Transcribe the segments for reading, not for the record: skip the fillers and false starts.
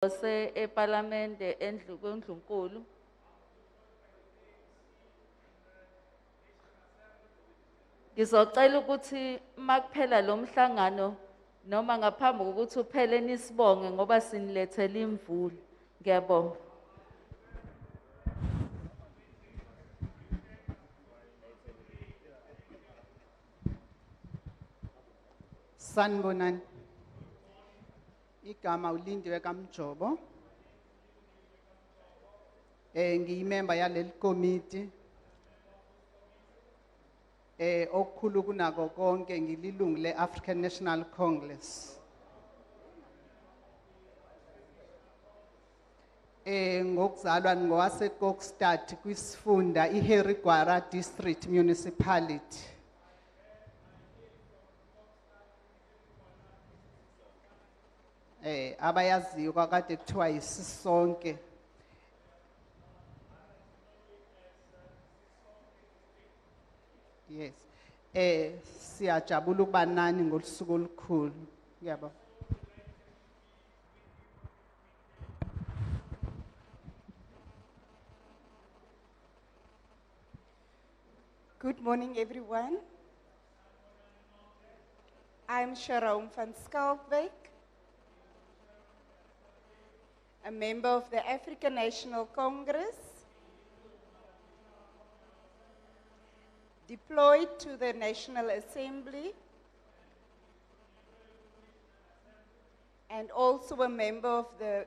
eParliamente endlunkulu. Ngizocela ukuthi makuphela lo mhlangano noma ngaphambi kokuthi uphele nisibonge ngoba sinilethele imvula. Ngiyabonga. Sanibonani. Igama uLindiwe kaMjobo. Ngiyimember yaleli committee. Okukhulu kunako konke ngililungu le-African National Congress. Ngokuzalwa ngowase-Kokstad kwisifunda iHerigwara District Municipality. Abayaziyo kwakade kuthiwa yisisonke. Yes. Siyajabula ukuba nani ngolusuku olukhulu. Ngiyabonga. Good morning, everyone. I'm Sharon van Schalkwyk, a member of the African National Congress, deployed to the National Assembly, and also a member of the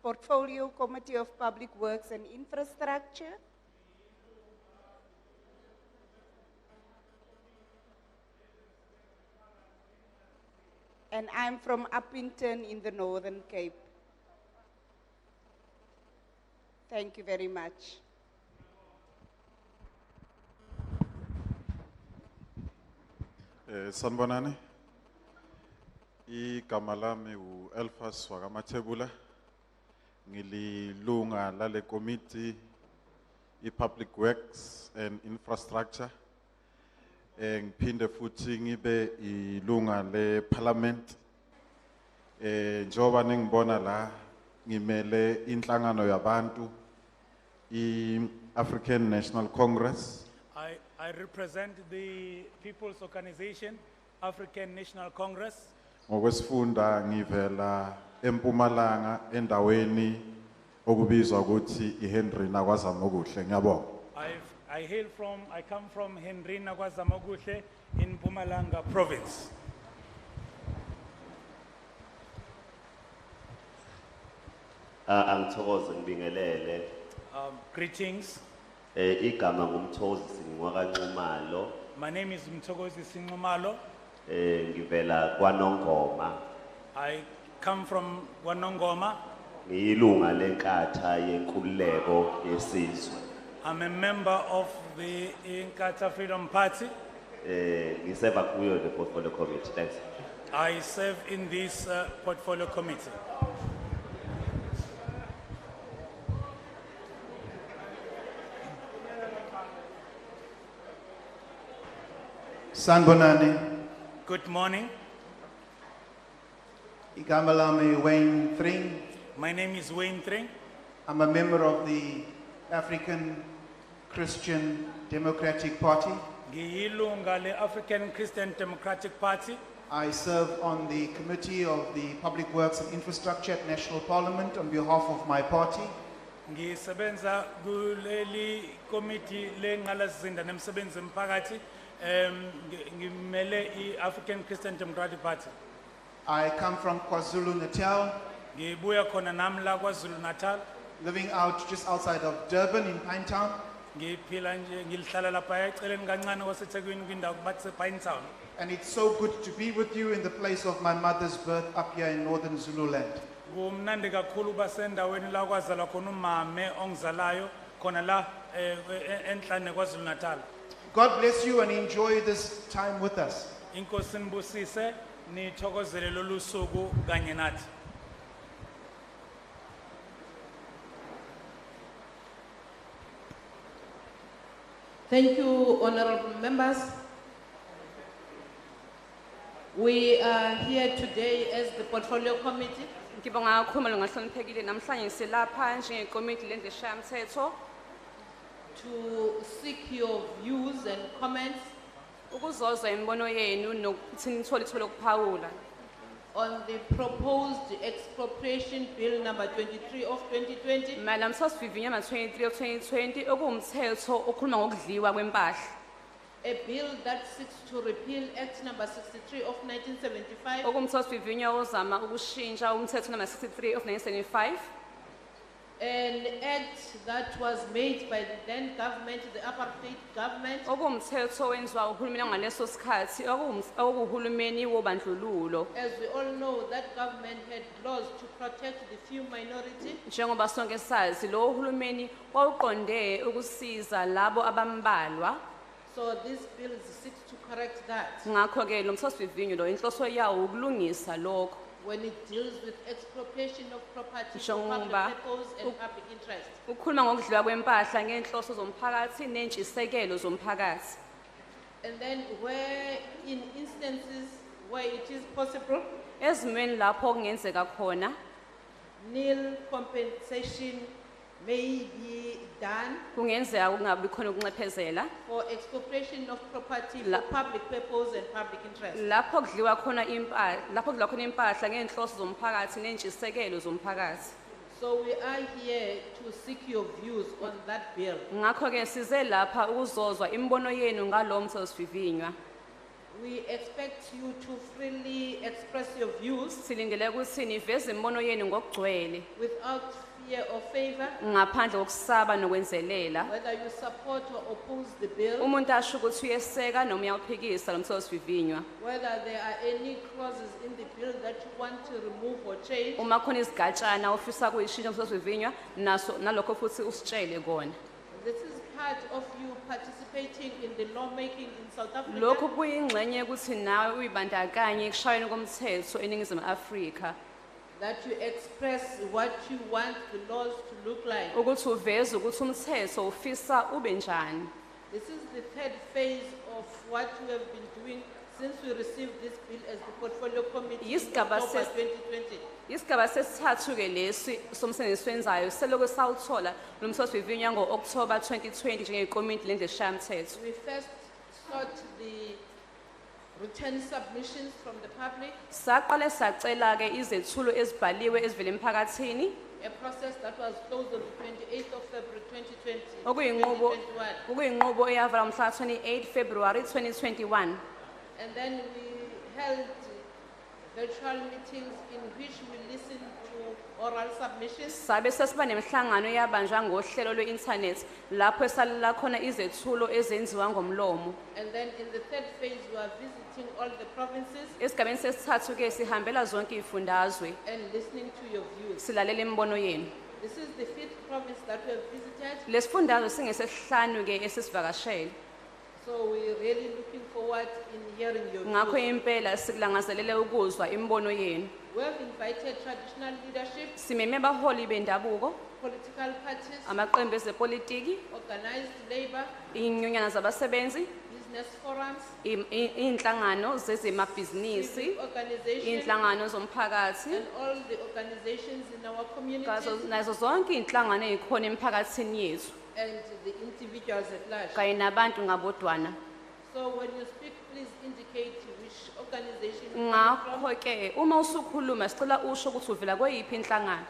Portfolio Committee of Public Works and Infrastructure. And I'm from Uppington in the Northern Cape. Thank you very much. Sanibonani. Igama lami uElfas wakamathebula. Ngililunga lale committee i-Public Works and Infrastructure. Ngiphinde futhi ngibe ilunga le-Parliament. Njoba ningibona la ngimele inhlangano yabantu i-African National Congress. I represent the People's Organization, African National Congress. Ngokwesifunda ngivela eMpumalanga endaweni okubizwa ukuthi iHenry nakwaZamokuhle. Ngiyabonga. I come from Henry nakwaZamokuhle in Mpumalanga province. Angithokoze ngibingelele. Greetings. Igama ngumthokozi singwakanxumalo. My name is Umhlathuze Sinxumalo. Ngivela kwaNongoma. I come from Wanongoma. Ngiyilunga lenkatha yenkululeko yesizwe. I'm a member of the Inkatha Freedom Party. Ngiseva kuyo the portfolio committee. Thanks. I serve in this portfolio committee. Sanibonani. Good morning. Igama lami Wayne Thring. My name is Wayne Tring. I'm a member of the African Christian Democratic Party. Ngiyilunga le-African Christian Democratic Party. I serve on the Committee of the Public Works and Infrastructure at National Parliament on behalf of my party. Ngisebenza kuleli committee lengqalasizinda nemisebenzi emphakathi ngimele i-African Christian Democratic Party. I come from KwaZulu-Natal, Ngibuya khona nami la KwaZulu Natal. living out just outside of Durban in Pinetown. Ngiphila nje ngilihlala lapha eceleni kancane kwaseThekwini kwindawo kubathi Pinetown. And it's so good to be with you in the place of my mother's birth up here in northern Zululand. Kumnandi kakhulu basendaweni la kwazalwa khona umama ongizalayo khona la enhlane KwaZulu Natal. God bless you and enjoy this time with us. Inkosi nibusise nithokozele lolu suku kanye nathi. Thank you, honorable members. We are here today as the Portfolio Committee Ngibonga kakhulu malunga hloniphekile namhlanje silapha njengekomiti lendleshayamthetho to seek your views and comments ukuzozwa imibono yenu nokuthi nithole ithuba lokuphawula on the proposed expropriation bill number 23 of 2020, mayelana nomthethosivivinywa yama-23 of 2020 okuwumthetho okhuluma ngokudliwa kwempahla. a bill that seeks to repeal Act number 63 of 1975, Okumthethosivivinywa ozama ukushintsha umthetho number 63 of 1975 an act that was made by the then government, the apartheid government, okuwumthetho owenziwa uhulumeni wangaleso sikhathi okuwuhulumeni wobandlululo. as we all know, that government had laws to protect the few minority, Njengoba sonke sazi lo uhulumeni wawuqonde ukusiza labo abambalwa. so this bill seeks to correct that Ngakho ke lo mthethosivivinywa lo inhloso yawo ukulungisa lokho. when it deals with expropriation of property for Njengoba public purpose and public interest. Ukukhuluma ngokudliwa kwempahla ngenhloso zomphakathi nentshisekelo zomphakathi. And then where in instances where it is possible, Ezimweni lapho kungenzeka khona nil compensation may be done kungenzeka kungabi khona ukunxephezela for expropriation of property La- for public purpose and public interest. lapho kudliwa khona impahla lapho kudliwa khona impahla ngenhloso zomphakathi nentshisekelo zomphakathi. So we are here to seek your views on that bill. Ngakho ke size lapha ukuzozwa imibono yenu ngalo mthethosivivinywa. We expect you to freely express your views Silindele ukuthi niveze imibono yenu ngokugcwele without fear or favor, ngaphandle kokusaba nokwenzelela. whether you support or oppose the bill, Umuntu asho ukuthi uyeseka noma uyawuphikisa lo mthethosivivinywa. whether there are any clauses in the bill that you want to remove or change, Uma khona izigatshana ofisa kuyishintsha umthethosivivinywa nalokho futhi usitshele kona. this is part of you participating in the lawmaking in South Africa. Lokho kuyingxenye ukuthi nawe uyibandakanye ekushayweni komthetho eNingizimu Afrika. That you express what you want the laws to look like. Ukuthi uveze ukuthi umthetho ufisa ube njani. This is the third phase of what we have been doing since we received this bill as the portfolio committee in Yisigaba October ses- 2020. Isigaba sesithathu ke lesi somsebenzi wenzayo selokhu sawuthola lo mthethosivivinywa ngo-October 2020 njengekomiti lendleshayamthetho. We first sought the written submissions from the public, Saqale sacela ke izethulo ezibhaliwe ezivela emphakathini a process that was closed on the 28th of February 2020. okuyinqubo 2021. okuyinqubo eyavala mhla 28 February 2021. And then we held virtual meetings in which we listened to oral submissions. Sabe sesiba nemihlangano eyabanjwa ngohlelo lwe-internet lapho esalela khona izethulo ezenziwa ngomlomo. And then in the third phase, we are visiting all the provinces Esigabeni sesithathu ke sihambela zonke izifundazwe and listening to your views. silalela imibono yenu. This is the fifth province that we have visited, Lesifundazwe singesihlanu ke esisivakashele. so we're really looking forward in hearing your Ngakho views. impela sikulangazelele ukuzwa imibono yenu. We have invited traditional leadership, Simeme baholi bendabuko, political parties, amaqembu ezepolitiki, organized labor, inyunyana zabasebenzi, business forums, inhlangano zezemabhizinisi, civic organizations, inhlangano zomphakathi, and all the organizations in our community nazo zonke inhlangano ezikhona emphakathini yethu and the individuals at large. kanye nabantu ngabodwana. So when you speak, please indicate which organization you come from. Ngakho ke uma usukhuluma sicela usho ukuthi uvela kweyiphi inhlangano.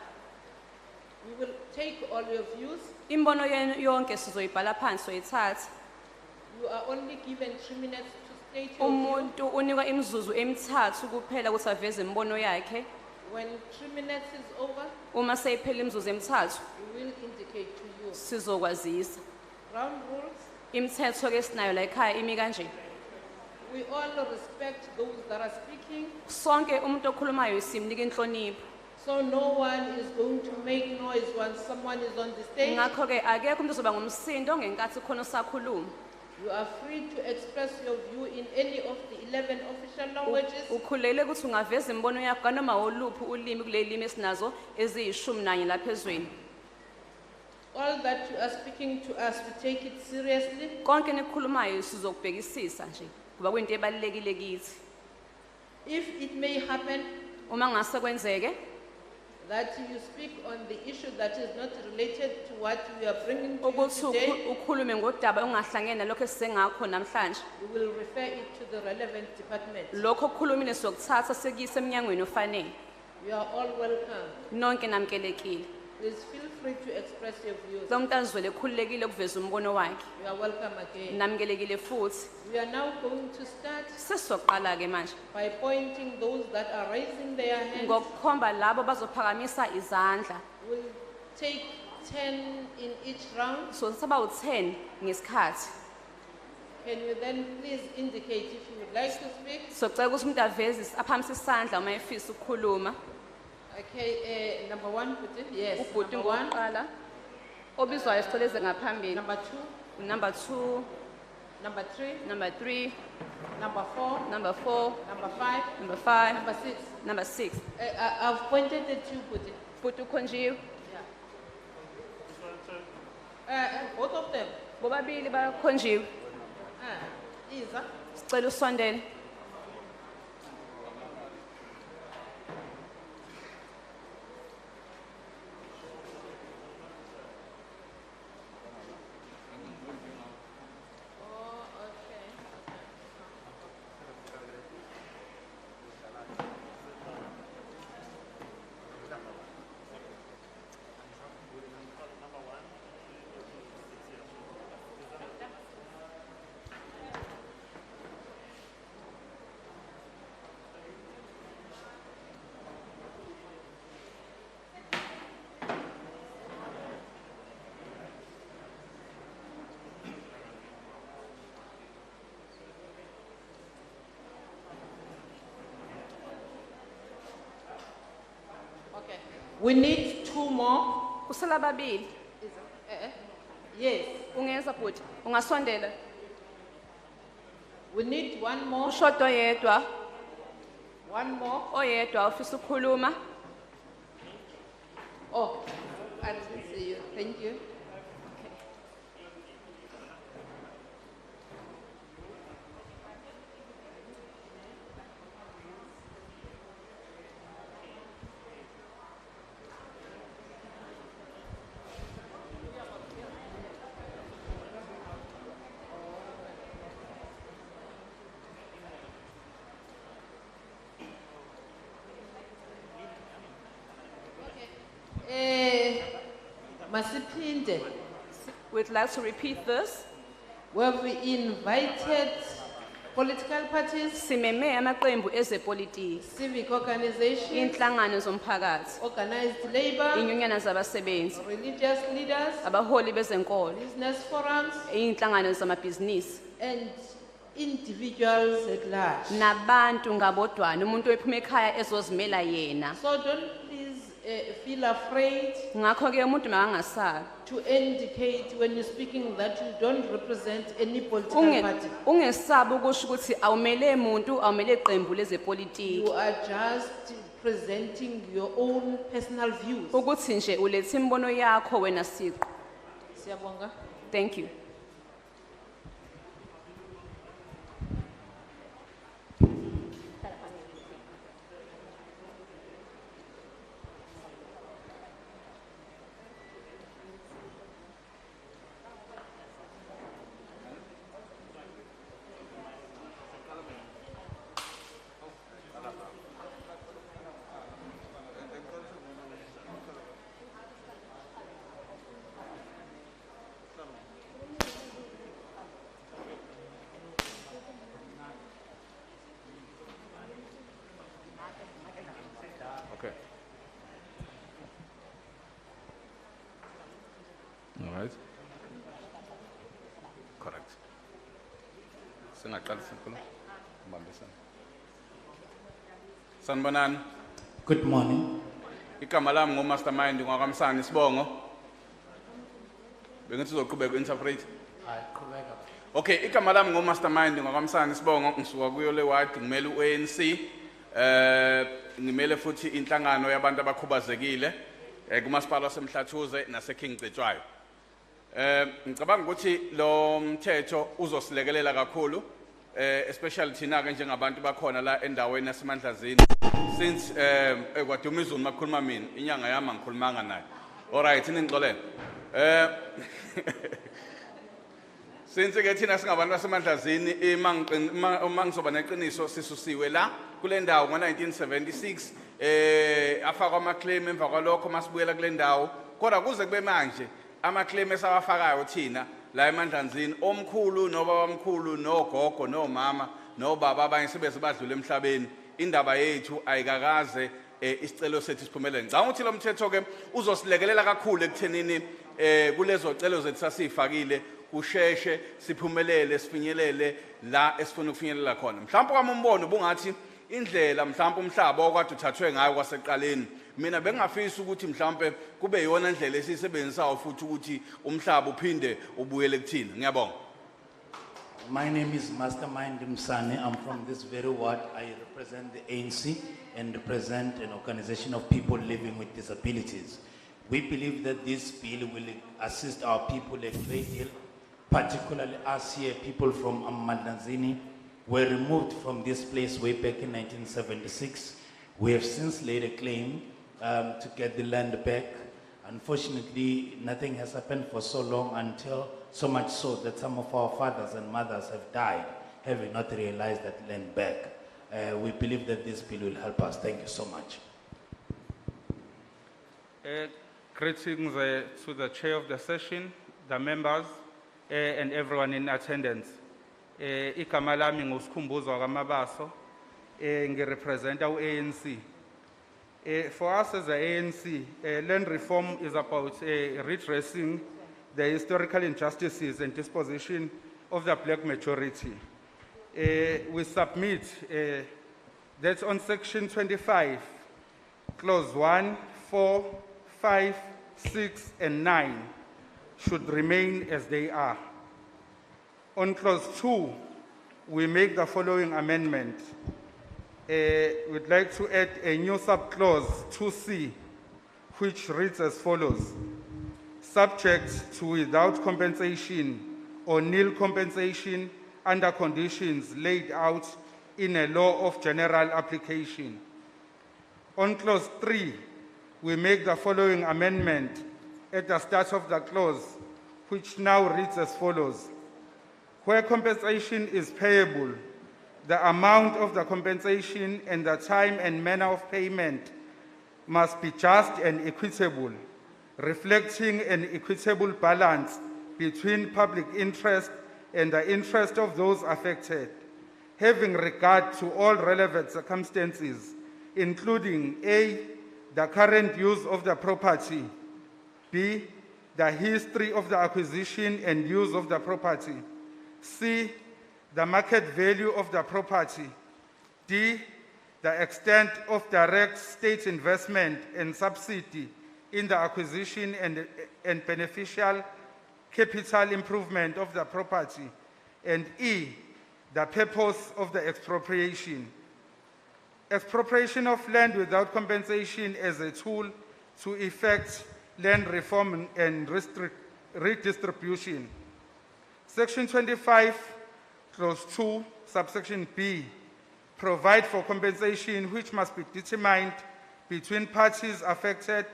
We will take all your views. Imbono yenu yonke sizoyibhala phansi soyithatha. You are only given 3 minutes to state your view. Umuntu unikwa imizuzu emithathu kuphela ukuthi aveze imbono yakhe. When 3 minutes is over, Uma seyiphela imizuzu emithathu we will indicate to you. sizokwazisa. Ground rules, Imithetho ke sinayo la ekhaya imi kanje. we all respect those that are speaking, Sonke umuntu okhulumayo simnika inhlonipho. so no one is going to make noise when someone is on the stage. Ngakho ke akekho umuntu ozoba ngumsindo ngenkathi khona usakhuluma. You are free to express your view in any of the 11 official languages. Ukhulele ukuthi ungaveza imbono yakho kanoma oluphi ulimi kuleli esinazo eziyishumi lapha ezweni. All that you are speaking to us, we take it seriously. Konke nikukhulumayo sizokubhekisisa nje kuba kuyinto ebalekile kithi. If it may happen Uma ngase kwenzeke that you speak on the issue that is not related to what we are bringing to you ukuthi today. ukhulume ngodaba ongahlangene nalokho esingakho namhlanje. We will refer it to the relevant department. Lokho okukhulumile sokuthatha sekuyise emnyangweni ofanele. You are all welcome. Nonke namkelekile. Please feel free to express your views. Lo muntu azwele khululekile ukuveza umbono wakhe. You are welcome again. Namkelekile futhi. We are now going to start Sesizoqala ke manje. by pointing those that are raising their hands. Ngokukhomba labo bazophakamisa izandla. We'll take 10 in each round. So saba u10 ngesikhathi. Can you then please indicate if you would like to speak? So cela ukuthi umuntu aveze aphamise isandla uma efisa ukukhuluma. Okay, number one, put it. Yes. Ubhuti Number one. ngokuqala. Obizwayo sitholeze ngaphambili. Number two. Number 2, Number three. number 3, Number four. number 4, Number five. number 5, Number six. number 6. I've pointed at you, put it. Bhuti ukhonjiwe. Both of them. Bobabili bakhonjiwe. Isa. Sicela usondele. Okay. We need two more. Kusala babili. Yes. Ungeza bhuti. Ungasondela. We need one more. Ushodo oyedwa. One more. Oyedwa ufisa ukukhuluma. Oh, I didn't see you. Thank you. Masipinde, We'd like to repeat this. where we invited political parties, Simeme amaqembu ezepolitiki, civic organizations, inhlangano zomphakathi, organized labor, inyunyana zabasebenzi, religious leaders, abaholi bezenkolo, business forums, inhlangano zamabhizinisi, and individuals at large. nabantu ngabodwana, umuntu ophuma ekhaya ezozimela yena. So don't please feel afraid Ngakho ke umuntu makangasabi. to indicate when you're speaking that you don't represent any political party. Ungesabi ukusho ukuthi awumele umuntu, awumele iqembu lezepolitiki. You are just presenting your own personal views. Ukuthi nje ulethe imbono yakho wena siqu. Siyabonga. Thank you. Okay. All right. Correct. Singaqalisa inkulumo. Mbambisana. Sanibonani. Good morning. Igama lami ngomastermind ngwakamsana Sibongo. Bengithi uzoqhubeka interpret. Qhubeka. Okay, igama lami ngomastermind ngwakamsana Sibongo ngisuka kuyo le ward ngimele uANC. Ngimele futhi inhlangano yabantu abakhubazekile kumasipala waseMhlathuze naseKing Cetshwayo. Ngicabanga ukuthi lo mthetho uzosilekelela kakhulu especially thina ke njengabantu bakhona la endaweni yaseMandlazini, since kwaduma izulu makhuluma mina inyanga yami angikhulumanga naye. All right, iningixolele. Since ke thina singabantu baseMandlazini uma ngizoba neqiniso sisusiwe la kule ndawo ngo1976 afakwa ama claim emva kwalokho masibuyela kule ndawo kodwa kuze kube manje ama claim esawafakayo thina la eMandlazini omkhulu nobabamkhulu nogogo nomama nobaba abanye sebeze badlule emhlabeni indaba yethu ayikakaze isicelo sethu siphumelele. Ngicabanga ukuthi lo mthetho ke uzosilekelela kakhulu ekuthenini kulezo celo zethu sasifakile kusheshe siphumelele sifinyelele la esifuna ukufinyelela khona. Mhlawumbe kwami umbono bungathi indlela mhlawumbe umhlaba okade uthathwe ngayo kwaseqaleni mina bengafisa ukuthi mhlawumbe kube yona indlela esisebenzisayo futhi ukuthi umhlaba uphinde ubuyele kuthina. Ngiyabonga. My name is Mastermind Msane. I'm from this very ward. I represent the ANC and represent an organization of people living with disabilities. We believe that this bill will assist our people a great deal, particularly us here, people from Umhlathuze, were removed from this place way back in 1976. We have since laid a claim to get the land back. Unfortunately, nothing has happened for so long until so much so that some of our fathers and mothers have died, having not realized that land back. We believe that this bill will help us. Thank you so much. Greetings to the chair of the session, the members, and everyone in attendance. Igama lami nguSikhumbuzo kaMabaso, ngirepresenta u-ANC. For us as the ANC, land reform is about redressing the historical injustices and disposition of the black majority. We submit that on section 25, clause 1, 4, 5, 6, and 9 should remain as they are. On clause 2, we make the following amendment. We'd like to add a new subclause 2C, which reads as follows. Subject to without compensation or nil compensation under conditions laid out in a law of general application. On clause 3, we make the following amendment at the start of the clause, which now reads as follows. Where compensation is payable, the amount of the compensation and the time and manner of payment must be just and equitable, reflecting an equitable balance between public interest and the interest of those affected, having regard to all relevant circumstances, including A, the current use of the property, B, the history of the acquisition and use of the property, C, the market value of the property, D, the extent of direct state investment and subsidy in the acquisition and beneficial capital improvement of the property, and E, the purpose of the expropriation. Expropriation of land without compensation as a tool to effect land reform and redistribution. Section 25, clause 2, subsection B, provide for compensation which must be determined between parties affected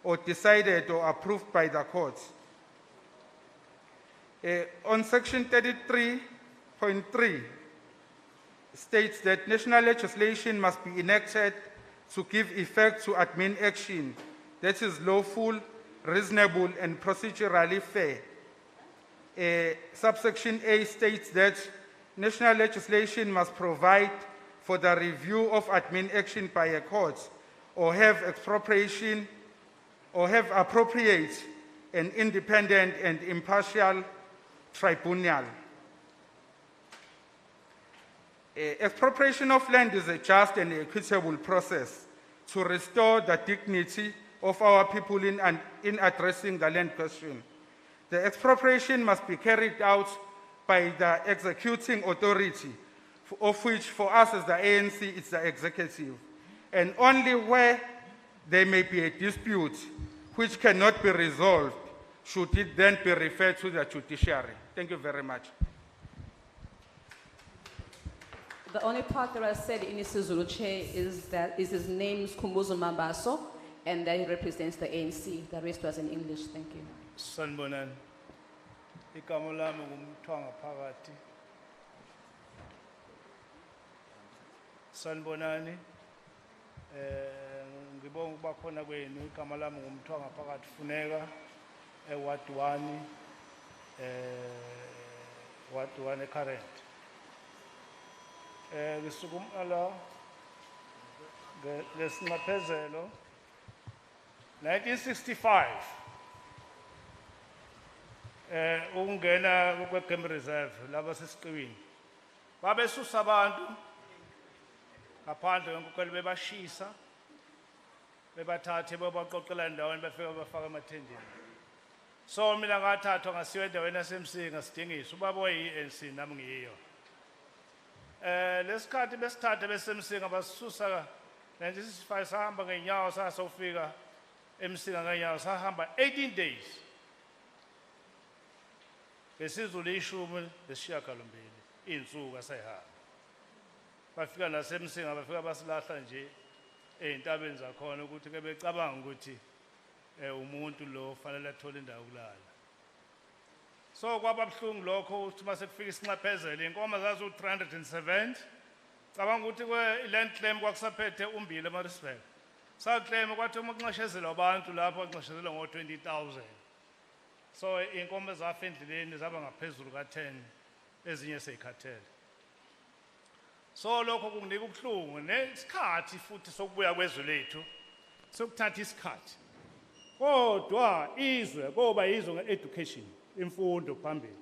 or decided or approved by the courts. On section 33.3, states that national legislation must be enacted to give effect to admin action that is lawful, reasonable, and procedurally fair. Subsection A states that national legislation must provide for the review of admin action by a court or have expropriation or have appropriate an independent and impartial tribunal. Expropriation of land is a just and equitable process to restore the dignity of our people in addressing the land question. The expropriation must be carried out by the executing authority, of which for us as the ANC, it's the executive. And only where there may be a dispute which cannot be resolved, should it then be referred to the judiciary. Thank you very much. The only part that I said in isiZulu, Chair, is that his name is Kumbuzo Mabaso, and that he represents the ANC. The rest was in English. Thank you. Sanibonani. Igama lami ngumthwanga phakathi. Sanibonani. Ngibonga ukuba khona kwenu. Igama lami ngumthwanga phakathi Funeka eWard 1 Ward 1 current. Ngisukuma lesinxephezelo 1965 ungena kwe-game reserve laba sesiqiwini babesusa abantu ngaphandle kwenkokhelo bebashisa bebathathe bebaqoqela endaweni befika bafaka emathendeni. So mina ngathathwa ngasiwa endaweni yasemsinga sidingisa ubaba oyi-ANC nami ngiyiyo. Lesikhathi besithathe besemsinga basisusa 1965 sahamba ngeenyawo sasofika emsinga ngeenyawo sahamba 18 days. Besizulu ishumi lesishiyagalombili iy'nsuku asayihamba. Bafika nasemsinga bafika basilahla nje ey'ntabeni zakhona ukuthi ke becabanga ukuthi umuntu lo fanele athole indawo yokulala. So kwaba buhlungu lokho ukuthi mase kufika isinxephezelo inkomo zazi u370 cabanga ukuthi kwe-land claim kwakusaphethe umbili eMaritzburg. Saclaim kwathi uma kunxeshezelwa abantu lapho kunxeshezelwa ngo-20,000. So inkomo zafa endleleni zaba ngaphezulu ka10 ezinye seyikhathele. So lokho kunginika ubuhlungu nesikhathi futhi sokubuya kwezwe lethu sokuthatha isikhathi. Kodwa izwe koba izwe nge-education imfundo phambili.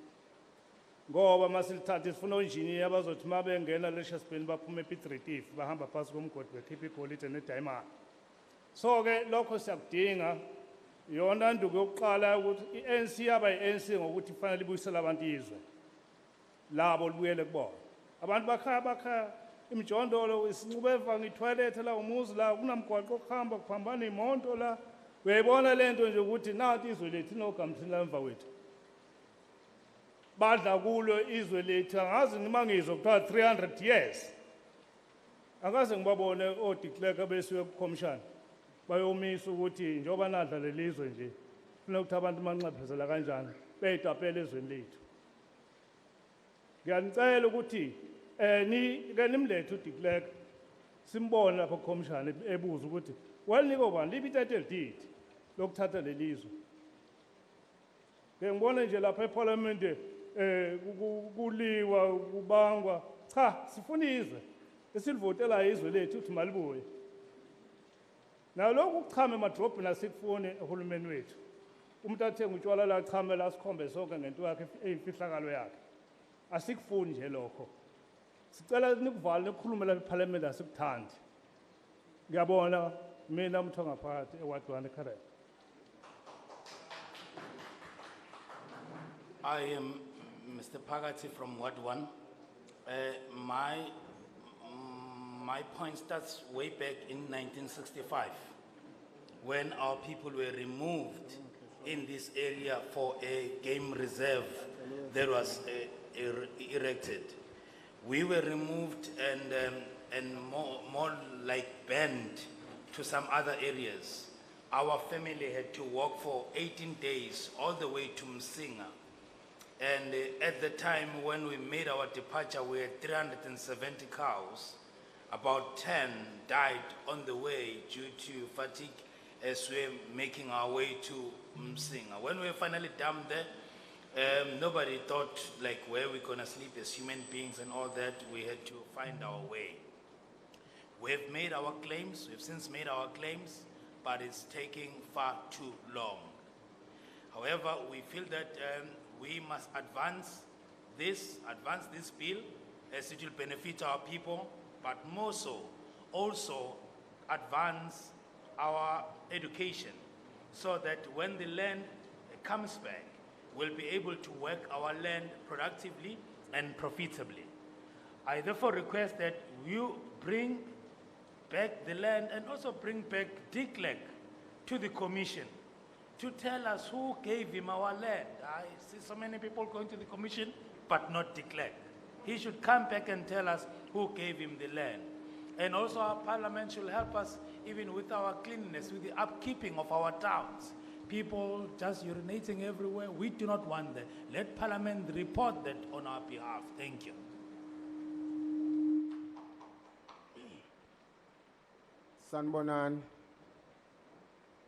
Ngoba masilithatha sifuna onjini abazothi mabengena lectures bin baphume ePiet bahamba phasi komgodi bekhipha igolide neDiamond. So ke lokho siyakudinga yona nduku yokuqala ukuthi iANC yaba iANC ngokuthi kufanele ibuyisele abantu izwe labo libuyele kubona. Abantu bakha imijondolo isincubeva ngitoilet la umuzi la kunamgwaqo okuhamba kuphambana imoto la uyayibona lento nje ukuthi nathi izwe lethu inogamthini la emva wethu. Badla kulo izwe lethu angazi nima ngizwe kuthiwa 300 years. Akaze ngibabone odeclare besiwe kucommission bayomisa ukuthi njengoba nadla lelizwe nje kufanele ukuthi abantu manxephezela kanjani beyitapela ezweni lethu. Ngiyanicela ukuthi ke nimlethe udeclare simbone lapho commission ebuza ukuthi waliniko bani libitete lididi lokuthatha lelizwe. Ke ngibone nje lapha eParliament kuliwa kubangwa cha sifuna izwe esilivotela izwe lethu ukuthi malibuye. Nalokhu ukuchama emadrobhini asikufuni ehulumeni wethu. Umuntu athenga utshwala la chame la sikhombe sonke ngento yakhe eyimfihlakalo yakhe. Asikufuni nje lokho. Sicela nikuvala nikukhulume la eParliament asikuthandi. Ngiyabona mina umthonga phakathi eWard 1 current. I am Mr. Pagati from Ward 1. My point starts way back in 1965 when our people were removed in this area for a game reserve that was erected. We were removed and more like banned to some other areas. Our family had to walk for 18 days all the way to Msinga. And at the time when we made our departure, we had 370 cows. About 10 died on the way due to fatigue as we were making our way to Msinga. When we were finally down there, nobody thought like where we're gonna sleep as human beings and all that. We had to find our way. We've made our claims, we've since made our claims, but it's taking far too long. However, we feel that we must advance this bill as it will benefit our people, but more so, also advance our education so that when the land comes back, we'll be able to work our land productively and profitably. I therefore request that you bring back the land and also bring back de Klerk to the commission to tell us who gave him our land. I see so many people going to the commission, but not de Klerk. he should come back and tell us who gave him the land. And also our parliament should help us even with our cleanliness, with the upkeeping of our towns. People just urinating everywhere. We do not want that. Let parliament report that on our behalf. Thank you. Sanbonan,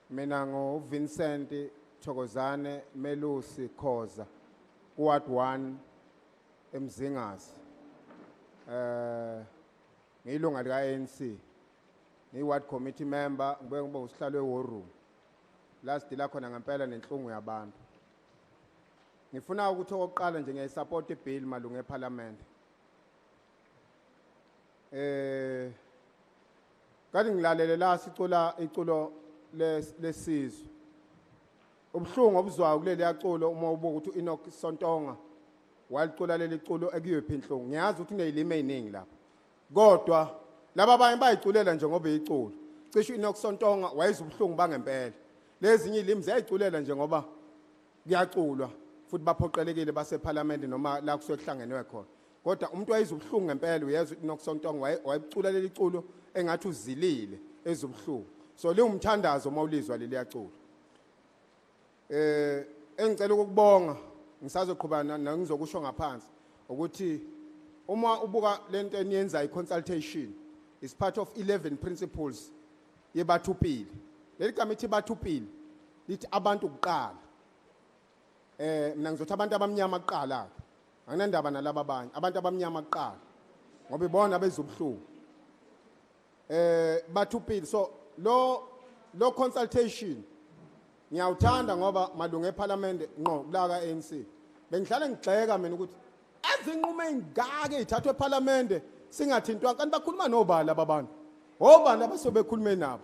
mina Vincent Thokozane Melusi Khoza, Ward 1 eMzingazi. Ngilunga lika ANC. Ngi-ward committee member, ngibuye ngibe usihlalo we-war room. Last dila khona ngempela nenhlungu yabantu. Ngifuna ukuthi okokuqala nje ngiyayisupport ibill malunga eParliament. Kade ngilalele la sicula iculo lesizwe. Ubhlungu obuzwayo kuleli yaculo uma ubuka ukuthi uEnoch Sontonga walicula leli culo ekuyiphi inhlungu. Ngiyazi ukuthi kunezilimi eziningi lapha. Kodwa laba abanye bayiculela nje ngoba iculo. Cishe uEnoch Sontonga wayezubhlungu bangempela. Lezi zinye izilimi ziyayiculela nje ngoba kuyaculwa futhi baphoqelekile baseParliament noma la kusuke kuhlangenwe khona. Kodwa umuntu wayezubhlungu ngempela uyezwa uEnoch Sontonga wayicula leli culo engathi uzilile ezubhlungu. So liwumthandazo mawulizwa leli yaculo. Engicela ukubonga ngisazoqhubana nangizokusho ngaphansi ukuthi uma ubuka lento eniyenza iconsultation is part of 11 principles yebathupili. Leli committee bathupili lithi abantu kuqala. Mina ngizothi abantu abamnyama kuqala. Anginandaba nalabo abanye, abantu abamnyama kuqala. Ngoba ibona bezubhlungu. Bathupili. So lo consultation ngiyawuthanda ngoba malunga eParliament ngqo kulaka ANC. Bengihlala ngigxeka mina ukuthi ezinqumo engake ithathwe eParliament singathintwa kanti bakhuluma nobala ababantu. Obani abasobe bekhulume nabo.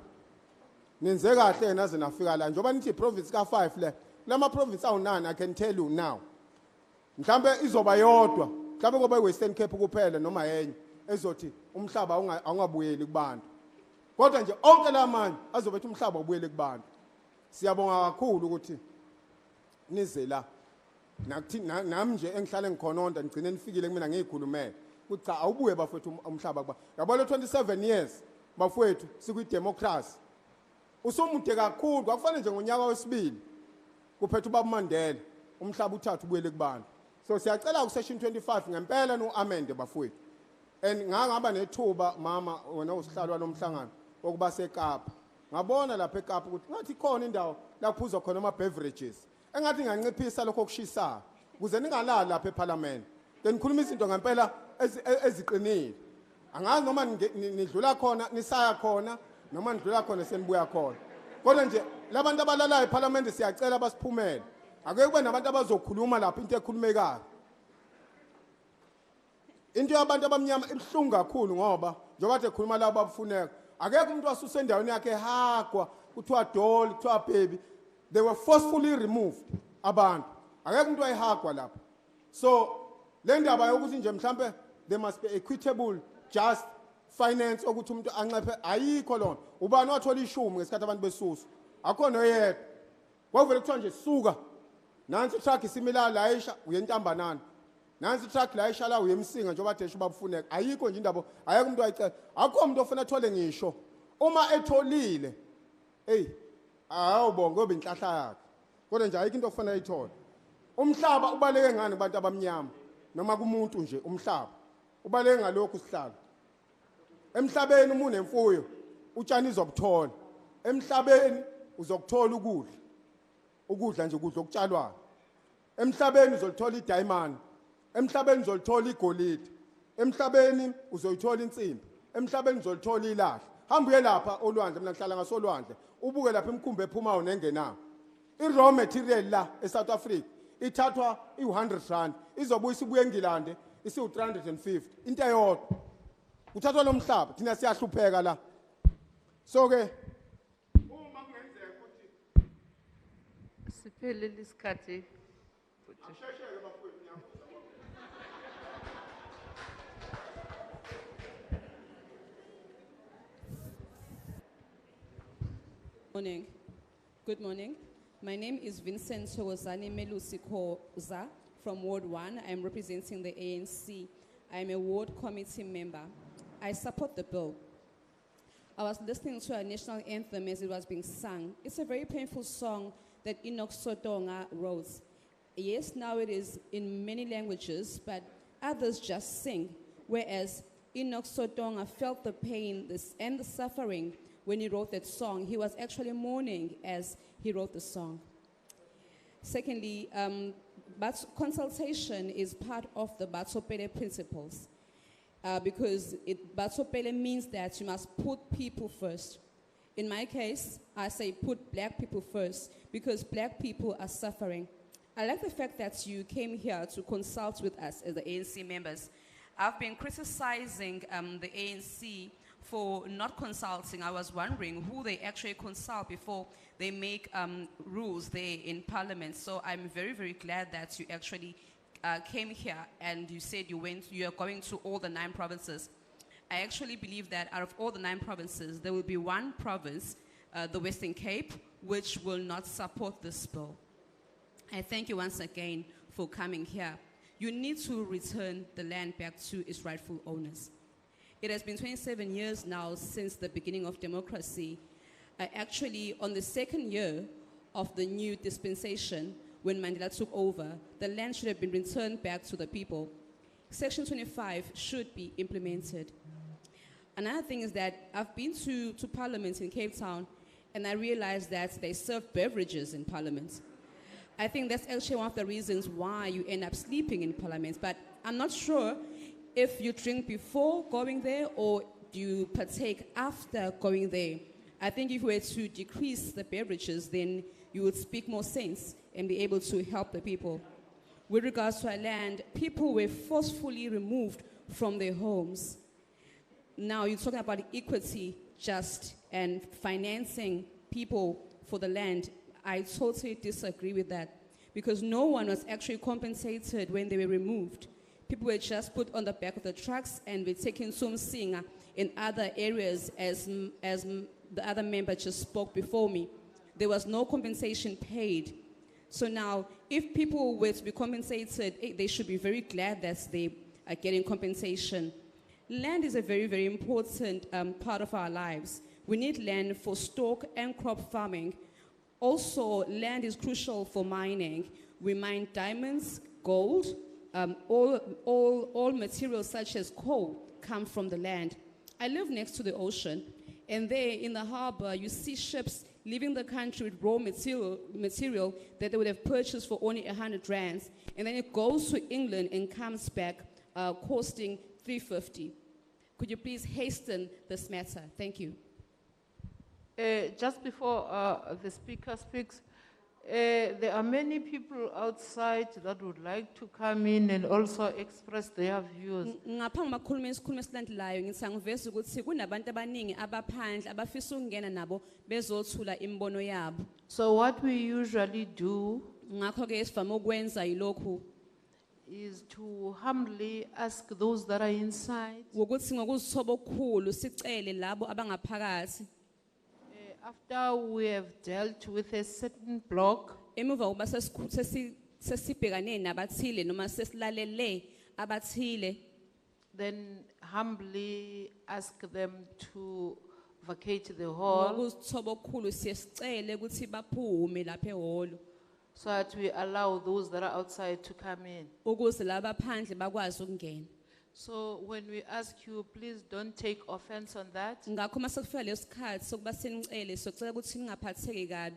Nenze kahle naze nafika la njoba nithi province ka5 le. Lama province awu9 I can tell you now. Mhlambe izoba yodwa. Mhlambe ngoba eWestern Cape kuphela noma yenye ezothi umhlaba awungabuyeli kubantu. Kodwa nje onke lamanye azobethi umhlaba ubuyele kubantu. Siyabonga kakhulu ukuthi nize la. Nakuthi nami nje engihlale ngikhononda ngigcine nifikile kumina ngiyikhulumela. Kuthi cha awubuye bafethu umhlaba kuba. Yabona 27 years bafethu sikwi democracy. Usomude kakhulu kwakufanele nje ngonyaka wesibili kuphethe ubaba Mandela umhlaba uthathu ubuyele kubantu. So siyacela ku section 25 ngempela noamende bafethu. And ngangaba nethuba mama wena usihlalo lomhlangano okuba seKapa. Ngabona lapha eKapa ukuthi ngathi khona indawo la kuphuzwa khona ama beverages. Engathi nganciphisa lokho kushisa kuze ningalala lapha eParliament. Ngenikhuluma izinto ngempela eziqinile. Angazi noma nidlula khona nisaya khona noma nidlula khona senibuya khona. Kodwa nje labantu abalala eParliament siyacela basiphumele. Ake kube nabantu abazokhuluma lapha into ekhulumekayo. Into yabantu abamnyama ibhlungu kakhulu ngoba njengoba bathe khuluma labo abafuneka. Akekho umuntu wasuse endaweni yakhe ehagwa kuthiwa Dolly kuthiwa Baby. They were forcefully removed abantu. Akekho umuntu wayehagwa lapha. So le ndaba yokuthi nje mhlambe there must be equitable just finance ukuthi umuntu ancephe ayikho lona. Ubani wathola ishumi ngesikhathi abantu besusu. Akhona oyedwa. Kwavele kuthiwa nje suka. Nansi truck isimila la ayisha uyentambanana. Nansi truck la ayisha la uyemsinga njengoba desha babufuneka. Ayikho nje indaba ayekho umuntu wayicela. Akho umuntu ofuna athole ngisho. Uma etholile awubonga ngoba inhlahla yakhe. Kodwa nje ayikho into ofuna ayithole. Umhlaba ubaleke ngani kubantu abamnyama noma kumuntu nje umhlaba. Ubaleke ngalokhu sihlalo. Emhlabeni uma unemfuyo utshani izobuthola. Emhlabeni uzokuthola ukudla. Ukudla nje ukudla okutshalwayo. Emhlabeni uzolithola idiamond. Emhlabeni uzolithola igolide. Emhlabeni uzoyithola insimbi. Emhlabeni uzolithola ilahla. Hamba uye lapha olwandle mina ngihlala ngasolwandle. Ubuke lapha imkhumbi ephumayo nengenayo. I-raw material la eSouth Africa ithathwa i100 izobuya isibuye eNgilande isi350 into eyodwa. Uthathwa lo mhlaba thina siyahlupheka la. So ke uma kungenzeka ukuthi siphelile isikhathi ashesheke bafowethu Morning. Good morning. My name is Vincent Thokozane Melusi Khoza from Ward 1. I am representing the ANC. I'm a ward committee member. I support the bill. I was listening to our national anthem as it was being sung. It's a very painful song that Enoch Sotonga wrote. Yes, now it is in many languages, but others just sing, whereas Enoch Sotonga felt the pain and the suffering when he wrote that song. He was actually mourning as he wrote the song. Secondly, but consultation is part of the Batsopele principles. Because Batsopele means that you must put people first. In my case, I say put black people first because black people are suffering. I like the fact that you came here to consult with us as the ANC members. I've been criticizing the ANC for not consulting. I was wondering who they actually consult before they make rules there in Parliament. So I'm very, very glad that you actually came here and you said you are going to all the 9 provinces. I actually believe that out of all the 9 provinces, there will be one province, the Western Cape, which will not support this bill. I thank you once again for coming here. You need to return the land back to its rightful owners. It has been 27 years now since the beginning of democracy. Actually, on the 2nd year of the new dispensation, when Mandela took over, the land should have been returned back to the people. Section 25 should be implemented. Another thing is that I've been to Parliament in Cape Town, and I realized that they serve beverages in Parliament. I think that's actually one of the reasons why you end up sleeping in Parliament, but I'm not sure if you drink before going there or do you partake after going there. I think if we were to decrease the beverages, then you would speak more sense and be able to help the people. With regards to our land, people were forcefully removed from their homes. Now you're talking about equity, just, and financing people for the land. I totally disagree with that because no one was actually compensated when they were removed. People were just put on the back of the trucks and were taken to Msinga in other areas as the other member just spoke before me. There was no compensation paid. So now, if people were to be compensated, they should be very glad that they are getting compensation. Land is a very, very important part of our lives. We need land for stock and crop farming. Also, land is crucial for mining. We mine diamonds, gold, all materials such as coal come from the land. I live next to the ocean, and there in the harbor, you see ships leaving the country with raw material that they would have purchased for only 100 rands, and then it goes to England and comes back costing 350. Could you please hasten this matter? Thank you. Just before the speaker speaks, there are many people outside that would like to come in and also express their views. Ngaphambi kokukhuluma isikhulumi esilandelayo ngithi angiveza ukuthi kunabantu abaningi abaphandle abafisa ukungena nabo bezothula imibono yabo. So what we usually do ngakho ke sivama ukwenza yilokhu is to humbly ask those that are inside. ukuthi ngokuzithoba okukhulu sicele labo abangaphakathi. After we have dealt with a certain block, emuva kuba sesibhekane nabathile noma sesilalele abathile, then humbly ask them to vacate the hall ngokuzithoba okukhulu siyesicele ukuthi baphume lapha ehholo so that we allow those that are outside to come in. ukuze laba phandle bakwazi ukungena. So when we ask you, please don't take offense on that. Ngakho masekufika leso sikhathi sokuba sinicele socela ukuthi ningaphatheki kabi.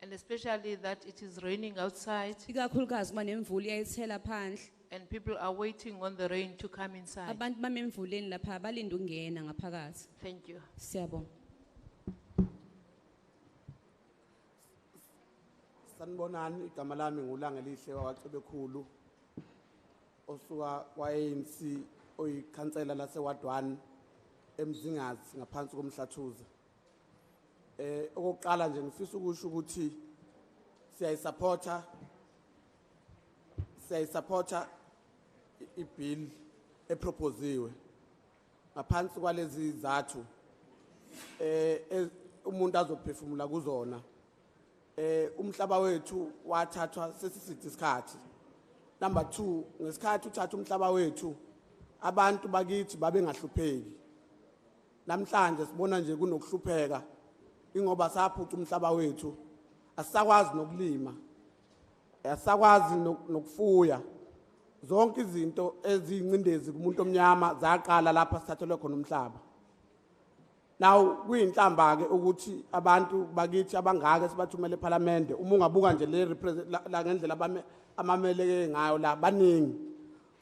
And especially that it is raining outside. Ikakhulukazi uma nemvula iyayithela phandle. And people are waiting on the rain to come inside. Abantu bamemvuleni lapha balinde ukungena ngaphakathi. Thank you. Siyabonga. Sanibonani, igama lami nguLangelihle waCebekhulu osuka kwa-ANC oyikhansela lase-Ward 1 eMzingazi ngaphansi koMhlathuze. Okokuqala nje ngifisa ukusho ukuthi siyayisupporta i-bill eproposiwe ngaphansi kwalezi izathu umuntu azophefumula kuzona. Umhlaba wethu wathathwa sesiside isikhathi. Number 2, ngesikhathi uthatha umhlaba wethu abantu bakithi babengahlupheki. Namhlanje sibona nje kunokuhlupheka ingoba saphuca umhlaba wethu, asisakwazi nokulima, asisakwazi nokufuya. Zonke izinto eziyincindezi kumuntu omnyama zaqala lapha sithathelwe khona umhlaba. Now kuyinhlamba ke ukuthi abantu bakithi abangaka sibathumele eParliament uma ungabuka nje la ngendlela amameleke ngayo la baningi.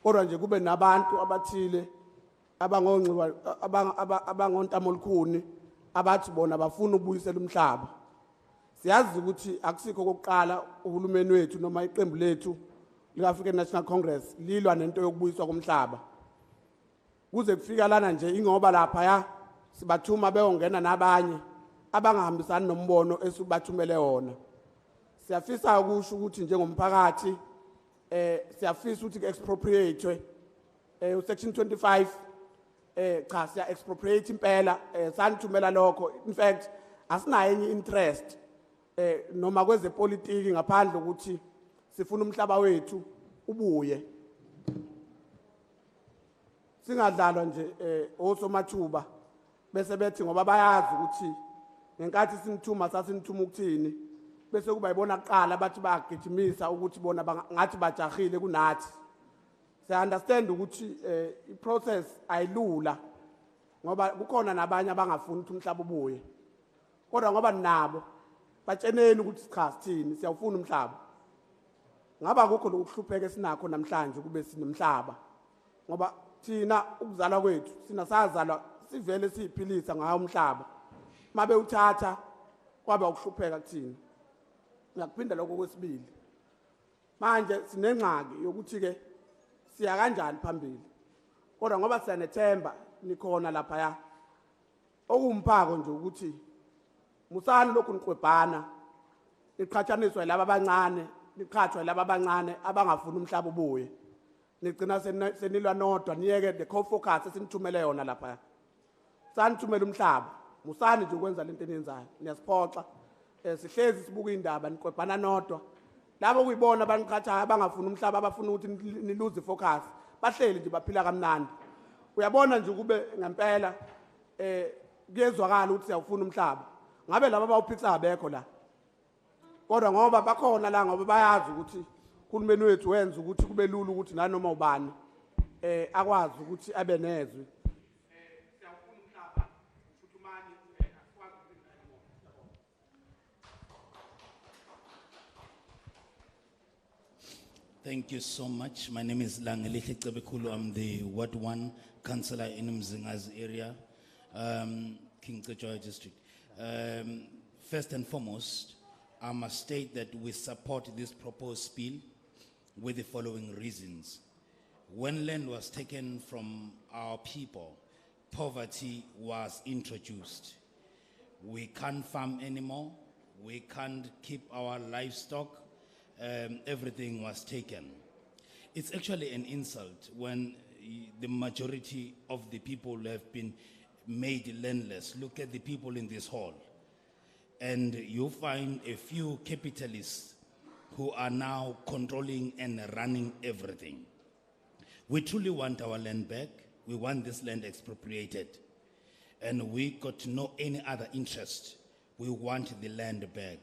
Kodwa nje kube nabantu abathile abangongciwa abangontamolukhuni abathi bona bafuna ukubuyisela umhlaba. Siyazi ukuthi akusikho kokuqala uhulumeni wethu noma iqembu lethu lika-African National Congress lilwa nento yokubuyiswa komhlaba. Kuze kufika lana nje ingoba lapha ya sibathuma beyongena nabanye abangahambisani nombono esibathumele wona. Siyafisa ukusho ukuthi njengomphakathi siyafisa ukuthi ke-expropriate section 25 cha siya expropriate impela sanithumela lokho. In fact asinayo enye interest noma kwezepolitiki ngaphandle ukuthi sifuna umhlaba wethu ubuye. Singadlalwa nje osomathuba bese bethi ngoba bayazi ukuthi ngenkathi sinithuma sasinithuma ukuthini bese kuba yibona kuqala bathi bayagijimisa ukuthi bona ngathi bajahile kunathi. I understand ukuthi i-process ayilula ngoba kukhona nabanye abangafuni ukuthi umhlaba ubuye. Kodwa ngoba nabo batsheneni ukuthi cha sithini siyawufuna umhlaba. Ngaba akukho lokuhlupheka esinakho namhlanje kube sinomhlaba. Ngoba thina ukuzalwa kwethu sina sazalwa sivele siyiphilisa ngawo umhlaba. Mabe uthatha kwaba ukuhlupheka kuthina. Ngiyakuphinda lokho kwesibili. Manje sinengxaki yokuthi ke siya kanjani phambili. Kodwa ngoba siyanethemba nikhona lapha ya. Okumphako nje ukuthi musani lokhu niqwebhana iqhathaniswe laba abancane, niqhathwe laba abancane abangafuni umhlaba ubuye. Nigcina senilwa nodwa niyeke the co-focus esinithumele yona lapha. Sanithumela umhlaba. Musani nje ukwenza lento eniyenzayo. Niyasiphoxa. Sihlezi sibuka indaba niqwebhana nodwa. Labo kuyibona baniqhathayo abangafuni umhlaba abafuna ukuthi niluze focus. Bahleli nje baphila kamnandi. Uyabona nje kube ngempela kuyezwakala ukuthi siyawufuna umhlaba. Ngabe laba bawuphitsa abekho la. Kodwa ngoba bakhona la ngoba bayazi ukuthi uhulumeni wethu wenza ukuthi kube lula ukuthi nanoma ubani akwazi ukuthi abe nezwi. Siyawufuna umhlaba ufuthumani akwazi ukuthi. Thank you so much. My name is Langelihle Cebekulu. I'm the Ward 1 councillor in Umzingazi area, King Cetshwayo district. First and foremost, I must state that we support this proposed bill with the following reasons. When land was taken from our people, poverty was introduced. We can't farm anymore. We can't keep our livestock. Everything was taken. It's actually an insult when the majority of the people have been made landless. Look at the people in this hall. And you find a few capitalists who are now controlling and running everything. We truly want our land back. We want this land expropriated. And we got no any other interest. We want the land back.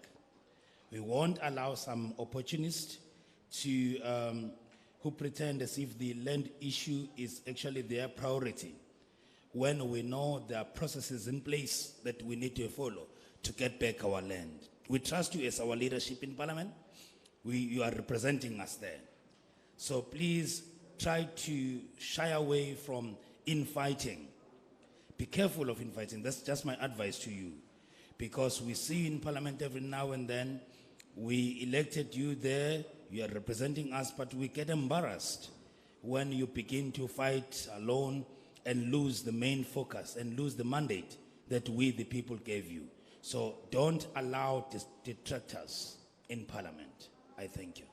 We won't allow some opportunists to, who pretend as if the land issue is actually their priority, when we know there are processes in place that we need to follow to get back our land. We trust you as our leadership in Parliament. You are representing us there. So please try to shy away from infighting. Be careful of infighting. That's just my advice to you. Because we see you in Parliament every now and then. We elected you there. You are representing us, but we get embarrassed when you begin to fight alone and lose the main focus and lose the mandate that we, the people, gave you. So don't allow detractors in Parliament. I thank you.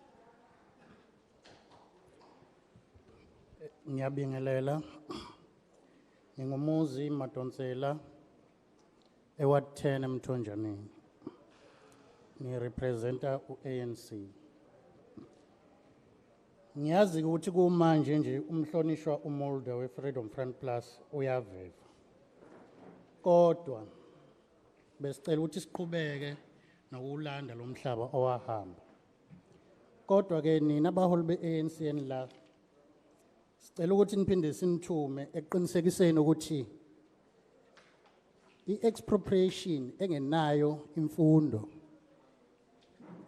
Ngiyabingelela. Ngingumuzi Madonsela eWard 10 eMthonjani. Ngirepresenta uANC. Ngiyazi ukuthi kumanje nje umhlonishwa uMulder weFreedom Front Plus uyaveva. Kodwa besicela ukuthi siqhubeke nokulanda lo mhlaba owahamba. Kodwa ke nina abaholi beANC la sicela ukuthi niphinde sinithume eqinisekiseni ukuthi i-expropriation engenayo imfundo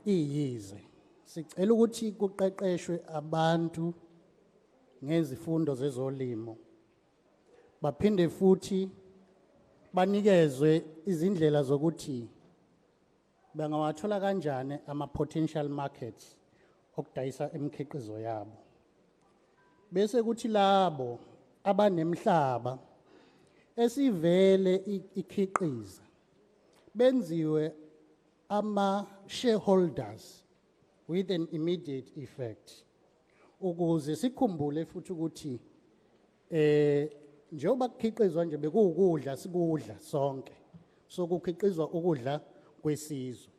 iyize. Sicela ukuthi kuqeqeshwe abantu ngezifundo zezolimo. Baphinde futhi banikezwe izindlela zokuthi bangawathola kanjani ama-potential markets okudayisa imikhiqizo yabo. Bese kuthi labo abanemhlaba esivele ikhiqiza benziwe ama-shareholders with an immediate effect. Ukuze sikhumbule futhi ukuthi njengoba kukhiqizwa nje bekuwukudla sikudla sonke. So kukhiqizwa ukudla kwesizwe.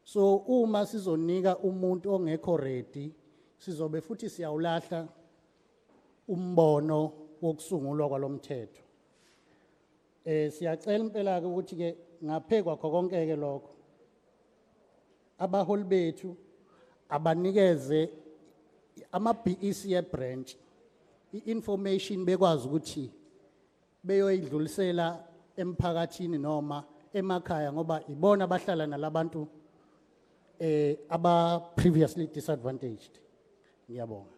So uma sizonika umuntu ongekho ready sizobe futhi siyawulahla umbono wokusungulwa kwalomthetho. Siyacela impela ke ukuthi ke ngaphekwa konke ke lokho abaholi bethu abanikeze ama-BEC branch i-information bekwazi ukuthi beyoyidlulisela emphakathini noma emakhaya ngoba ibona abahlala nalabantu aba previously disadvantaged. Ngiyabonga.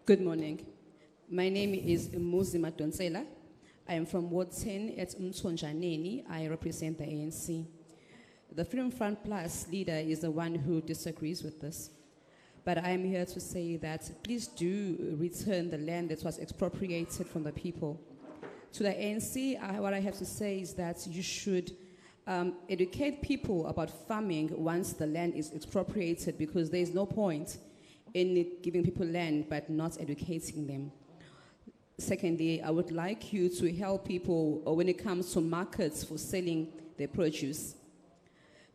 Good morning. My name is Umhlathuze. I am from Ward 10 at Umhlathuze. I represent the ANC. The Freedom Front Plus leader is the one who disagrees with this. But I am here to say that please do return the land that was expropriated from the people. To the ANC, what I have to say is that you should educate people about farming once the land is expropriated, because there is no point in giving people land but not educating them. Secondly, I would like you to help people when it comes to markets for selling their produce,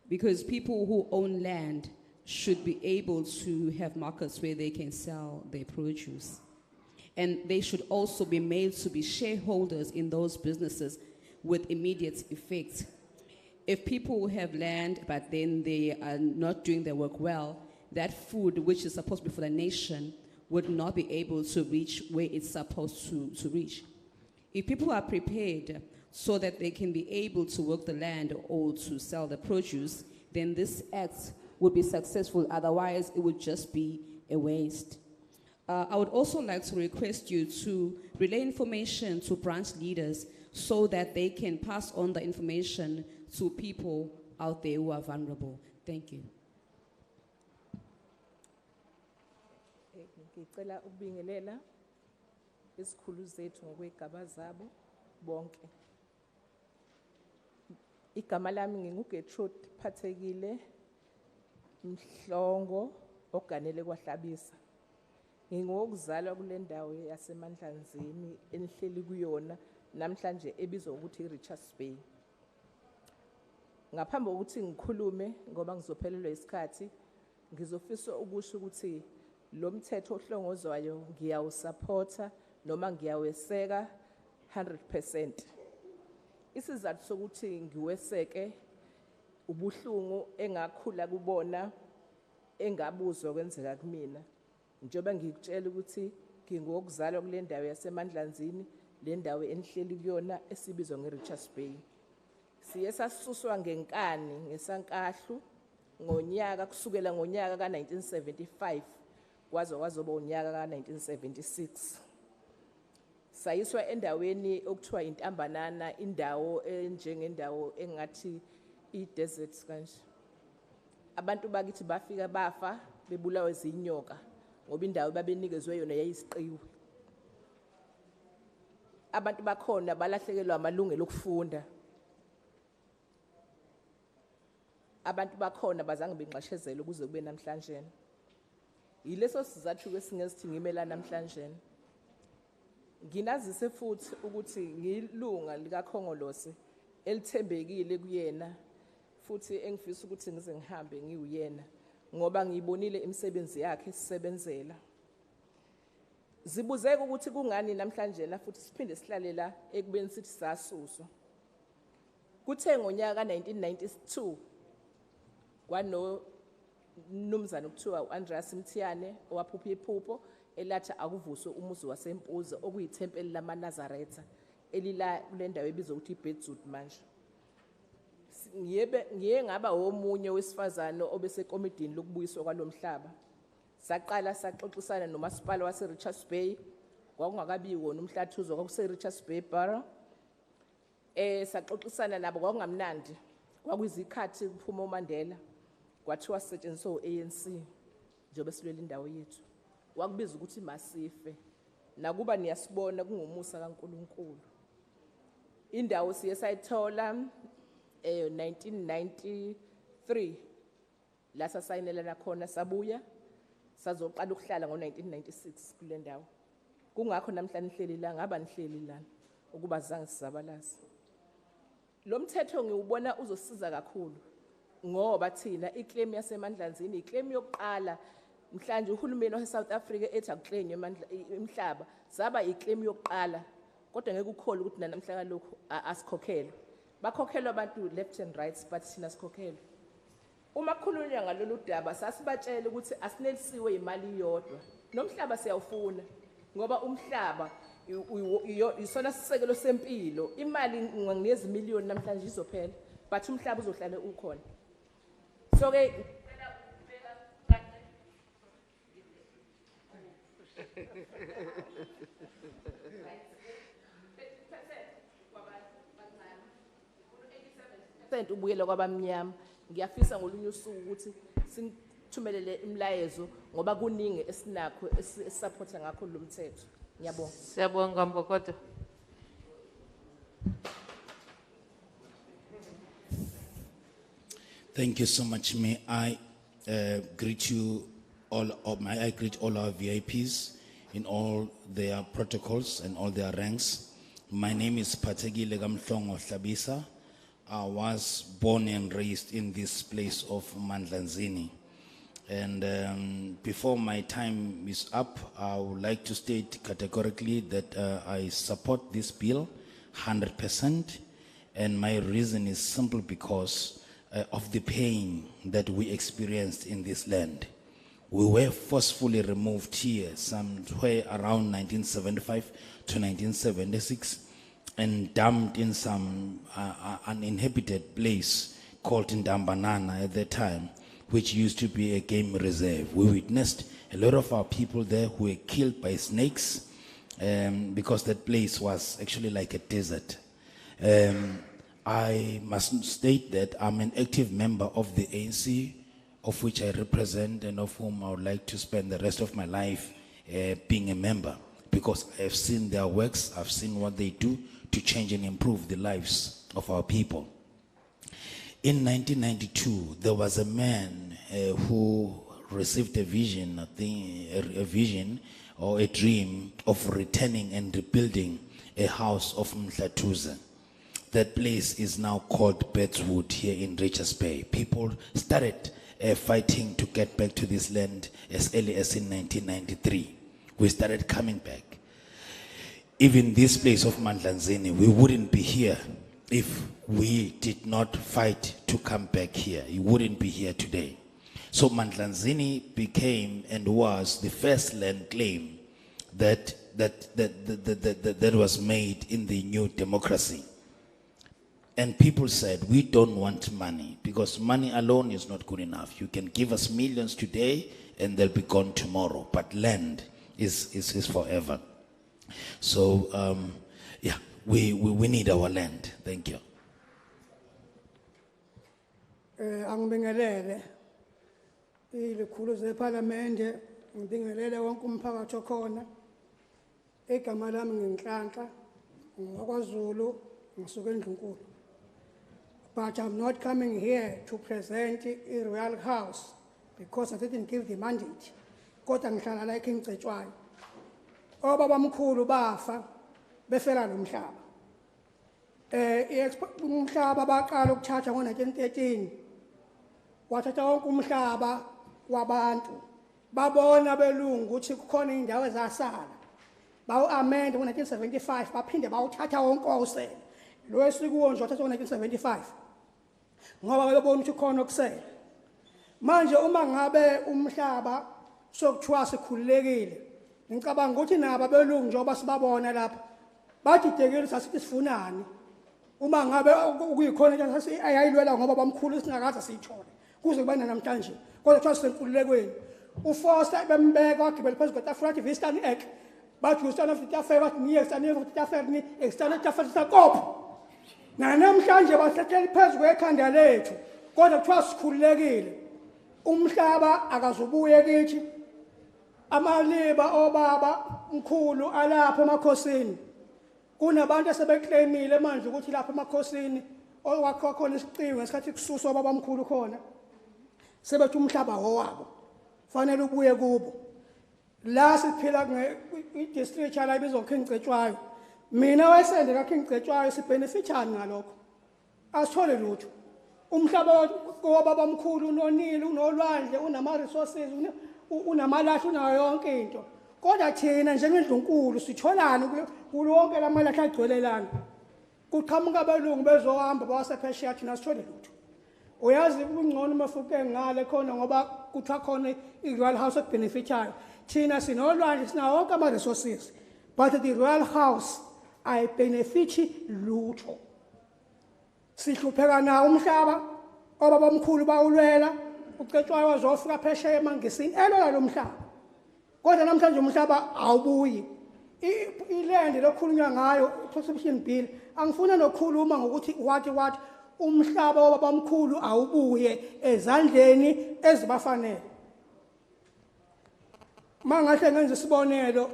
because people who own land should be able to have markets where they can sell their produce. And they should also be made to be shareholders in those businesses with immediate effect. If people have land but then they are not doing their work well, that food which is supposed to be for the nation would not be able to reach where it's supposed to reach. If people are prepared so that they can be able to work the land or to sell the produce, then this act would be successful. Otherwise, it would just be a waste. I would also like to request you to relay information to branch leaders so that they can pass on the information to people out there who are vulnerable. Thank you. Ngicela ukubingelela isikhulu zethu ngokwegaba zabo bonke. Igama lami nginguGertrude Phathekile Mhlongo oganele kwaHlabisa. Ngingokuzalwa kule ndawo yaseMandlanzini enihleli kuyona namhlanje ebizwa ukuthi iRichards Bay. Ngaphambi kokuthi ngikhulume ngoba ngizophelelwa isikhathi, ngizofisa ukusho ukuthi lo mthetho ohlongozwayo ngiyawusupporta noma ngiyaweseka 100%. Isizathu sokuthi ngiweseke ubuhlungu engakhula kubona engabuzwa kwenzeka kumina. Njengoba ngikutshela ukuthi ngingokuzalwa kule ndawo yaseMandlanzini, le ndawo enihleli kuyona esibizwa ngeRichards Bay. Siye sasuswa ngenkani ngesankahlu ngonyaka kusukela ngonyaka ka1975 kwazoba unyaka ka1976. Sayiswa endaweni okuthiwa intambanana, indawo enjengendawo engathi i-desert kanje. Abantu bakithi bafika bafa bebulawa izinyoka ngoba indawo babenikezwe yona yayisiqiwe. Abantu bakhona balahlekelwa amalungelo okufunda. Abantu bakhona bazange benqashezele ukuze kube namhlanje. Yileso sizathu esingesithi ngimela namhlanje. Nginazise futhi ukuthi ngilunga likaKhongolose elithembekile kuyena futhi engifisa ukuthi ngize ngihambe ngiwuyena ngoba ngiyibonile imisebenzi yakhe sisebenzela. Zibuzeke ukuthi kungani namhlanje na futhi siphinde sihlale la ekubeni sithi sasuswa. Kuthe ngonyaka ka1992 kwano Mnumzane ukuthiwa uAndreas Mthiyane owaphupha iphupho elathi akuvuswe umuzi wasempuze okuyithempeli lamaNazaretha elila kule ndawo ebizwa ukuthi iBedzood manje. Ngiye ngaba omunye wesifazane obesekomidini lokubuyiswa kwalomhlaba. Saqala saxoxisana nomasipala waseRichards Bay kwakungakabi wona Umhlathuze kwakuse-Richards Bay Borough. Saxoxisana nabo kwakungamnandi kwakuyizikhathi kuphuma uMandela kwathiwa sisetshenziswa u-ANC njengoba silwela indawo yethu. Wakubiza ukuthi masife nakuba niyasibona kungumusa kaNkulunkulu. Indawo siye sayithola 1993 la sasayinelana khona sabuya sazoqala ukuhlala ngo1996 kule ndawo. Kungakho namhlanje nihleli la ngaba nihleli lana ukuba zange sizabalaza. Lo mthetho ngiwubona uzosiza kakhulu ngoba thina iclaim yaseMandlanzini iclaim yokuqala mhlanje uhulumeni waseSouth Africa ethi akuclaim imhlaba zaba iclaim yokuqala kodwa ngeke ukhole ukuthi namhla lokho asikhokhelwe. Bakhokhelwa abantu left and right but thina sikhokhelwe. Uma kukhulunywa ngalolu daba sasibatshela ukuthi asinelisiwe imali yodwa. Nomhlaba siyawufuna ngoba umhlaba isona sisekelo sempilo. Imali nginezi miliyoni namhlanje izophela but umhlaba uzohlala ukhona. So ke ubuyela kwabamnyama. Ngiyafisa ngolunye usuku ukuthi sithumelele imlayezo ngoba kuningi esinakho esisupporta ngakho lo mthetho. Ngiyabonga. Siyabonga Mbokodo. Thank you so much. May I greet you all, I greet all our VIPs in all their protocols and all their ranks. My name is Pategile Gamhlongo Hlabisa. I was born and raised in this place of Mandlanzini. And before my time is up, I would like to state categorically that I support this bill 100%. And my reason is simple because of the pain that we experienced in this land. We were forcefully removed here somewhere around 1975 to 1976 and dumped in some uninhabited place called Ndambanana at that time, which used to be a game reserve. We witnessed a lot of our people there who were killed by snakes because that place was actually like a desert. I must state that I'm an active member of the ANC, of which I represent and of whom I would like to spend the rest of my life being a member, because I've seen their works, I've seen what they do to change and improve the lives of our people. In 1992, there was a man who received a vision, a vision or a dream of returning and rebuilding a house of Umhlathuze. That place is now called Bedzood here in Richards Bay. People started fighting to get back to this land as early as in 1993. We started coming back. Even this place of Mandlanzini, we wouldn't be here if we did not fight to come back here. You wouldn't be here today. So Mandlanzini became and was the first land claim that was made in the new democracy. And people said, we don't want money because money alone is not good enough. You can give us millions today and they'll be gone tomorrow. But land is forever. So, yeah, we need our land. Thank you. Angibingelele ilikhulu zeParliament ngibingelele wonke umphakathi okhona. Igama lami nginhlanhla ngokwaZulu ngisuka eNdlunkulu. But I'm not coming here to present a royal house because I didn't give the mandate. Kodwa ngihlala la eKing Cetshwayo. Obaba mkhulu bafa befela lo mhlaba. umhlaba baqala ukuthatha ngo-1913 wathatha wonke umhlaba wabantu babona belungu ukuthi kukhona indawo ezasala bawu-amend ngo-1975 baphinde bawuthatha wonke wawusele lo esikuwo nje wathatha ngo-1975 ngoba bebona ukuthi khona okusele manje uma ngabe umhlaba sokuthiwa sikhululekile ngicabanga ukuthi nabo abelungu njengoba sibabona lapha badidekile sasithi sifunani uma ngabe kuyikhona into ayayilwela ngoba bamkhulu singakaze siyithole kuze kuba namhlanje kodwa kuthiwa sisenkululekweni uFoster bembeka wagibela phezu kwetafula athi Western Egg bathi Western of itafela bathi niye Western of itafela ni external itafela sakopho namhlanje bahlethela phezu kwekhanda lethu kodwa kuthiwa sikhululekile umhlaba akazubuye kithi amaliba obaba mkhulu alapha emakhosini kunabantu asebeclaimile manje ukuthi lapha emakhosini owakho khona isiqiwe ngesikhathi kususwa baba mkhulu khona sebethi umhlaba wowabo fanele ubuye kubo la siphila nge-district yala ibizwa Ngcetshwayo mina wesende kakhe Ngcetshwayo sibenefitani ngalokho asithole lutho umhlaba wobaba mkhulu unonile unolwandle unama-resources unamalahle unayo yonke into kodwa thina njengendlunkulu sitholani kulo wonke la malahle agcwelelana kuqhamuka abelungu bezohamba bawasephesheya thina sithole lutho uyazi kungcono mafuke ngale khona ngoba kuthiwa khona i-royal house okubenefithayo thina sinolwandle sinawo wonke ama-resources but the royal house ayibenefithi lutho sihlupheka nawo umhlaba obaba mkhulu bawulwela uCetshwayo wazofika phesheya emangisini elwela lo mhlaba kodwa namhlanje umhlaba awubuyi iland lokhulunywa ngayo i-Expropriation bill angifuna nokukhuluma ngokuthi wathi umhlaba wobaba mkhulu awubuye ezandleni ezibafanele mangahle ngenza isibonelo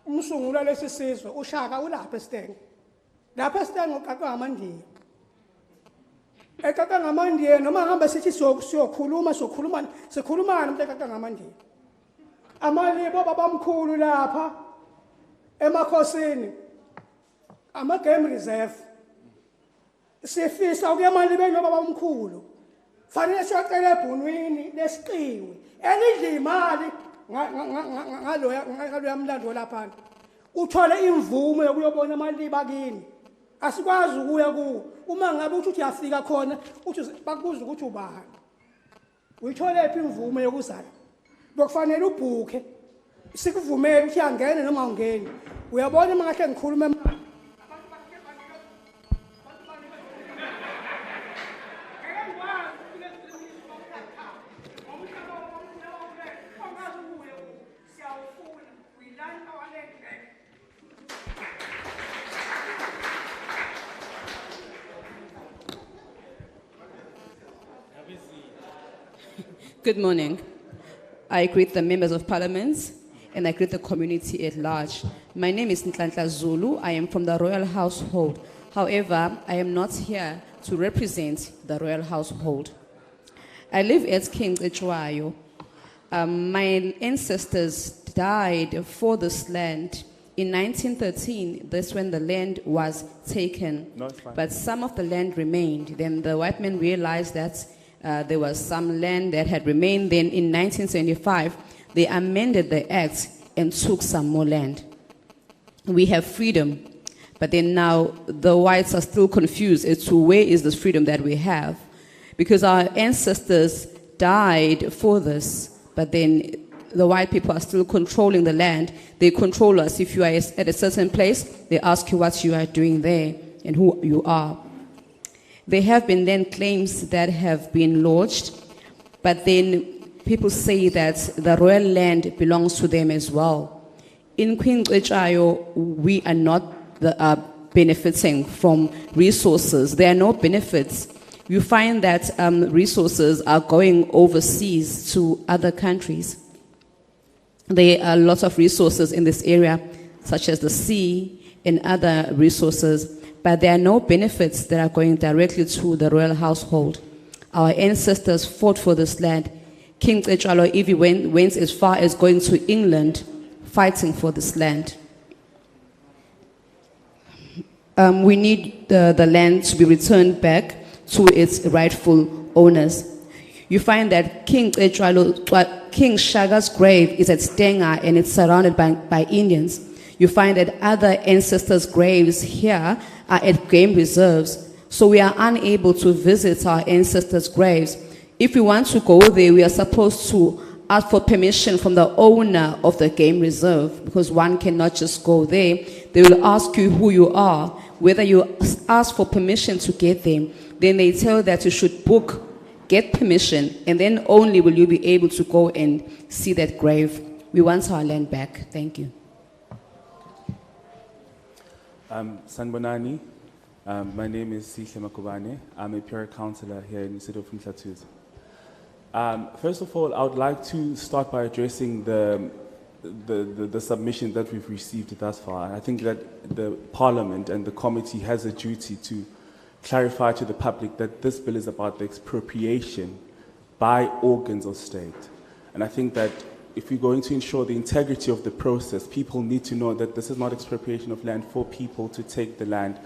umsunguli lesi sizwe uShaka ulapha eSteng lapha eSteng uqaqwa ngamandiya ekaka ngamandiya noma ngihamba sithi siyokhuluma sikhulumana umuntu ekaka ngamandiya amalibo babamkhulu lapha emakhosini ama-game reserve sifisa ukuya emalibeni babamkhulu fanele siyocela ebhunwini lesiqiwe elidla imali ngaloya mlando laphana uthole imvume yokuyobona amaliba kini asikwazi ukuya kuwo uma ngabe uthi uyafika khona uthi bakubuza ukuthi ubani uyithole phi imvume yokuzala bokufanele ubhuke sikuvumele ukuthi angene noma ungene uyabona uma ngahle ngikhuluma Good morning. I greet the members of parliament and I greet the community at large. My name is Umhlathuze. I am from the royal household. However, I am not here to represent the royal household. I live at King Ngcetshwayo. My ancestors died for this land. In 1913, that's when the land was taken. No, it's fine. But some of the land remained. Then the white men realized that there was some land that had remained. Then in 1975, they amended the act and took some more land. We have freedom, but then now the whites are still confused as to where is this freedom that we have, because our ancestors died for this, but then the white people are still controlling the land. They control us. If you are at a certain place, they ask you what you are doing there and who you are. There have been then claims that have been lodged, but then people say that the royal land belongs to them as well. In Queen Ngcetshwayo, we are not benefiting from resources. There are no benefits. You find that resources are going overseas to other countries. There are lots of resources in this area, such as the sea and other resources, but there are no benefits that are going directly to the royal household. Our ancestors fought for this land. King Ngcetshwayo even went as far as going to England, fighting for this land. we need the land to be returned back to its rightful owners. You find that King Shaga's grave is at Stenga and it's surrounded by Indians. You find that other ancestors' graves here are at game reserves. So we are unable to visit our ancestors' graves. If we want to go there, we are supposed to ask for permission from the owner of the game reserve, because one cannot just go there. They will ask you who you are, whether you ask for permission to get there. Then they tell that you should book, get permission, and then only will you be able to go and see that grave. We want our land back. Thank you. Sanbonani, my name is Sihle Makubane. I'm a peer councillor here in the city of Umhlathuze. First of all, I would like to start by addressing the submission that we've received thus far. I think that the Parliament and the committee has a duty to clarify to the public that this bill is about the expropriation by organs of state. And I think that if we're going to ensure the integrity of the process, people need to know that this is not expropriation of land for people to take the land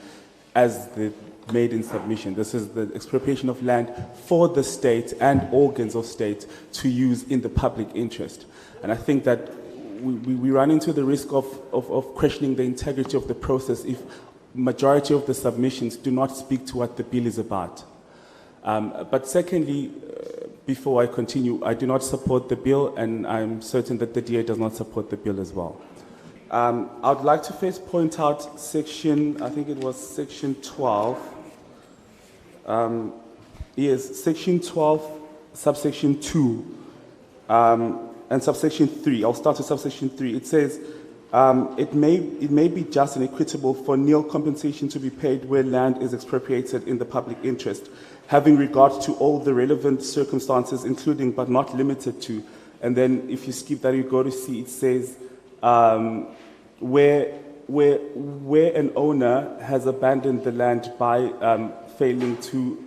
as the made in submission. This is the expropriation of land for the state and organs of state to use in the public interest. And I think that we run into the risk of questioning the integrity of the process if majority of the submissions do not speak to what the bill is about. But secondly, before I continue, I do not support the bill, and I'm certain that the DA does not support the bill as well. I would like to first point out section, I think it was section 12. Yes, section 12, subsection 2, and subsection 3. I'll start with subsection 3. It says, it may be just and equitable for nil compensation to be paid where land is expropriated in the public interest, having regard to all the relevant circumstances, including but not limited to. And then if you skip that, you go to see, it says, where an owner has abandoned the land by failing to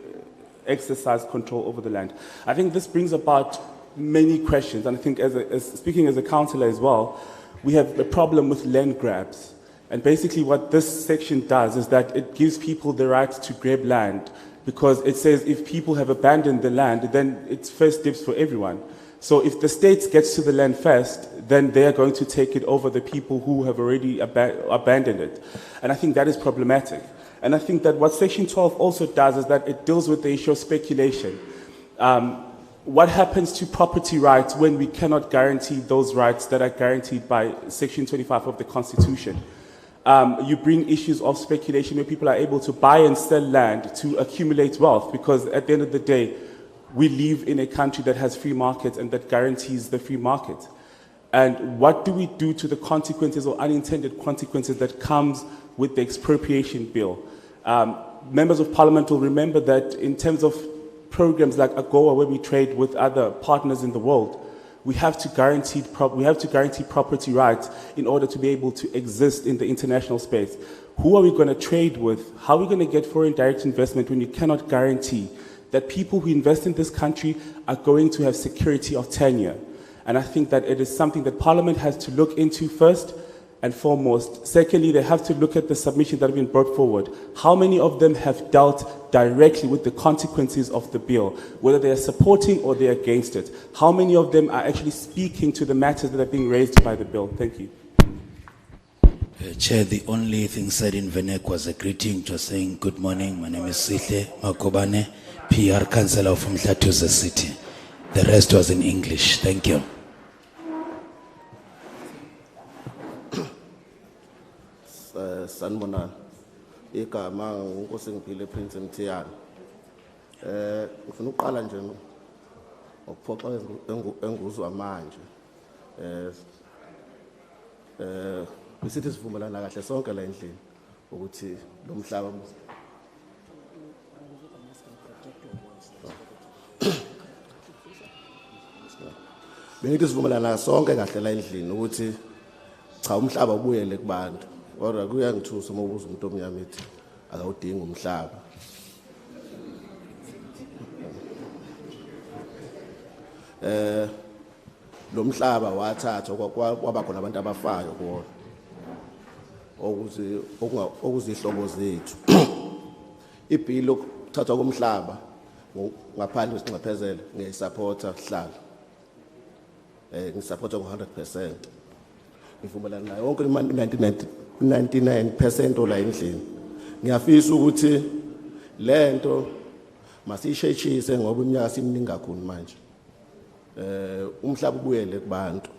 exercise control over the land. I think this brings about many questions, and I think speaking as a councillor as well, we have a problem with land grabs. And basically what this section does is that it gives people the right to grab land, because it says if people have abandoned the land, then it's first dibs for everyone. So if the state gets to the land first, then they are going to take it over the people who have already abandoned it. And I think that is problematic. And I think that what Section 12 also does is that it deals with the issue of speculation. What happens to property rights when we cannot guarantee those rights that are guaranteed by Section 25 of the Constitution? You bring issues of speculation where people are able to buy and sell land to accumulate wealth, because at the end of the day, we live in a country that has free markets and that guarantees the free market. And what do we do to the consequences or unintended consequences that comes with the expropriation bill? Members of Parliament will remember that in terms of programs like AGOA, where we trade with other partners in the world, we have to guarantee property rights in order to be able to exist in the international space. Who are we going to trade with? How are we going to get foreign direct investment when you cannot guarantee that people who invest in this country are going to have security of tenure? And I think that it is something that Parliament has to look into first and foremost. Secondly, they have to look at the submissions that have been brought forward. How many of them have dealt directly with the consequences of the bill, whether they are supporting or they are against it? How many of them are actually speaking to the matters that are being raised by the bill? Thank you. Chair, the only thing said in Venek was a greeting, just saying good morning. My name is Sihle Makobane, PR Councillor of Umhlathuze City. The rest was in English. Thank you. Sanbonani, igama unkosi ngiphile Prince Mthiyane. Ngifuna uqala nje ngokuphoxa enguzwa manje. Besithi sivumelana kahle sonke la endlini ukuthi lo mhlaba bengithi sivumelana sonke kahle la endlini ukuthi cha umhlaba ubuyele kubantu. Kodwa kuyangithusa uma ubuza umuntu omnyama ethi akawudingi umhlaba. Lo mhlaba wathathwa kwaba khona abantu abafayo kuwona. okuzihlobo zethu. Ibill lokuthathwa komhlaba ngaphandle kwesinxephezelo ngiyayisupporta hlala. Ngisupporta ngo100%. Ngivumelana nayo wonke 99% ola endlini. Ngiyafisa ukuthi lento masisheshise ngoba iminyaka siminingi kakhulu manje. Umhlaba ubuyele kubantu.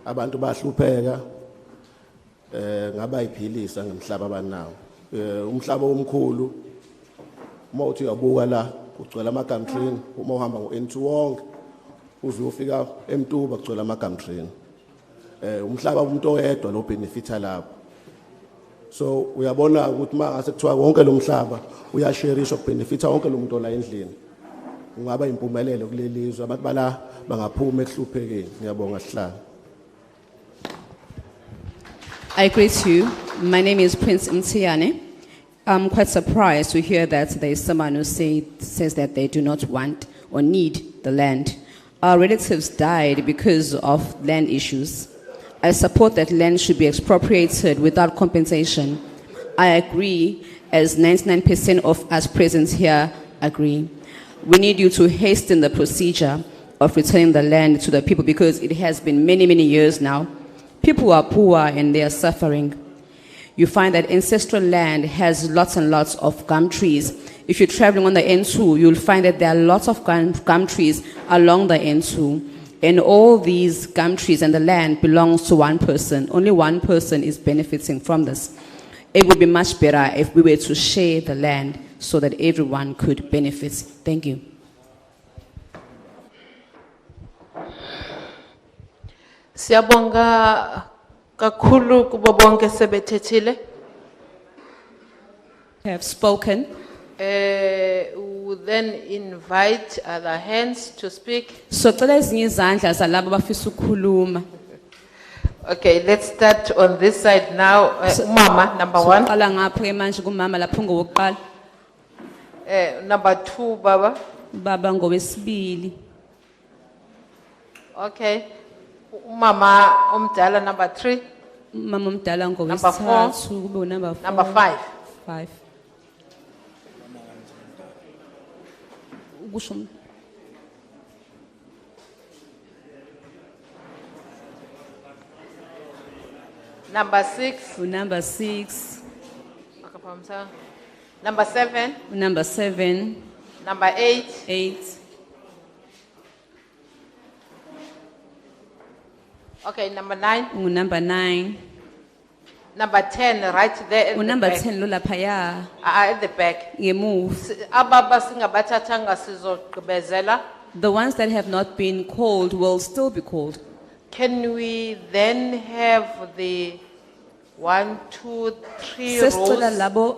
Abantu bahlupheka ngaba iphilisa ngemhlaba abanawo. Umhlaba omkhulu uma uthi uyabuka la kugcwala ama-gumtrain, uma uhamba ngo-N2 wonke uze ufika eMtuba kugcwala ama-gumtrain. Umhlaba umuntu oyedwa lo benefita lapho. So uyabona ukuthi mase kuthiwa wonke lo mhlaba uyasharishwa kubenefita wonke lo muntu ola endlini. Ungaba impumelelo kulelizwe abantu bala bangaphuma ekuhluphekeni. Ngiyabonga sihlala. I greet you. My name is Prince Mtiane. I'm quite surprised to hear that there is someone who says that they do not want or need the land. Our relatives died because of land issues. I support that land should be expropriated without compensation. I agree, as 99% of us present here agree. We need you to hasten the procedure of returning the land to the people because it has been many, many years now. People are poor and they are suffering. You find that ancestral land has lots and lots of gum trees. If you're traveling on the N2, you'll find that there are lots of gum trees along the N2. And all these gum trees and the land belongs to one person. Only one person is benefiting from this. It would be much better if we were to share the land so that everyone could benefit. Thank you. Siyabonga kakhulu kubo bonke sebethethile. Have spoken. We will then invite other hands to speak. So ezinye izandla zalabo abafisa ukukhuluma. Okay, let's start on this side now. Mama, number one. Qala ngapho ke manje kumama lapho ngowokuqala. Number two, Baba. Baba ngowesibili. Okay. Mama umdala number three. Mama umdala Number four. ngowesithathu kube number 4. Number five. 5. Ukusho Number 6. Number 6. Number 7. Number 7. Number 8. 8. Okay, number 9. Number 9. Number 10, right there at the Number back. 10 lo laphaya. At the back. Ngemove. Ababa singabathathanga sizogqibezela. The ones that have not been called will still be called. Can we then have the 1, 2, 3 Sesicela rows?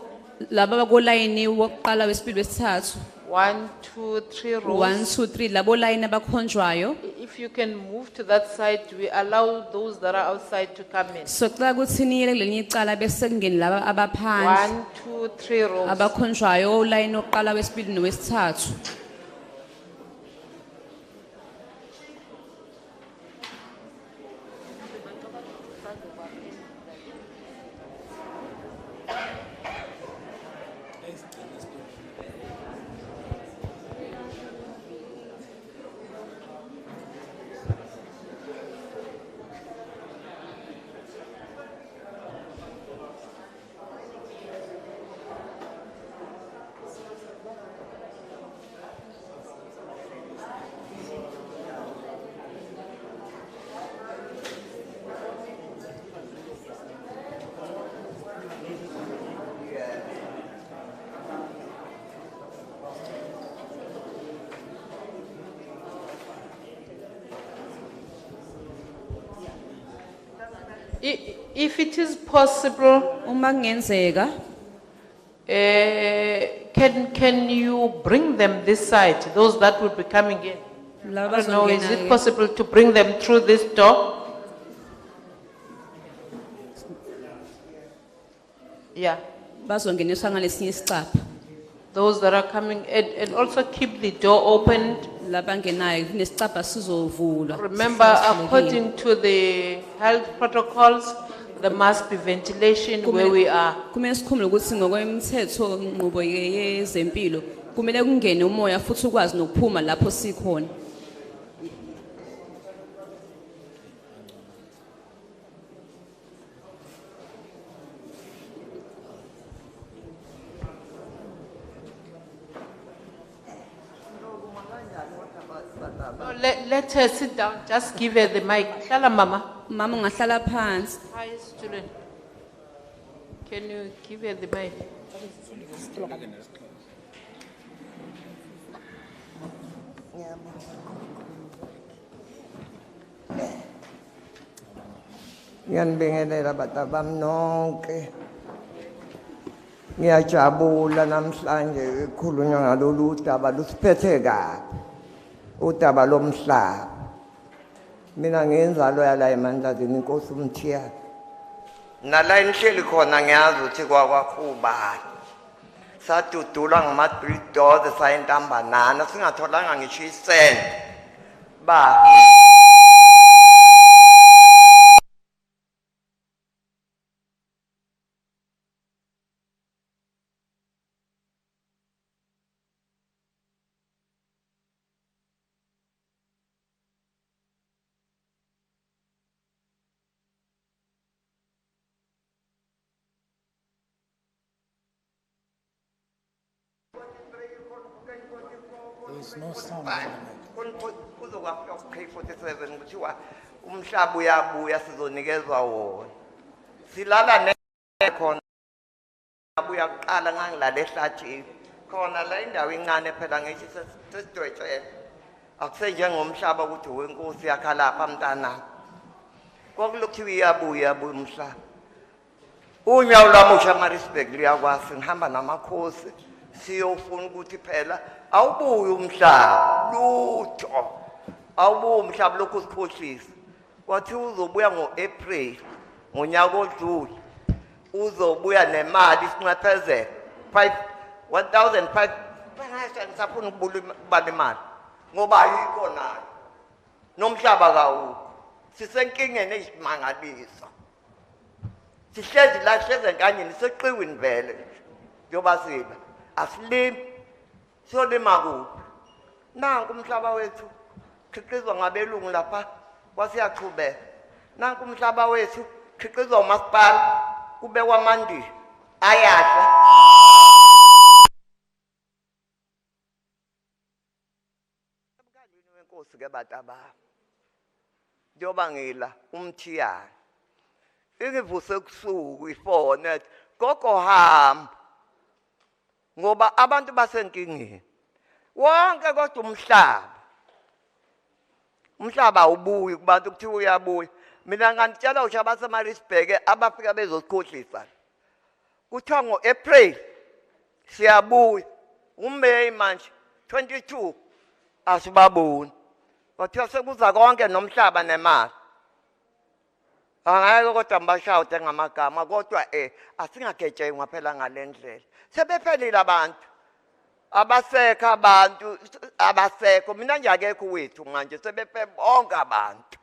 labo bakolayini wokuqala wesibili wesithathu. 1, 2, 3 rows. 1 2 3 labo line abakhonjwayo. If you can move to that side, we allow those that are outside to come in. So xa kuthi niyele kulelinye icala bese kungeni laba 1, abaphandle 2, 3 rows. abakhonjwayo ulayini wokuqala wesibili nowesithathu. If it is possible, uma kungenzeka, can you bring them this side, those that will be coming in? I don't know, is it possible to bring them through this door? Yeah. bazongeniswa ngalesinye isicapha. Those that are coming, and also keep the door opened. Labangenayo kunesicapha sizovulwa. Remember, according to the health protocols, there must be ventilation where we are. Kumele sikhumbule ukuthi ngokwemthetho nqubo yezempilo kumele kungene umoya futhi ukwazi nokuphuma lapho sikhona. No, let her sit down, just give her the mic. Hlala mama. Mama ungahlala phansi. Hi student. Can you give her the mic? Ngiyanibingelela batabam nonke. Ngiyajabula namhlanje ekhulunywa ngalolu daba lusiphethe kabi. Udaba lomhlaba. Mina ngiyenzalo yala eMandlazini inkosi uMthiyane. Nala enhleli khona ngiyazi ukuthi kwakwakubani. Sadudula ngama-3 doors sayintambanana singatholanga ngisho isent. Ba There's no sound. Kuzokufika K47 kuthiwa umhlaba uyabuya sizonikezwa wona. Silala nekhona abuya kuqala ngangilala ehlathini. Khona la indawo incane phela ngithi sesidwetshela. Akusenjengomhlaba ukuthi wenkosi yakha lapha mntanami. Kwakulokhu iyabuya umhlaba. Unyawo lwami uShamarisburg liyakwazi ngihamba namakhosi siyofuna ukuthi phela awubuyi umhlaba lutho awubuyi umhlaba lokho sikhohlisa kwathi uzobuya ngoApril ngonyaka odlule uzobuya nemali isinqephezelo 1005 ngisafuna ukubala imali ngoba ayikho nayo nomhlaba kawukho sisenkingeni eyisimangaliso sihlezi la sihlezi enkanyeni seqiwini vele njoba siba asilimi solima kuphi nanku umhlaba wethu khiqizwa ngabelungu lapha kwasiyaqhubeka nanku umhlaba wethu khiqizwa umasipala kube kwamandi ayadla emkhandlwini wenkosi ke bataba njoba ngila uMthiyane ingivuse kusuku ifone gogo hamba ngoba abantu basenkingeni wonke kodwa umhlaba ubuyi kubantu kuthiwa uyabuya mina ngantshela ushaba baseMaritzburg abafika bezosikhohlisa kuthiwa ngoApril siyabuya uMay manje 22 asibaboni bathiwa sekuza konke nomhlaba nemali angeke kodwa mbashawute ngamagama kodwa asingagejengwa phela ngalendlela sebephelile abantu abasekho abantu abasekho mina nje akekho wethu manje sebephe bonke abantu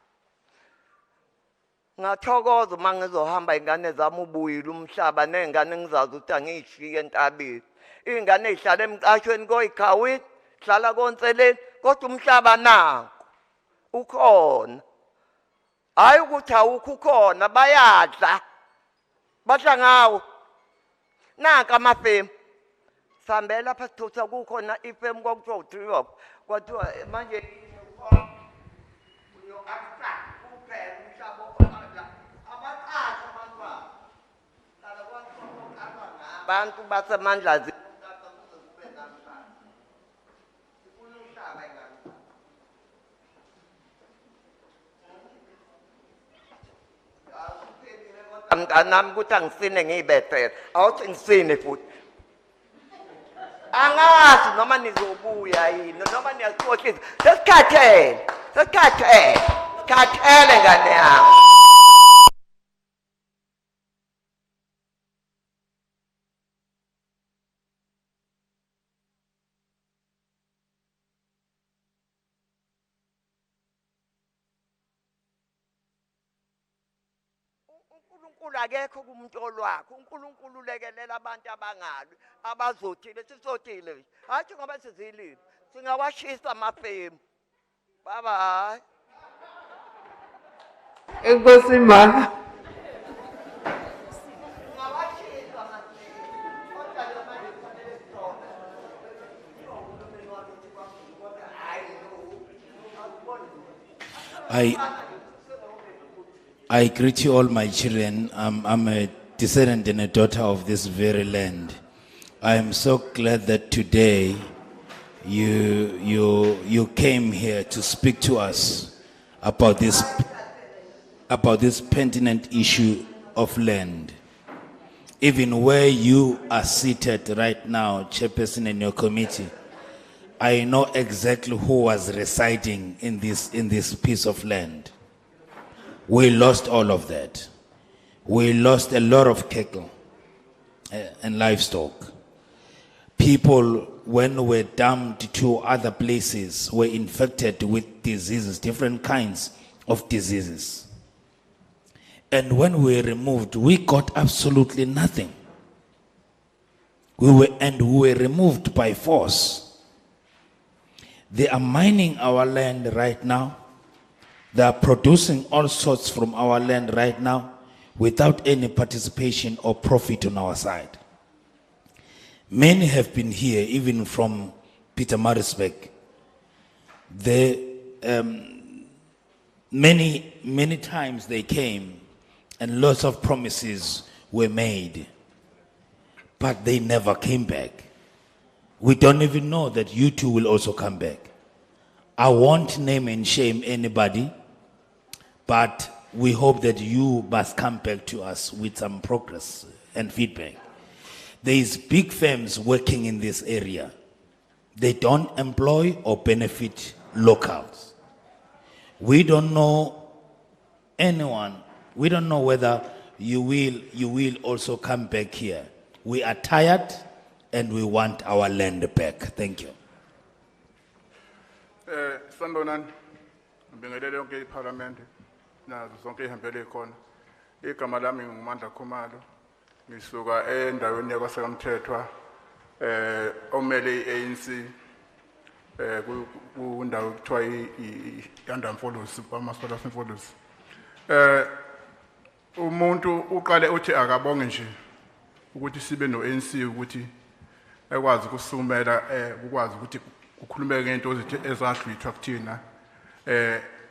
ngathokoza uma ngizohamba ingane zami ubuyile umhlaba nezingane ngizazi ukuthi angiyishiye entabeni izingane ezihlala emqashweni koyikhawini hlala konseleni kodwa umhlaba nanku ukhona hayi ukuthi awukho ukhona bayadla badla ngawo nanka amafemu sambela lapha sithutha kukhona ifemu kwakuthiwa uTriyop kwathiwa manje abantu baseMandlazi mntanami ukuthi angisine ngiyibethele awuthi ngisine futhi angazi noma nizobuya yini noma niyakhohlisa sesikhathele ngane yami uNkulunkulu akekho kumntolo wakhe. uNkulunkulu ulekelela abantu abangalwi abazothile sizothile nje. Hathi ngoba sizilile singawashisa amafemu. Bye bye. Enkosi ma. I greet you all, my children. I'm a descendant and a daughter of this very land. I am so glad that today you came here to speak to us about this pertinent issue of land. Even where you are seated right now, Chairperson and your committee, I know exactly who was residing in this piece of land. We lost all of that. We lost a lot of cattle and livestock. People, when were dumped to other places, were infected with diseases, different kinds of diseases. And when we were removed, we got absolutely nothing. We were removed by force. They are mining our land right now. They are producing all sorts from our land right now without any participation or profit on our side. Many have been here, even from Peter Marisbeck. Many times they came and lots of promises were made, but they never came back. We don't even know that you two will also come back. I won't name and shame anybody, but we hope that you must come back to us with some progress and feedback. There is big firms working in this area. They don't employ or benefit locals. We don't know anyone. We don't know whether you will also come back here. We are tired and we want our land back. Thank you. Sandonan, ngibingelele yonke iParliament nazo zonke ihambele khona. Igama lami ngumandla Khumalo. Ngisuka endaweni yakwaSekamthethwa omele iANC kundawo kuthiwa iYandamfolosi kwamasipala waseMfolosi. Umuntu uqale uthi akabonge nje ukuthi sibe noANC ukuthi ekwazi ukusumela ukwazi ukuthi kukhulumeke ngento ezahlwithwa kuthina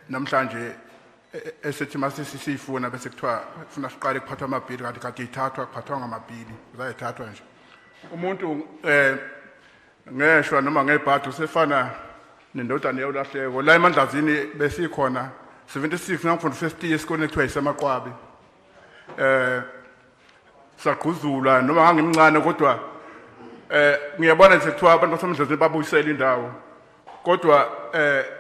namhlanje esethi masisifuna bese kuthiwa ufuna siqale kuphathwa amabhili kanti ithathwa kuphathwa ngamabhili uzayithathwa nje umuntu ngeshwa noma ngebhadi usefana nendodana yolahleko la eMandlazini besikhona 76 ngakufunda first year esikoleni kuthiwa isemaqwabi saqhuzula noma ngangimncane kodwa ngiyabona nje kuthiwa abantu baseMandlazini babuyisela indawo kodwa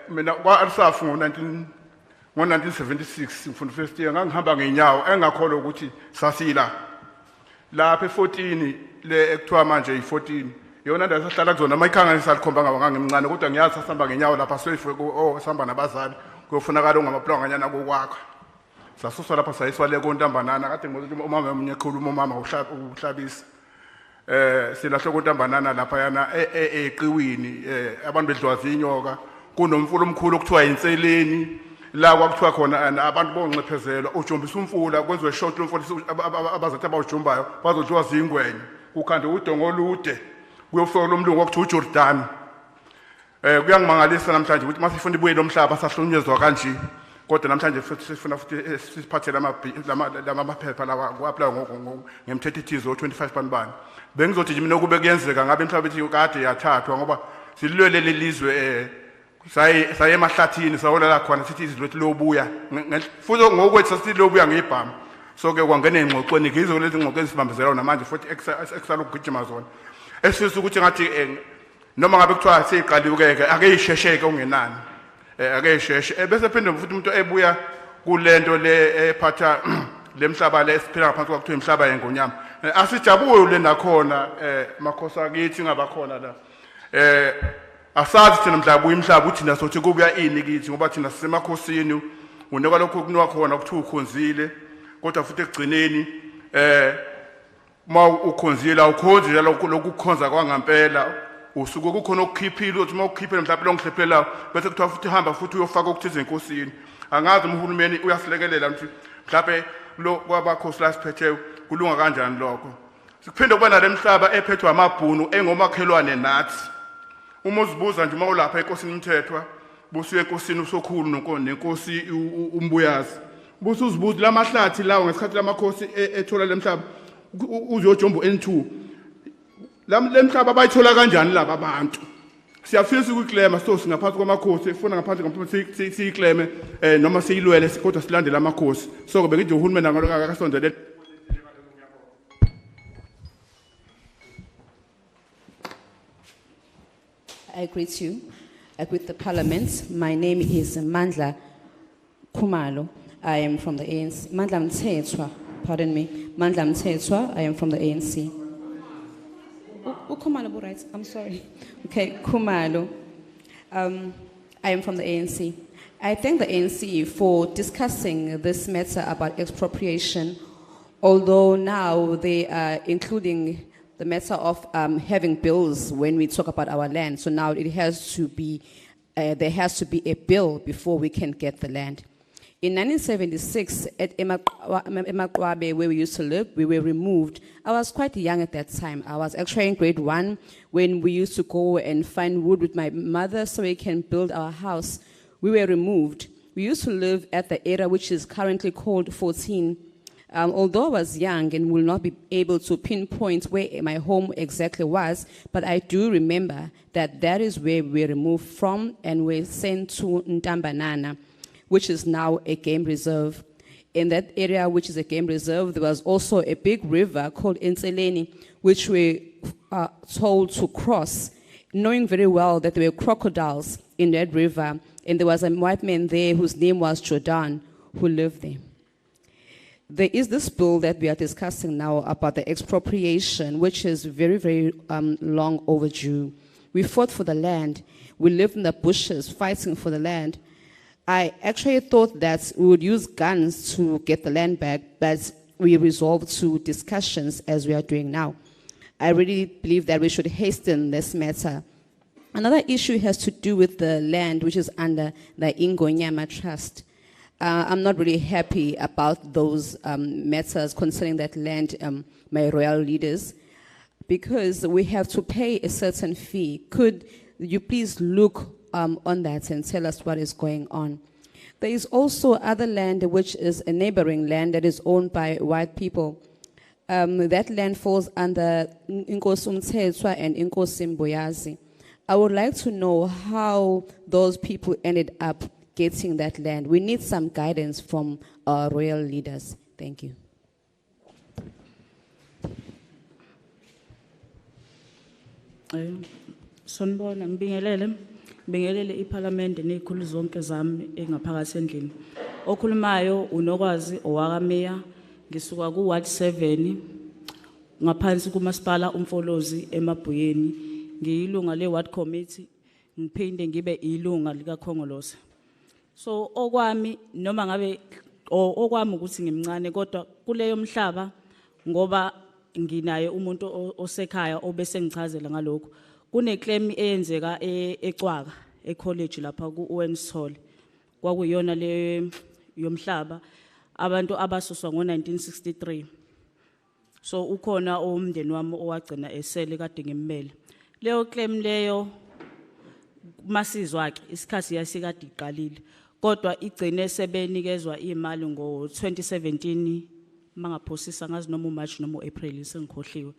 mina kwa-Alsaf ngo-1976 ngifunda first year ngangihamba ngenyawo engakholwa ukuthi sasila lapha e14 le ekuthiwa manje i14 yona ndawo sahlala kuzona amayikhanga salikhomba ngaba ngangimncane kodwa ngiyazi sasihamba ngenyawo lapha soyifwe sihamba nabazali kuyofunakala ongamaplanganyana kokwakha sasuswa lapha sayiswa le kontambanana kade ngokuthi umama omnye ekhuluma umama uhlabisa silahle kontambanana lapha yana eqiwini abantu bedlwaza inyoka kunomfula omkhulu okuthiwa inseleni la kwakuthiwa khona abantu boncephezelwa ujombisa umfula kwenziwe short lomfula abazathi abawujombayo bazodliwa zingwenye kukhande udongo olude kuyofola umlungu okuthiwa uJordan kuyangimangalisa namhlanje ukuthi masifuna ibuye lomhlaba sahlunyezwa kanje kodwa namhlanje sifuna futhi siphathele amaphepha lawa ku-apply ngemthetho ithizo 25 banibani bengizothi nje mina kube kuyenzeka ngabe emhlaba ethi kade yathathwa ngoba sililwele lelizwe saye emahlathini sawolala khona sithi izizwe ethi lobuya futhi ngokwethu sasithi lobuya ngebhamu so ke kwangena engxoxweni ngizo lezi ngxoxo ezibambezelayo namanje futhi eksala ukugijima zona esifisa ukuthi ngathi noma ngabe kuthiwa seyiqaliwe-ke ake yishesheke ungenani ake yisheshe bese phinde futhi umuntu ebuya kulento le ephatha lemhlaba le esiphila ngaphansi kwakuthiwa imhlaba yengonyama asijabule nakhona makhosi akithi ngabakhona la asazi thina mhlaba uyimhlaba uthi nasothi kubuya ini kithi ngoba thina sisemakhosini unika lokho kunikwa khona kuthiwa ukhonzile kodwa futhi ekugcineni ma ukhonzile ukhonzile lokukhonza kwangampela usuke kukhona ukukhiphile uthi uma ukhiphile mhlawumbe longihlephela bese kuthiwa futhi hamba futhi uyofaka ukuthize enkosini angazi umhulumeni uyasilekelela mthi mhlawumbe lo kwabakhosi la siphethe kulunga kanjani lokho sikuphinde kuba nalemhlaba ephethwe amabhunu engomakhelwane nathi uma uzibuza nje uma ulapha enkosini umthethwa busuye enkosini usokhulu nenkosi umbuyazi busu uzibuza lamahlathi lawo ngesikhathi lamakhosi ethola lemhlaba uzojombo N2 lemhlaba bayithola kanjani laba abantu siyafisa ukuklema so singaphansi kwamakhosi efuna ngaphansi ngamphambi siyikleme noma siyilwele kodwa silandela amakhosi so bengithi uhulumeni akasondele I greet you. I greet the Parliament. My name is Mandla Kumalo. I am from the ANC. Mandla Mthethwa, pardon me. Mandla Mthethwa, I am from the ANC. Kumalo, right? I'm sorry. Okay, Kumalo. I am from the ANC. I thank the ANC for discussing this matter about expropriation, although now they are including the matter of having bills when we talk about our land. So now it has to be, there has to be a bill before we can get the land. In 1976, at Emakwabe, where we used to live, we were removed. I was quite young at that time. I was actually in grade 1 when we used to go and find wood with my mother so we can build our house. We were removed. We used to live at the area which is currently called 14. Although I was young and will not be able to pinpoint where my home exactly was, but I do remember that that is where we were removed from and were sent to Ntambanana, which is now a game reserve. In that area, which is a game reserve, there was also a big river called Inseleni, which we were told to cross, knowing very well that there were crocodiles in that river, and there was a white man there whose name was Jordan, who lived there. There is this bill that we are discussing now about the expropriation, which is very, very long overdue. We fought for the land. We lived in the bushes fighting for the land. I actually thought that we would use guns to get the land back, but we resolved to discussions as we are doing now. I really believe that we should hasten this matter. Another issue has to do with the land which is under the Ingonyama Trust. I'm not really happy about those matters concerning that land, my royal leaders, because we have to pay a certain fee. Could you please look on that and tell us what is going on? There is also other land which is a neighboring land that is owned by white people. That land falls under Inkosi Umthethwa and Inkosi Mbuyazi. I would like to know how those people ended up getting that land. We need some guidance from our royal leaders. Thank you. Sonibona ngibingelele iParliament nezikhulu zonke zami engaphakathi endlini. Okhulumayo unokwazi owakameya ngisuka ku Ward 7 ngaphansi kuMasipala uMfolozi eMabhuyeni. Ngiyilunga le Ward Committee ngiphinde ngibe ilunga lika Khongolose. So okwami noma ngabe okwami ukuthi ngimncane kodwa kuleyo mhlaba ngoba nginaye umuntu osekhaya obese ngichazela ngalokho kune claim eyenzeka eCwaka ecollege lapha ku Owensithole kwakuyona le yomhlaba abantu abasuswa ngo1963 so ukhona umndeni wami owagcina esele kade ngimmele leyo claim leyo masizwa ke isikhathi yasikade iqalile kodwa igcine sebenikezwa imali ngo2017 mangaphosisa ngazi noma uMarch noma uApril sengikhohliwe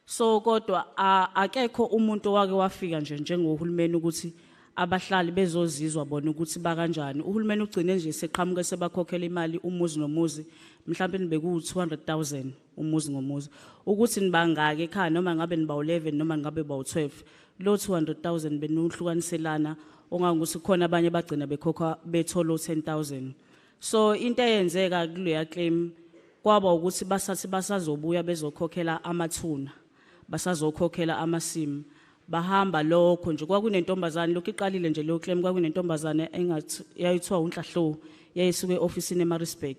so kodwa akekho umuntu owake wafika nje njengohulumeni ukuthi abahlali bezozizwa bona ukuthi bakanjani uhulumeni ugcine nje seqhamuke sebakhokhela imali umuzi nomuzi mhlawumbe nibeku 200,000 umuzi ngomuzi ukuthi nibangake ekhaya noma ngabe niba 11 noma ngabe ba 12 lo 200,000 benuhlukaniselana ongangukuthi khona abanye bagcina bekhokha bethola 10,000 so into eyenzeka kuleya claim kwaba ukuthi basathi basazobuya bezokhokhela amathuna basazokhokhela amasimu bahamba lokho nje kwakunentombazane lokho iqalile nje lo claim kwakunentombazane engathi yayithiwa uNhlahlo yayisuke eofficeini eMaritzburg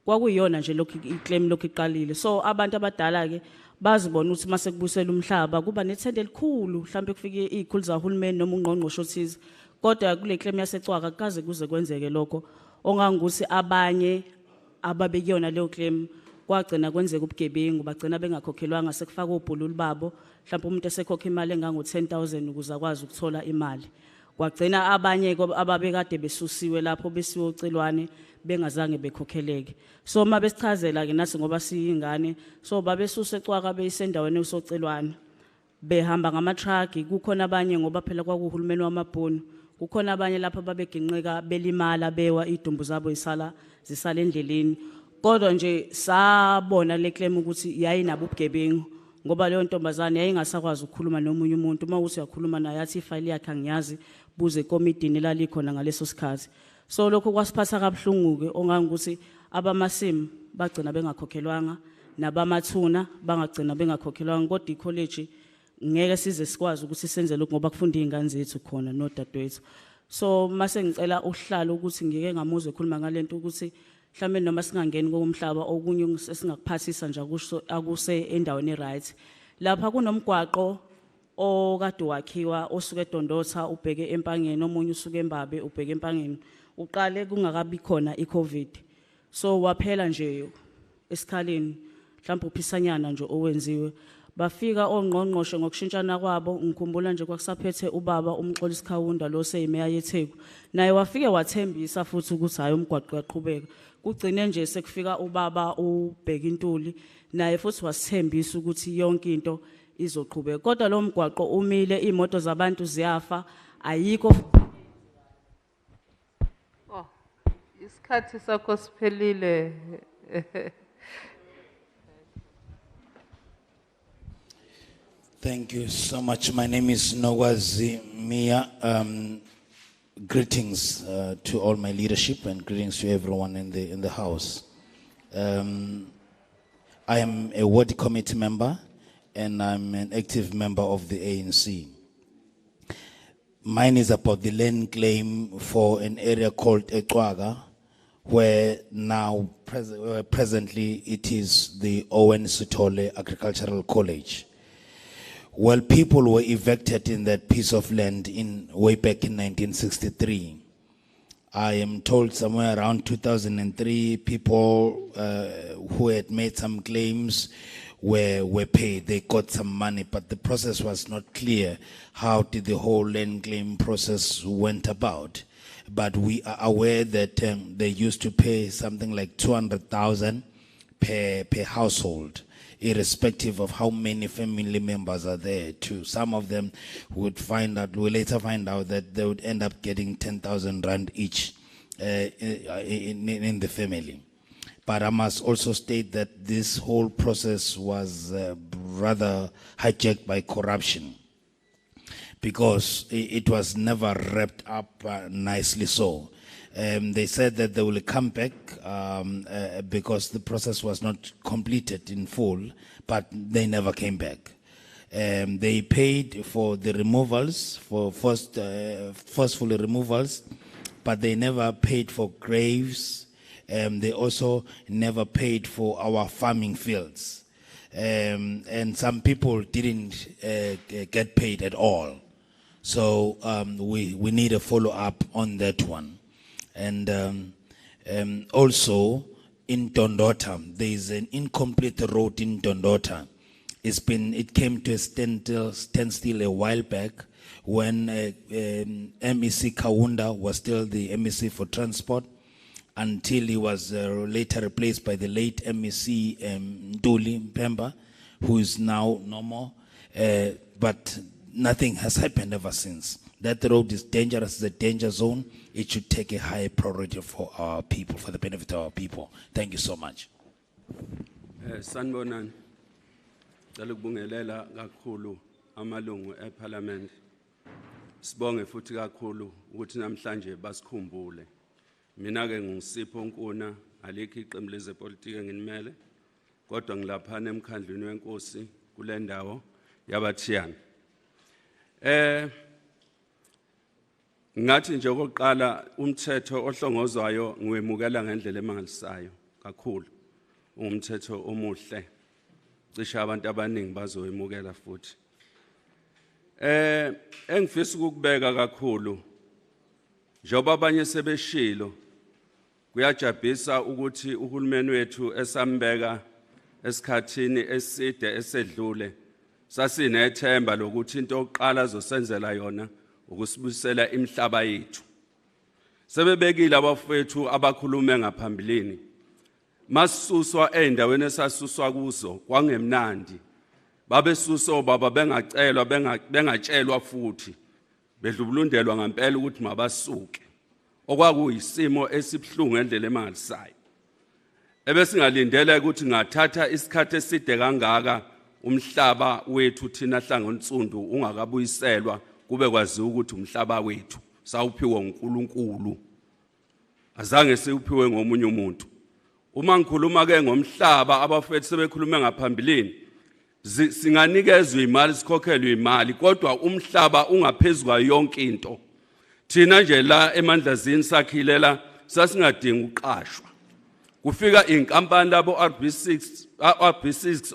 kwakuyiyona nje lokhu iclaim lokhu iqalile. So abantu abadala ke bazibona ukuthi mase kubusela umhlaba kuba nethende elikhulu mhlawumbe kufike izikhulu zahulumeni noma ungqongqoshe othize. Kodwa kule claim yaseCwaka kaze kuze kwenzeke lokho ongangukuthi abanye ababekuyona leyo claim kwagcina kwenzeka ubugebengu bagcina bengakhokhelwanga sekufaka obhululu babo mhlawumbe umuntu esekhokha imali engango 10,000 ukuze akwazi ukuthola imali. Kwagcina abanye ababekade besusiwe lapho besiwe ucelwane bengazange bekhokheleke. So mabesichazela ke nathi ngoba siyingane so babesuse eCwaka beyisendaweni usocelwane behamba ngama truck kukhona abanye ngoba phela kwakuhulumeni wamabhunu kukhona abanye lapha babeginqika belimala bewa idumbu zabo zisala endleleni. Kodwa nje sabona le claim ukuthi yayinabo ubugebengu ngoba leyo ntombazane yayingasakwazi ukukhuluma nomunye umuntu uma uthi uyakhuluma naye athi ifile yakhe angiyazi buze ekomidini lalikhona ngaleso sikhathi. So lokho kwasiphatha kabuhlungu ke ongangukuthi abamasimu bagcina bengakhokhelwanga nabamathuna bangagcina bengakhokhelwanga kodwa icollege ngeke size sikwazi ukuthi senze lokho ngoba kufunda izingane zethu khona nodadewethu. So mase ngicela uhlalo ukuthi ngike ngamuzwe ekhuluma ngalento ukuthi mhlambe noma singangeni komhlaba okunye sesingakuphathisa nje akuse endaweni eright. Lapha kunomgwaqo okade wakhiwa osuke eDondotha ubheke eMpangeni omunye usuke eMbabe ubheke eMpangeni uqale kungakabi khona iCovid. So waphela nje esikhaleni mhlawumbe uphisanyana nje owenziwe bafika ongqongqoshe ngokushintshana kwabo ngikhumbula nje kwakusaphethe ubaba umxolisi Khawunda lo seyimeya yeTheku naye wafike wathembisa futhi ukuthi hayi umgwaqo uyaqhubeka kugcine nje sekufika ubaba ubheka intuli naye futhi wasithembisa ukuthi yonke into izoqhubeka kodwa lo mgwaqo umile imoto zabantu ziyafa ayikho. Oh, isikhathi sakho siphelile. Thank you so much. My name is Nogwazi Mia. Greetings to all my leadership and greetings to everyone in the house. I am a ward committee member and I'm an active member of the ANC. Mine is about the land claim for an area called Expropriation, where now presently it is the Owen Sithole Agricultural College. Well, people were evicted in that piece of land way back in 1963. I am told somewhere around 2003, people who had made some claims were paid. They got some money, but the process was not clear. How did the whole land claim process went about? But we are aware that they used to pay something like 200,000 per household, irrespective of how many family members are there too. Some of them would later find out that they would end up getting 10,000 rand each in the family. But I must also state that this whole process was rather hijacked by corruption, because it was never wrapped up nicely so. They said that they will come back because the process was not completed in full, but they never came back. They paid for the removals, for forceful removals, but they never paid for graves. They also never paid for our farming fields. And some people didn't get paid at all. So we need a follow-up on that one. And also in Dondota, there is an incomplete road in Dondota. It came to a standstill a while back when MEC Khawunda was still the MEC for transport, until he was later replaced by the late MEC Nduli Mpemba, who is now no more. But nothing has happened ever since. That road is dangerous, it's a danger zone. It should take a high priority for our people, for the benefit of our people. Thank you so much. Sanibonani. Ngicela ukubingelela kakhulu amalungu eParliament. Sibonge futhi kakhulu ukuthi namhlanje basikhumbule. Mina ke ngisipho Nkuna, alikho iqembu lezepolitiki engimele, kodwa ngilaphana emkhandlweni wenkosi kule ndawo yabathiyana. Ngathi nje okokuqala umthetho ohlongozwayo ngiwemukela ngendlela emangalisayo kakhulu. Umthetho omuhle. Cishe abantu abaningi bazoyimukela futhi. Engifisa ukubeka kakhulu njengoba abanye sebeshilo kuyajabulisa ukuthi uhulumeni wethu esambeka esikhathini eside esedlule sasinethemba lokuthi into yokuqala azosenzela yona ukusibusela imihlaba yethu. Sebebekile abafowethu abakhulume ngaphambilini. Masisuswa endaweni esasuswa kuzo kwangemnandi. Babesuswa baba bengacelwa bengatshelwa futhi bedlubulundelwa ngempela ukuthi mabasuke. Okwakuyisimo esibhlungu endlela emangalisayo. Ebesingalindele ukuthi ngathatha isikhathi eside kangaka umhlaba wethu thina hlangonsundu ungakabuyiselwa kube kwaziwa ukuthi umhlaba wethu sawuphiwe uNkulunkulu. Azange siwuphiwe ngomunye umuntu. Uma ngikhuluma ke ngomhlaba abafethu sebekhulume ngaphambilini singanikezwe imali sikhokhelwe imali kodwa umhlaba ungaphezulu yonke into. Thina nje la eMandlazini sakhilela sasingadingi uqashwa. Kufika inkampani labo RB6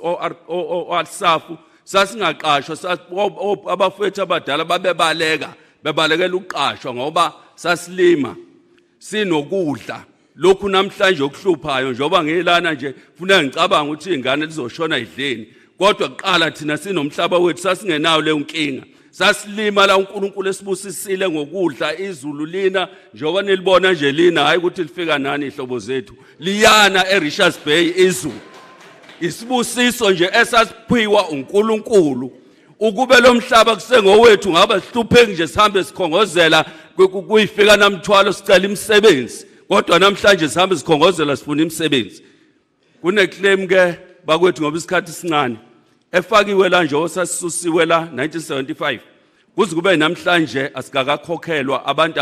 o Alsafu sasingaqashwa abafethu abadala bebalekela uqashwa ngoba sasilima sinokudla. Lokhu namhlanje okuhluphayo njoba ngilana nje funa ngicabanga ukuthi ingane lizoshona idleni kodwa kuqala thina sinomhlaba wethu sasingenayo le nkinga. Sasilima la uNkulunkulu esibusisile ngokudla izulu lina njoba nilibona nje lina hayi ukuthi lifika nani ihlobo zethu liyana eRichards Bay izulu. Isibusiso nje esasiphiwa uNkulunkulu ukube lo mhlaba kusengowethu ngaba sihlupheki nje sihambe sikhongozela kuyifika namthwalo sicela imisebenzi kodwa namhlanje sihambe sikhongozela sifuna imisebenzi. Kuneclaim ke bakwethu ngoba isikhathi sincane efakiwe la nje osasisusiwe la 1975 kuze kube namhlanje asikakakhokhelwa abantu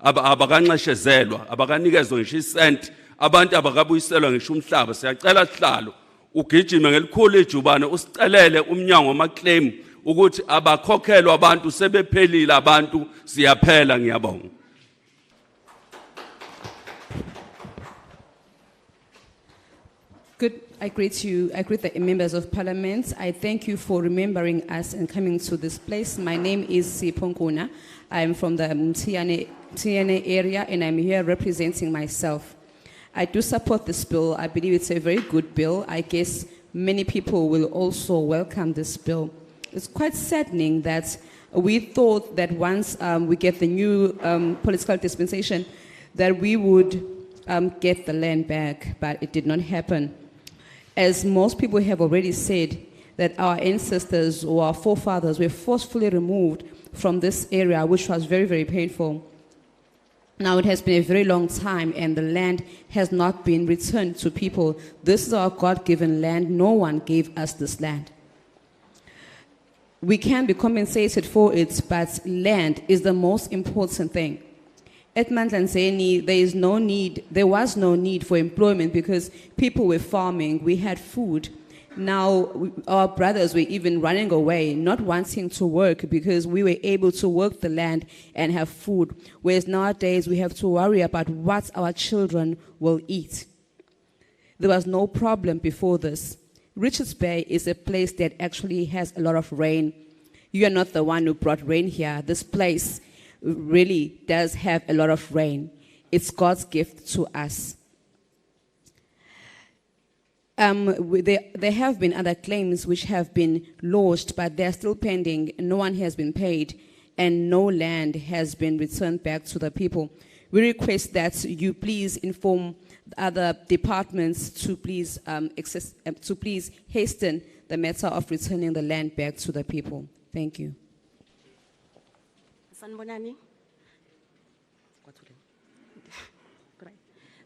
abakanxeshezelwa abakanikezwe ngisho isent abantu abakabuyiselwa ngisho umhlaba. Siyacela sihlalo ugijime ngelikhulu ijubane usicelele umnyango wamaclaim ukuthi abakhokhelwa abantu sebephelile abantu siyaphela. Ngiyabonga. Good. I greet you. I greet the members of parliament. I thank you for remembering us and coming to this place. My name is Siponkuna. I'm from the Tiane area and I'm here representing myself. I do support this bill. I believe it's a very good bill. I guess many people will also welcome this bill. It's quite saddening that we thought that once we get the new political dispensation that we would get the land back, but it did not happen. As most people have already said, that our ancestors or our forefathers were forcefully removed from this area, which was very, very painful. Now it has been a very long time and the land has not been returned to people. This is our God-given land. No one gave us this land. We can be compensated for it, but land is the most important thing. At Mandlanzeni, there was no need for employment because people were farming, we had food. Now, our brothers were even running away, not wanting to work because we were able to work the land and have food. Whereas nowadays, we have to worry about what our children will eat. There was no problem before this. Richards Bay is a place that actually has a lot of rain. You are not the one who brought rain here. This place really does have a lot of rain. It's God's gift to us. There have been other claims which have been lodged, but they're still pending. No one has been paid, and no land has been returned back to the people. We request that you please inform other departments to please hasten the matter of returning the land back to the people. Thank you. Sanibonani.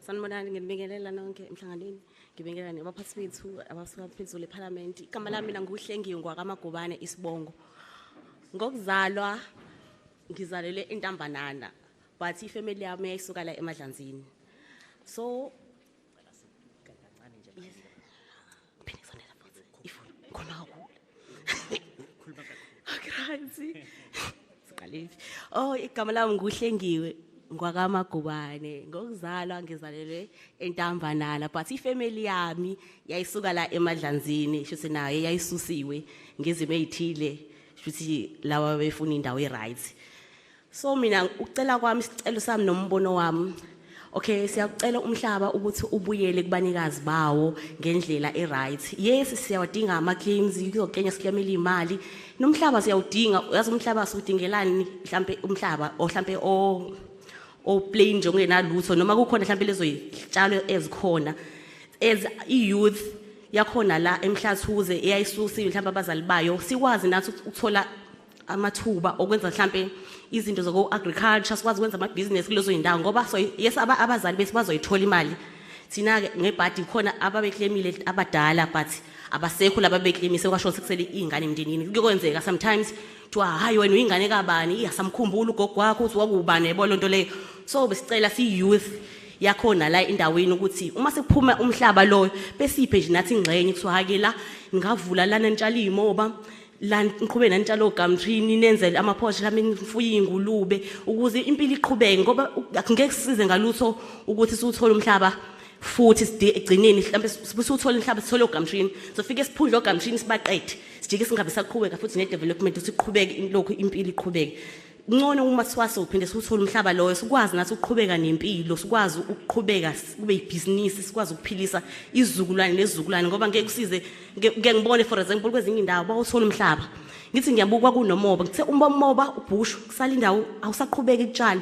Sanibonani ngibingelela nonke emhlanganweni. Ngibingelela nabaphathi bethu abasuka phezulu eParliament. Igama lami mina nguHlengiwe ngwakamagobane isibongo. Ngokuzalwa ngizalelwe eNtambanana, but ifamily yami yayisuka la eMadlanzini. So Oh, igama lami nguHlengiwe ngwakamagubane ngokuzalwa ngizalelwe eNtambanana but ifamily yami yayisuka la eMadlanzini shothi nayo yayisusiwe ngezimo ezithile shothi lawa befuna indawo eright so mina ukucela kwami isicelo sami nombono wami okay siyakucela umhlaba ukuthi ubuyele kubanikazi bawo ngendlela eright yes siyawadinga ama claims kuzokenya siklamela imali nomhlaba siyawudinga yazi umhlaba asudingelani mhlambe umhlaba o mhlambe o plain nje ungenalutho noma kukhona mhlambe lezo izitshalo ezikhona as youth yakhona la Umhlathuze eyayisusiwe mhlambe abazali bayo sikwazi nathi ukuthola amathuba okwenza mhlambe izinto zoko agriculture sikwazi ukwenza ama business kulezo indawo ngoba so yes abazali bese bazoyithola imali thina ke ngebhadi khona ababeclaimile abadala but abasekho laba beclaimise kwasho sekusele ingane emndenini kuyokwenzeka sometimes kuthiwa hayi wena uyingane kabani iyasamkhumbula ugogo wakho uthi wakubani yebo lonto leyo so besicela si youth yakhona la endaweni ukuthi uma sekuphuma umhlaba loyo besiphe nje nathi ingxenye kuthiwa hake la ngavula lana ntshalo imoba la niqhubeke nanitshalo gamtrini nenzele amaphosha lami nifuye ingulube ukuze impilo iqhubeke ngoba ngeke sisize ngalutho ukuthi suthola umhlaba futhi sigcineni mhlambe sibusuthola umhlaba sithole gamtrini sofike siphundle gamtrini sibaqede sijike singabe saqhubeka futhi ne development siqhubeke lokho impilo iqhubeke ngcono uma siwase uphinde suthola umhlaba loyo sikwazi nathi ukuqhubeka nempilo sikwazi ukuqhubeka kube ibusiness sikwazi ukuphilisa izizukulwane nezizukulwane ngoba ngeke kusize ngeke ngibone for example kwezinye indawo bawuthola umhlaba ngithi ngiyabuka kunomoba ngithe umoba ubhushu kusala indawo awusaqhubeka ikutshala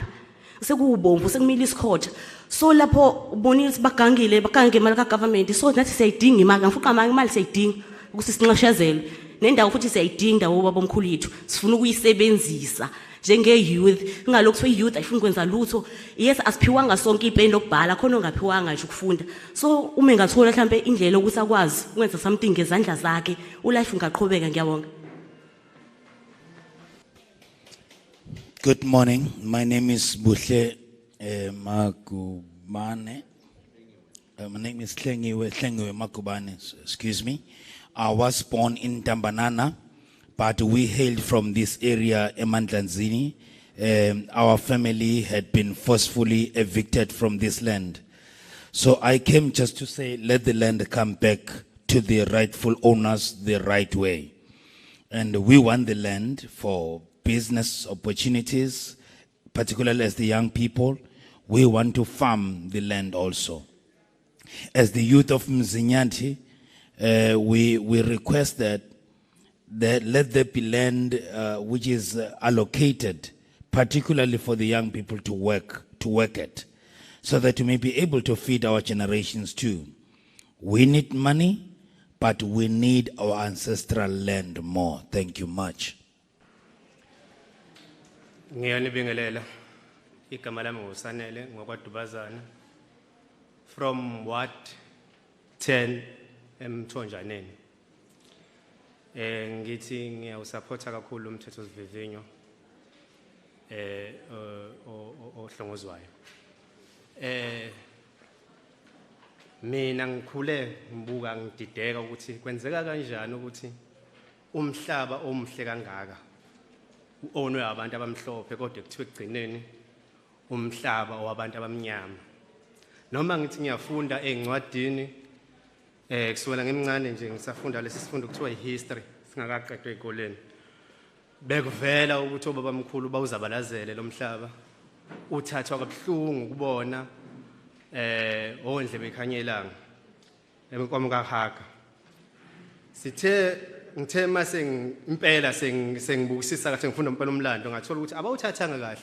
sekubomvu sekumila isikhotha so lapho ubonile ukuthi bagange imali ka government so nathi siyayidinga imali ngifuqa imali siyayidinga ukuthi sinxeshezelwe nendawo futhi siyayidinga ubaba omkhulu yethu sifuna ukuyisebenzisa njenge youth ngalokho so youth ayifuni kwenza lutho yes asiphiwanga sonke ipeni lokubhala khona ongaphiwanga nje ukufunda so uma engathola mhlambe indlela ukuthi akwazi ukwenza something ngezandla zakhe ulife ungaqhubeka ngiyabonga. Good morning. My name is Buhle Magubane. My name is Hlengiwe Magubane. Excuse me. I was born in Tambanana, but we hailed from this area, Emandlanzini. Our family had been forcefully evicted from this land. So I came just to say, let the land come back to the rightful owners the right way. And we want the land for business opportunities, particularly as the young people. We want to farm the land also. As the youth of Mzinyanti, we request that let there be land which is allocated, particularly for the young people to work at, so that we may be able to feed our generations too. We need money, but we need our ancestral land more. Thank you much. Ngiyanibingelela igama lami ngusanele ngokwadubazana from Ward 10 eMthonjaneni. Ngithi ngiyawusupporta kakhulu umthetho sivivinyo ohlongozwayo. Mina ngikhule ngibuka ngidideka ukuthi kwenzeka kanjani ukuthi umhlaba omuhle kangaka onwe abantu abamhlophe kodwa kuthiwe egcineni umhlaba owabantu abamnyama. Noma ngithi ngiyafunda ezincwadini kusukela ngimncane nje ngisafunda lesi sifundo kuthiwa ihistory singakaqedwe ezikoleni. Bekuvela ukuthi obabamkhulu bawuzabalazele lo mhlaba uthathwa kabuhlungu ukubona ondle bekhanyelanga emkwamkahaga. Ngithe mase impela sengibukisisa kahle ngifunda impela umlando ngathola ukuthi abawuthathanga kahle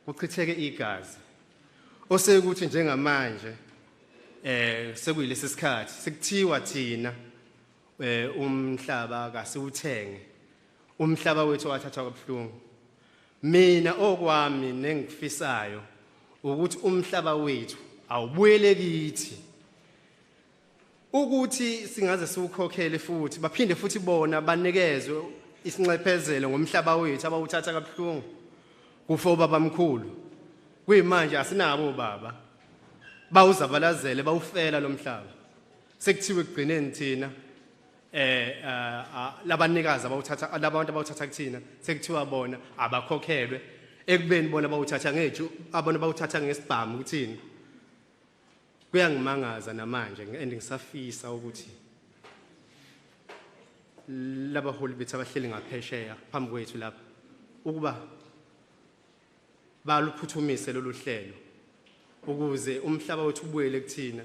kuchitheke igazi osekuthi njengamanje sekuyilesi sikhathi sikuthiwa thina umhlaba akasiwuthenge umhlaba wethu wathathwa kabuhlungu. Mina okwami nengifisayo ukuthi umhlaba wethu awubuyele kithi ukuthi singaze siwukhokhele futhi baphinde futhi bona banikezwe isinxephezelo ngomhlaba wethu abawuthatha kabuhlungu kufa babamkhulu. Kuyimanje asinabo baba bawuzabalazele bawufela lo mhlaba sekuthiwe kugcineni thina labanikazi abawuthatha labantu abawuthatha kuthina sekuthiwa bona abakhokhelwe ekubeni bona bawuthatha ngethu abona bawuthatha ngesibhamu ukuthini kuyangimangaza namanje and ngisafisa ukuthi labaholi bethu abahleli ngaphesheya phambi kwethu lapha ukuba baluphuthumise lolu hlelo ukuze umhlaba wethu ubuyele kuthina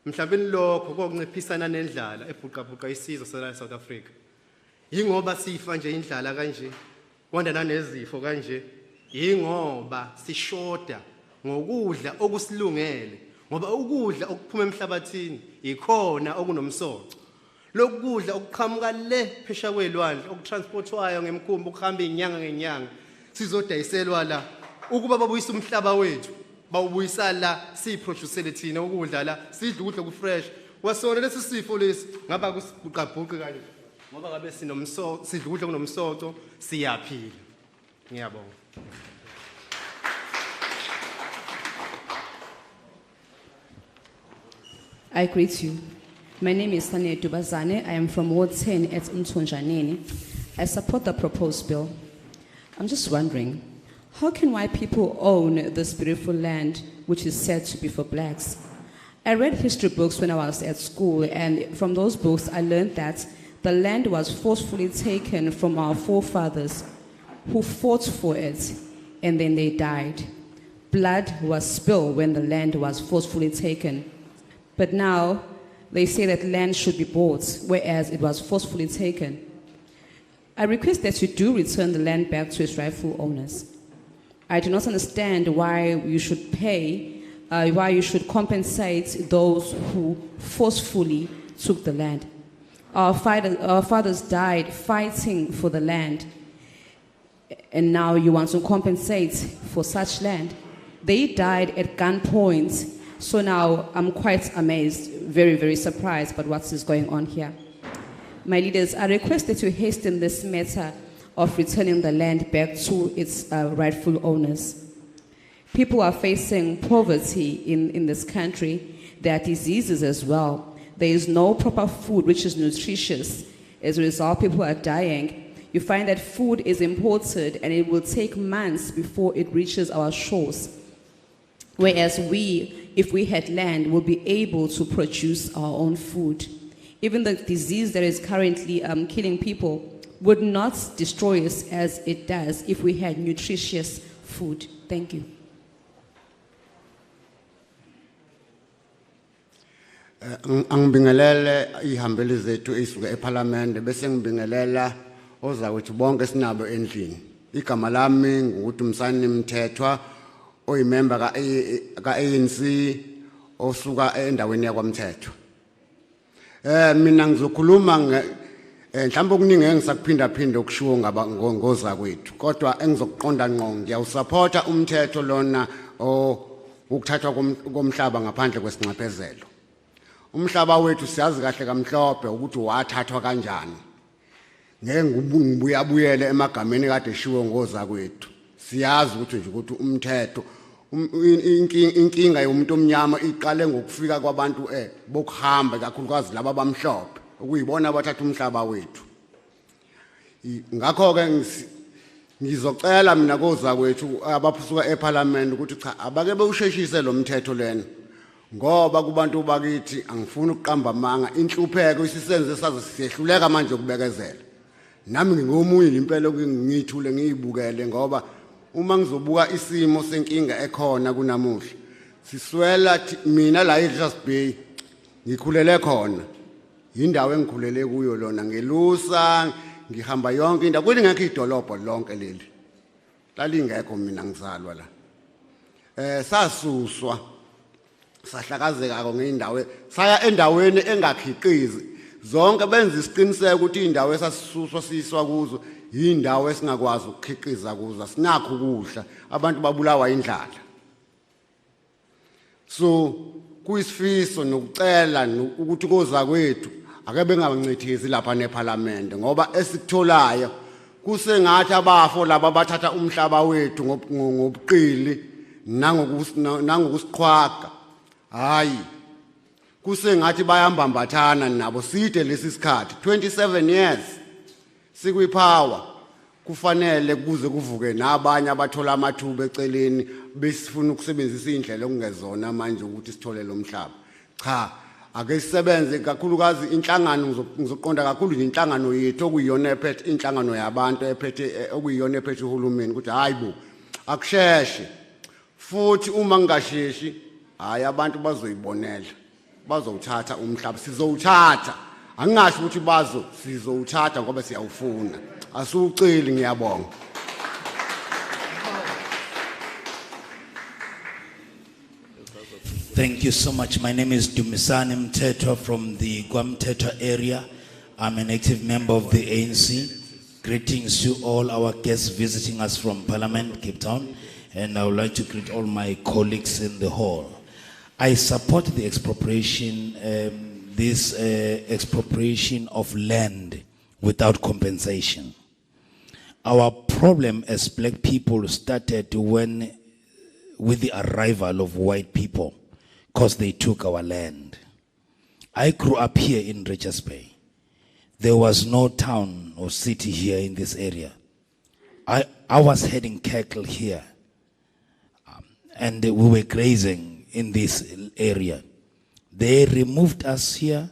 mhlawumbe lokho kokunciphisana nendlala ebhuqabhuqa isizwe sala South Africa yingoba sifa nje indlala kanje kwanda nanezifo kanje yingoba sishoda ngokudla okusilungele ngoba ukudla okuphuma emhlabathini ikhona okunomsoco lokudla okuqhamuka le phesha kwelwandle okutransportwayo ngemkhumbi ukuhamba inyanga ngenyanga sizodayiselwa la ukuba babuyisa umhlaba wethu bawubuyisa la siproduce thina ukudla la sidla ukudla okufresh wasona lesi sifo lesi ngaba kusibuqabhuqe kanje ngoba ngabe sinomsoco sidla ukudla kunomsoco siyaphila ngiyabonga. I greet you. My name is Tanya Dubazane. I am from Ward 10 at Umhlathuze. I support the proposed bill. I'm just wondering, how can white people own this beautiful land which is said to be for blacks? I read history books when I was at school, and from those books I learned that the land was forcefully taken from our forefathers who fought for it, and then they died. Blood was spilled when the land was forcefully taken. But now, they say that land should be bought, whereas it was forcefully taken. I request that you do return the land back to its rightful owners. I do not understand why you should why you should compensate those who forcefully took the land. Our fathers died fighting for the land, and now you want to compensate for such land. They died at gunpoint. So now I'm quite amazed, very, very surprised by what is going on here. My leaders, I request that you hasten this matter of returning the land back to its rightful owners. People are facing poverty in this country. There are diseases as well. There is no proper food which is nutritious. As a result, people are dying. You find that food is imported and it will take months before it reaches our shores. Whereas if we had land, we'll be able to produce our own food. Even the disease that is currently killing people would not destroy us as it does if we had nutritious food. Thank you. Angibingelele ihambeli zethu isuke eParliament bese ngibingelela ozakuthi bonke sinabo endlini. Igama lami ngukuthi Msani Mthethwa oyimember ka ANC osuka endaweni yakwaMthethwa. Mina ngizokhuluma mhlawumbe okuningi engisakuphinda phinda okushiwo ngoza kwethu kodwa engizokuqonda ngqo ngiyawusupporta umthetho lona ukuthathwa komhlaba ngaphandle kwesinxephezelo. Umhlaba wethu siyazi kahle kamhlophe ukuthi wathathwa kanjani. Ngeke ngibuyabuyele emagameni kade eshiwo ngoza kwethu. Siyazi ukuthi nje ukuthi umthetho inkinga yomuntu omnyama iqale ngokufika kwabantu bokuhamba kakhulukazi laba bamhlophe ukuyibona abathatha umhlaba wethu. Ngakho ke ngizocela mina koza kwethu abaphusuka eParliament ukuthi cha abake bewusheshise lo mthetho lena ngoba kubantu bakithi angifuni ukuqamba amanga inhlupheko isisenze saze siyehluleka manje ukubekezela. Nami ngingomunye impela ngithule ngiyibukele ngoba uma ngizobuka isimo senkinga ekhona kunamuhla siswela mina la eJust Bay ngikhulele khona indawo engikhulele kuyo lona ngelusa ngihamba yonke indawo kweli ngekho idolobho lonke leli lalingekho mina ngizalwa la sasuswa sahlakazeka ngeindawo saya endaweni engakhiqizi zonke benza isiqiniseko ukuthi indawo esasisuswa siswa kuzo indawo esingakwazi ukukhiqiza kuzo sinakho ukudla abantu babulawa indlala. So kuyisifiso nokucela ukuthi koza kwethu ake bengancithisi lapha neParliament ngoba esikutholayo kusengathi abafo laba bathatha umhlaba wethu ngobuqili nangokusiqhwaga. Hayi kusengathi bayambambathana nabo side lesi sikhathi 27 years sikwipower kufanele kuze kuvuke nabanye abathola amathuba eceleni besifuna ukusebenzisa indlela okungezona manje ukuthi sithole lo mhlaba. Cha, ake sisebenze kakhulukazi inhlangano ngizoqonda kakhulu inhlangano yethu okuyiyona ephethe inhlangano yabantu ephethe okuyiyona ephethe uhulumeni ukuthi hayibo akusheshe. Futhi uma ngingasheshi hayi abantu bazoyibonela. Bazowuthatha umhlaba sizowuthatha. Angingasho ukuthi sizowuthatha ngoba siyawufuna. Asuceli ngiyabonga. Thank you so much. My name is Dumisani Mtetwa from the Gwamtetwa area. I'm an active member of the ANC. Greetings to all our guests visiting us from Parliament, Cape Town. And I would like to greet all my colleagues in the hall. I support the expropriation, this expropriation of land without compensation. Our problem as black people started with the arrival of white people, because they took our land. I grew up here in Richards Bay. There was no town or city here in this area. I was heading cattle here, and we were grazing in this area. They removed us here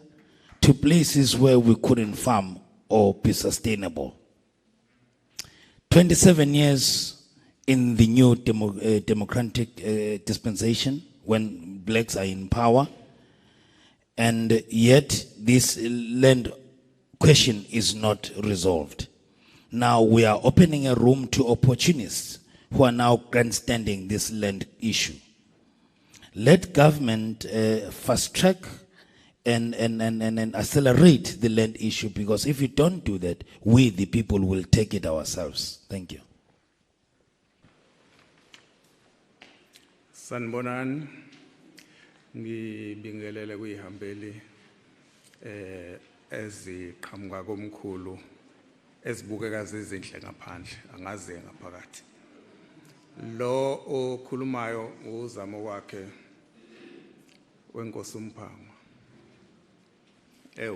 to places where we couldn't farm or be sustainable. 27 years in the new democratic dispensation, when blacks are in power, and yet this land question is not resolved. Now we are opening a room to opportunists who are now grandstanding this land issue. Let government fast track and accelerate the land issue, because if you don't do that, we the people will take it ourselves. Thank you. Sanbonan ngibingelele kuyihambeli eziqhamuka komkhulu ezibukeka zizinhle ngaphandle angaze ngaphakathi. Lo okhulumayo uzamo wakhe wenkosi uMphanga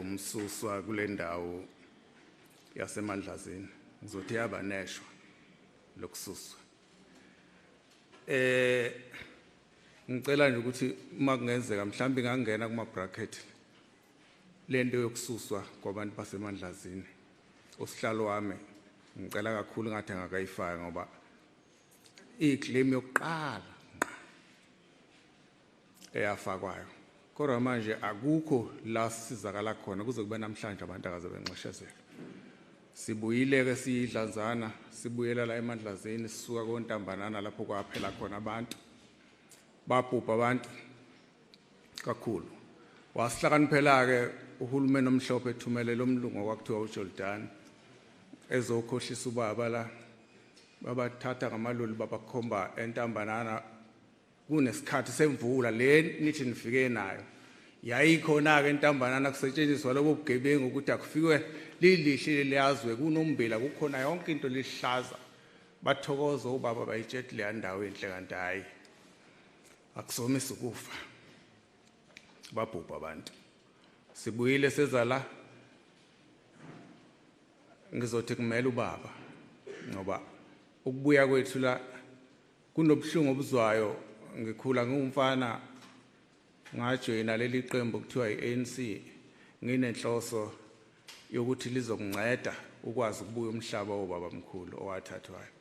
umsuswa kule ndawo yaseMandlazini ngizothi yabaneshwa lokususwa. Ngicela nje ukuthi uma kungenzeka mhlawumbe ngangena kuma bracket lento yokususwa kwabantu baseMandlazini. Usihlalo wami ngicela kakhulu ngathi angakayifaka ngoba iclaim yokuqala eyafakwayo. Kodwa manje akukho la sizakala khona kuze kube namhlanje abantu akaze benxeshezela. Sibuyile ke siyidlanzana sibuyela la eMandlazini sisuka koNtambanana lapho kwaphela khona abantu. Babhubha abantu kakhulu. Wasihlakaniphela ke uhulumeni omhlophe ethumele lo mlungu okwakuthiwa uJordan ezokhohlisa ubaba la babathatha ngamaloli babakhomba eNtambanana kunesikhathi semvula le nithi nifike nayo. Yayikhona ke eNtambanana kusetshenziswa lobo bugebengu ukuthi akufikwe lilihle liyazwe kunombela kukhona yonke into lihlaza. Bathokoza ubaba bayitshethe le ndawo enhle kanti hayi akusomisa ukufa. Babhubha abantu. Sibuyile sezala ngizothi kumele ubaba ngoba ukubuya kwethu la kunobuhlungu obuzwayo. Ngikhula ngumfana ngajoyina leli qembu kuthiwa iANC nginenhloso yokuthi lizokunceda ukwazi ukubuya umhlaba wobaba mkhulu owathathwayo.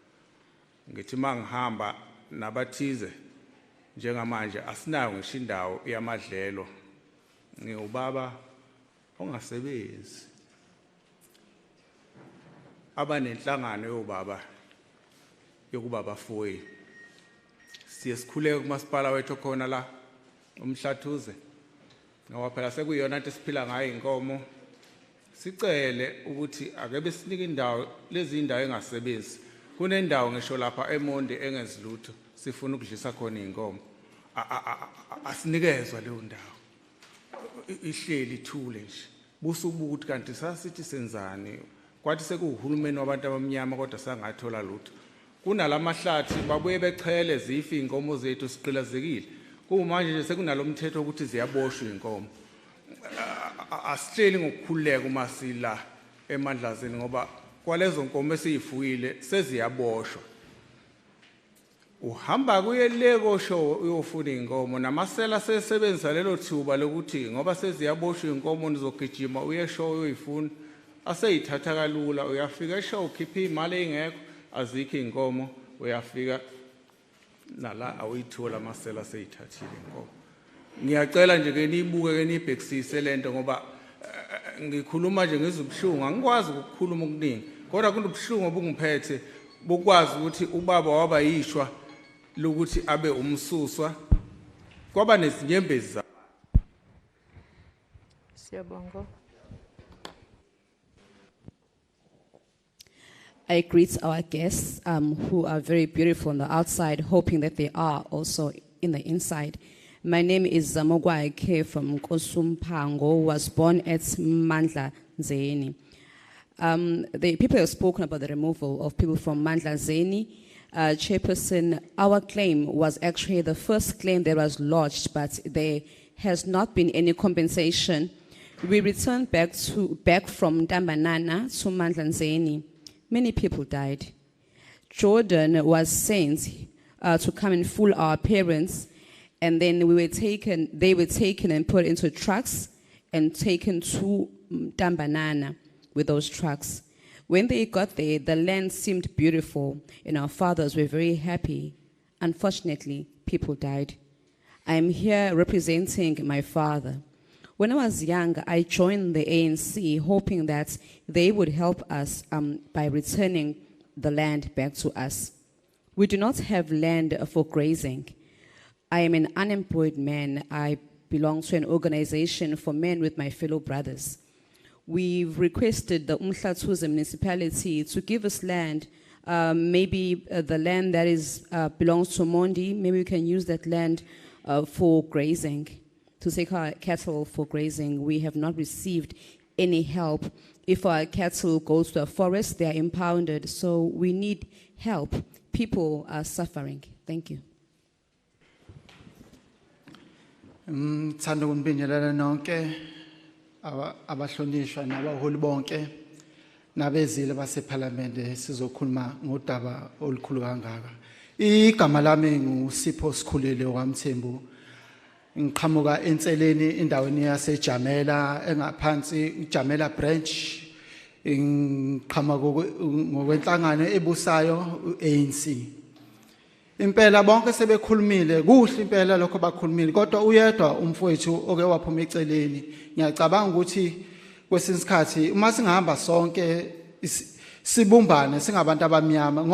Ngithi mangihamba nabathize njengamanje asinayo ngisho indawo yamadlelo. Ngiyubaba ongasebenzi abanenhlangano yobaba yokuba bafuyi. Siyesikhuleka kumasipala wethu khona la Umhlathuze ngoba phela sekuyiyona into siphila ngayo inkomo. Sicele ukuthi ake besinike indawo lezi indawo engasebenzi. Kunendawo ngisho lapha eMonde engezilutho sifuna ukudlisa khona inkomo. Asinikezwe leyo ndawo. Ihleli ithule nje. Busubuka ukuthi kanti sasithi senzani. Kwathi sekuhulumeni wabantu abamnyama kodwa sangathola lutho. Kunalamahlathi babuye bechele zifi inkomo zethu siqilazekile. Kumanje nje sekunalomthetho ukuthi ziyaboshwa inkomo. Asihleli ngokukhuleka uma sila eMandlazini ngoba kwalezo nkomo esizifuyile seziyaboshwa. Uhamba kuye le kosho uyofuna inkomo namasela sesebenzisa lelo thuba lokuthi ngoba seziyaboshwa inkomo nizogijima uyesho uyoyifuna aseyithatha kalula uyafika esho ukhipha imali engekho azikho inkomo uyafika nala awuyithola amasela seyithathile inkomo. Ngiyacela nje ke nibuke ke nibhekisise lento ngoba ngikhuluma nje ngizubhlungu angikwazi ukukhuluma okuningi kodwa kunobhlungu obungiphethe bokwazi ukuthi ubaba waba yishwa lokuthi abe umsuswa kwaba nezinyembezi. Siyabonga. I greet our guests who are very beautiful on the outside, hoping that they are also in the inside. My name is Zamogwa Ike from Kosumpango, who was born at Umhlathuze. The people have spoken about the removal of people from Umhlathuze. Chairperson, our claim was actually the first claim that was lodged, but there has not been any compensation. We returned back from Tambanana to Umhlathuze. Many people died. Jordan was sent to come and fool our parents, and then they were taken and put into trucks and taken to Tambanana with those trucks. When they got there, the land seemed beautiful, and our fathers were very happy. Unfortunately, people died. I am here representing my father. When I was young, I joined the ANC, hoping that they would help us by returning the land back to us. We do not have land for grazing. I am an unemployed man. I belong to an organization for men with my fellow brothers. We've requested the Umhlathuze municipality to give us land, maybe the land that belongs to Mondi, maybe we can use that land for grazing, to take our cattle for grazing. We have not received any help. If our cattle goes to a forest, they are impounded, so we need help. People are suffering. Thank you. Thanda ukunibingelela nonke abahlonishwa nabaholi bonke nabezile baseParliament sizokhuluma ngodaba olukhulu kangaka. Igama lami nguSipho Sikhulile kwaMthembu. Ngiqhamuka enseleni endaweni yaseJamela engaphansi iJamela branch. Ngiqhamuka ngokwenhlangano ebusayo ANC. Impela bonke sebekhulumile kuhle impela lokho bakhulumile kodwa uyedwa umfowethu oke waphuma eceleni. Ngiyacabanga ukuthi kwesinye isikhathi uma singahamba sonke sibumbane singabantu abamnyama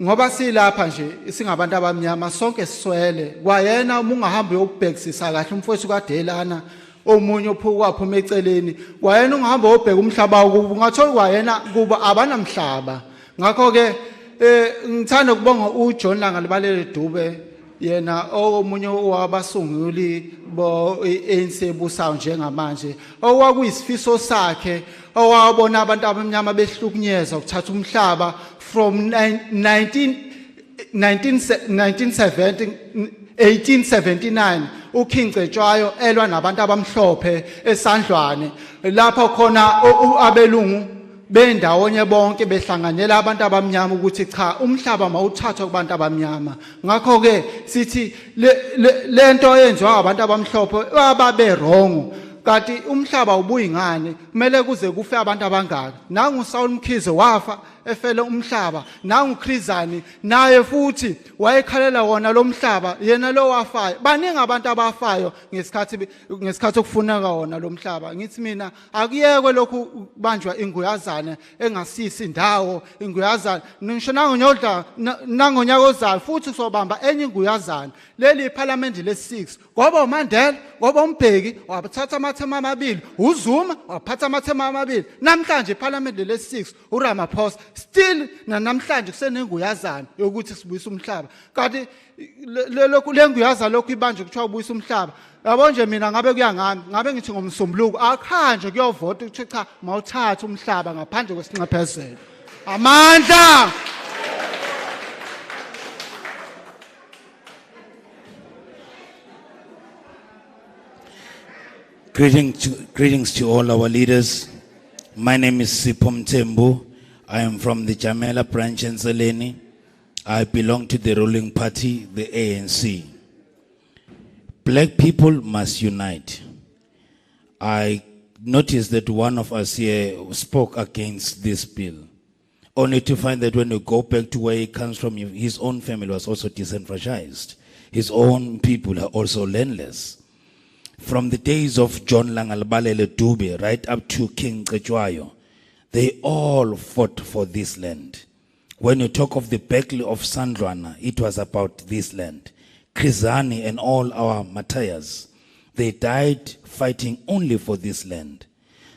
ngoba silapha nje singabantu abamnyama sonke siswele kwayena uma ungahamba uyobhekisisa kahle umfowethu kaDelana omunye ophuka eceleni kwayena ungahamba uyobheka umhlaba ukuba ungathola kwayena kuba abanamhlaba. Ngakho ke ngithanda ukubonga uJohn Langalibalele Dube yena omunye wabasunguli ANC ebusayo njengamanje okwakuyisifiso sakhe owabona abantu abamnyama behlukunyezwa ukuthatha umhlaba from 1879 uKing Cetshwayo elwa nabantu abamhlophe eSandlwane lapho khona abelungu bendawonye bonke behlanganyela abantu abamnyama ukuthi cha umhlaba mawuthathwa kubantu abamnyama. Ngakho ke sithi lento eyenziwa abantu abamhlophe ababe wrong kanti umhlaba ubuyingane kumele kuze kufe abantu abangaka. Nangu Saul Mkhize wafa efele umhlaba, nangu Khrizani naye futhi wayekhalela wona lo mhlaba yena lo wafayo. Baningi abantu abafayo ngesikhathi okufuneka wona lo mhlaba. Ngithi mina akuyekwe lokhu kubanjwa inguyazana engasisi indawo inguyazana ngisho nangonyaka ozayo futhi sobamba enye inguyazana. Leli iParliament le6 ngoba uMandela ngoba uMbeki wathatha amathema amabili uZuma waphatha amathema amabili. Namhlanje iParliament le6 uRamaphosa still namhlanje kusenenguyazana yokuthi sibuyise umhlaba kanti lokhu lenguyazana lokhu ibanje kuthiwa ubuyisa umhlaba. Yabo nje mina ngabe kuyangami ngabe ngithi ngomsombuluko akhanje kuyovota ukuthi cha mawuthatha umhlaba ngaphandle kwesinxephezelo amandla. Greetings to all our leaders, My name is Sipho Mthembu. I am from the Jamela branch in Zeleni. I belong to the ruling party, the ANC. Black people must unite. I noticed that one of us here spoke against this bill, only to find that when we go back to where he comes from, his own family was also disenfranchised. His own people are also landless. From the days of John Langalbalele Dube right up to King Cetshwayo, they all fought for this land. When you talk of the Battle of Sandlwana, it was about this land. Krizani and all our Matthias, they died fighting only for this land.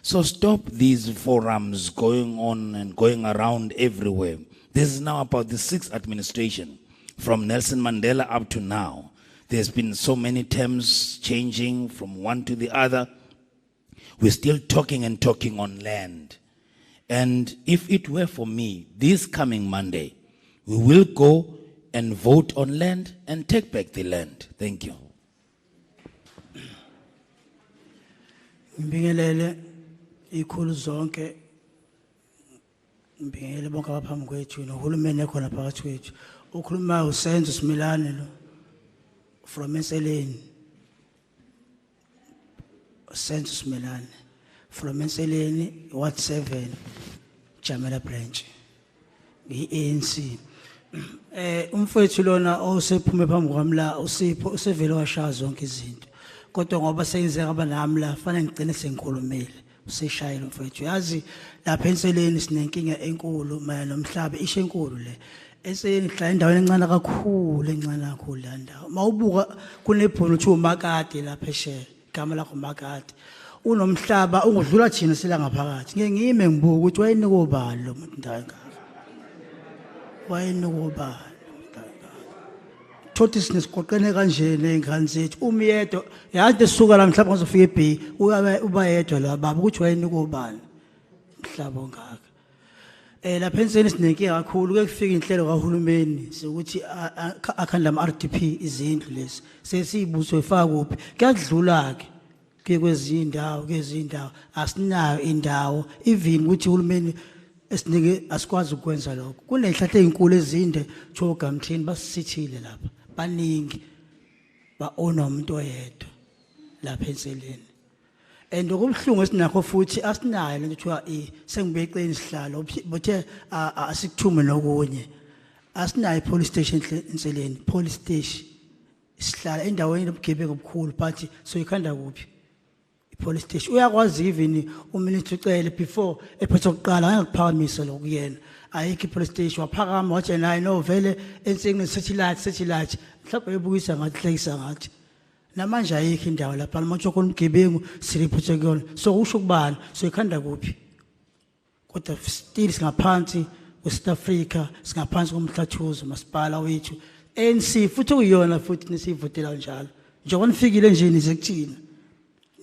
So stop these forums going on and going around everywhere. This is now about the 6th administration. From Nelson Mandela up to now, there's been so many terms changing from one to the other. We're still talking and talking on land. And if it were for me, this coming Monday, we will go and vote on land and take back the land. Thank you. Ngibingelele ikhulu zonke ngibingelele bonke abaphambi kwethu nohulumeni ekhona phakathi kwethu ukhuluma usenzo Similane lo from Enseleni Senzo Similane from Enseleni Ward 7 Jamela branch ngi-ANC umfowethu lona osephume phambi kwami la usipho usevele washaya zonke izinto kodwa ngoba seyenzeka abanami la fanele ngigcine sengikhulumile useshayile mfowethu yazi lapha Enseleni sinenkinga enkulu mayelana nomhlaba ishe enkulu le Enseleni hlala endaweni encane kakhulu la ndawo mawubuka kunebhono ukuthi umakade lapha eshe igama lakho makade unomhlaba ungodlula thina sila ngaphakathi ngeke ngime ngibuka ukuthi wayenika obani lo muntu ndawo engaka wayenika obani thothi sinesiqoqene kanje nezingane zethu umyedo yazi esuka la mhlawumbe ngizofika eBay uba yedwa la baba ukuthi wayenika obani mhlaba ongaka lapha Enseleni sinenkinga kakhulu ke kufika inhlelo kahulumeni sokuthi akhandla ama-RDP izindlu lezi sesiyibuso ifaka kuphi kuyadlula ke kwezindawo asinayo indawo even ukuthi uhulumeni esinike asikwazi ukwenza lokho kunezihlahla ezinkulu ezinde Chogamthini basithile lapha baningi ba-ona umuntu oyedwa lapha Enseleni and okubhlungu esinakho futhi asinayo lento kuthiwa sengibeqeni isihlalo bothe asikuthume nokunye asinayo police station Enseleni police station isihlala endaweni yobugebengu obukhulu but so ikhanda kuphi police station uyakwazi even uminister ucele before ephethe ukuqala angakuphakamisa lokuyena ayikho police station waphakama wathi naye no vele Enseleni satellite mhlawumbe ebukisa ngathi hlekisa ngathi namanje ayikho indawo lapha manje khona ubugebengu siripothe kuyona so usho kubani so ikhanda kuphi kodwa still singaphansi West Africa singaphansi komhlathuzo masipala wethu ANC futhi uyona futhi nisivotela njalo njengoba nifikile nje nizekuthina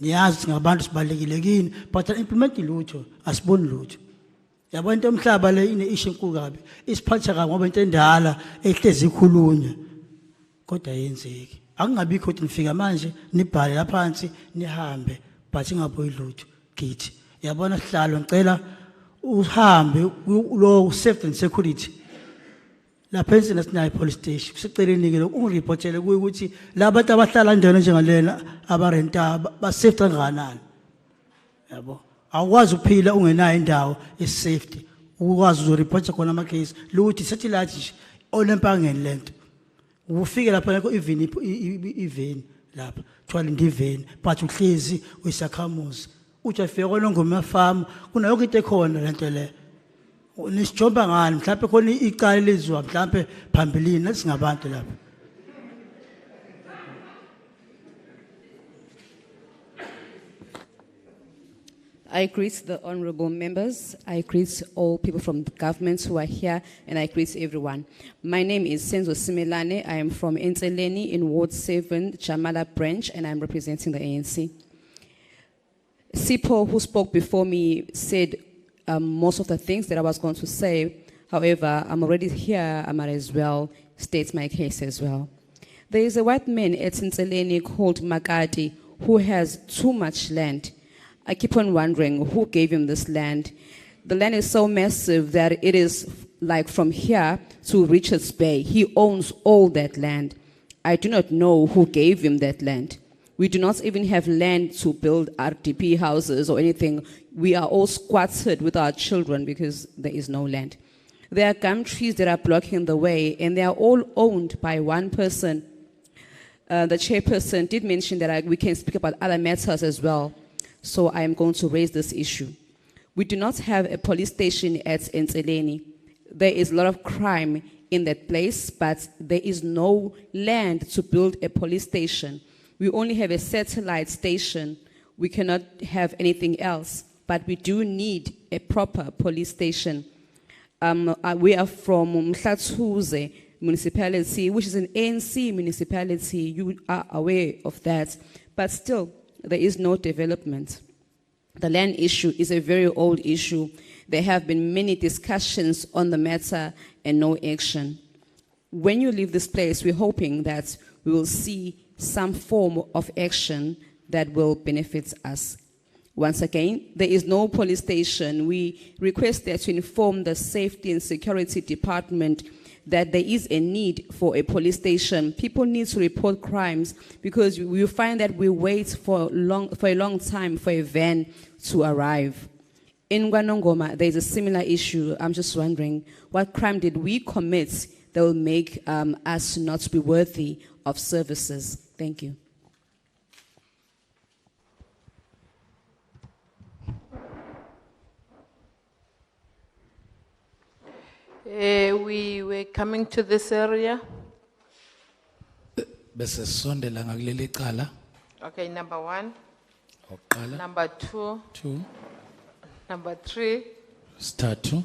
niyazi singabantu sibalekile kini but implement lutho asiboni lutho yabona into omhlaba le ine issue enkulu kabi isiphatha kabi ngoba into endala ehlezi ikhulunywa kodwa yenzeki akungabikho ukuthi nifika manje nibhale lapha phansi nihambe but ingabuyi lutho kithi yabona sihlalo ngicela uhambe lo safety and security lapha Enseleni sinayo police station siceleni ke lokho ungirepotele kuyi ukuthi labantu abahlala endaweni njengalena abarenta basafe kangakanani yabo awukwazi ukuphila ungenayo indawo esafety ukwazi uzoreport khona ama case luthi satellite nje onempangeni lento ufike lapha ngekho even lapha thwala indiveni but uhlezi uyisakhamuzi uthi afike kona ngomafama kunayo into ekhona lento le nisijomba ngani mhlawumbe khona icala lezwa mhlawumbe phambilini nathi singabantu lapha I greet the honorable members, I greet all people from the government who are here, and I greet everyone. My name is Senzo Similane. I am from Enseleni in Ward 7, Jamala branch, and I'm representing the ANC. Sipho, who spoke before me, said most of the things that I was going to say. However, I'm already here, I might as well state my case as well. There is a white man at Enseleni called Makati who has too much land. I keep on wondering who gave him this land. The land is so massive that it is like from here to Richards Bay. He owns all that land. I do not know who gave him that land. We do not even have land to build RDP houses or anything. We are all squatted with our children because there is no land. There are gum trees that are blocking the way, and they are all owned by one person. The chairperson did mention that we can speak about other matters as well. So I am going to raise this issue. We do not have a police station at Nteleni. There is a lot of crime in that place, but there is no land to build a police station. We only have a satellite station. We cannot have anything else, but we do need a proper police station. We are from Umhlathuze Municipality, which is an ANC municipality. You are aware of that, but still, there is no development. The land issue is a very old issue. There have been many discussions on the matter and no action. When you leave this place, we're hoping that we will see some form of action that will benefit us. Once again, there is no police station. We request that to inform the Safety and Security Department that there is a need for a police station. People need to report crimes because we find that we wait for a long time for a van to arrive. In Gwanongoma, there is a similar issue. I'm just wondering, what crime did we commit that will make us not be worthy of services? Thank you. We were coming to this area. Bese sondela ngakuleli cala. Okay, number 1, Oqala. number 2, 2, number 3, statu,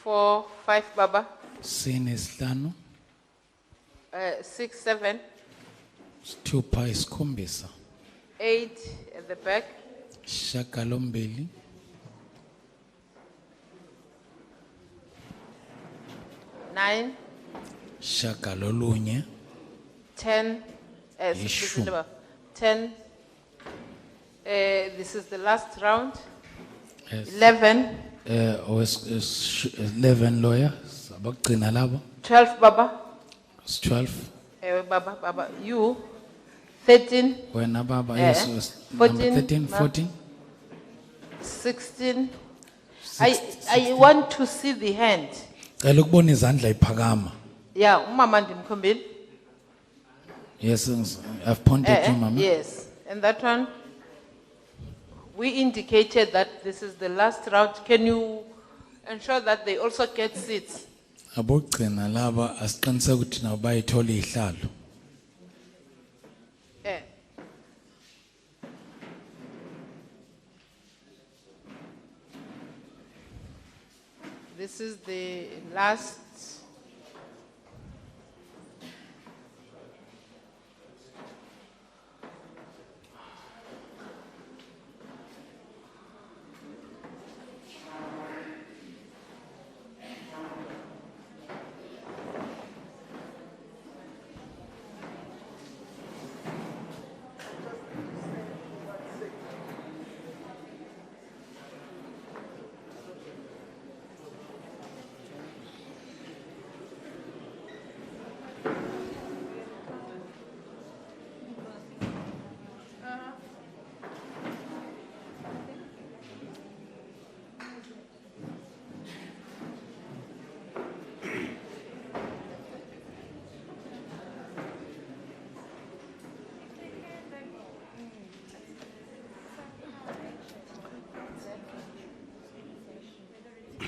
4, 5, Baba, sine sihlanu, 6, 7, sithupha isikhombisa, 8 at the back, shagalombili, 9, shagalolunye, 10, Yeshua. 10. This is the last round. Yes. 11, 11 lawyer, sabagcina labo, 12, Baba. 12, Baba, you, 13, wena baba, Eh, yes, number 14, 13, ma. 14, 16. I want to see the hand. cela ukubona izandla iphakama. Yeah, umama ndimkhombile. Yes, I've pointed to mama. Yes, and that one, we indicated that this is the last round. Can you ensure that they also get seats? Abogcina laba asiqiniseke ukuthi nabo bayithola ihlalo. Eh. This is the last.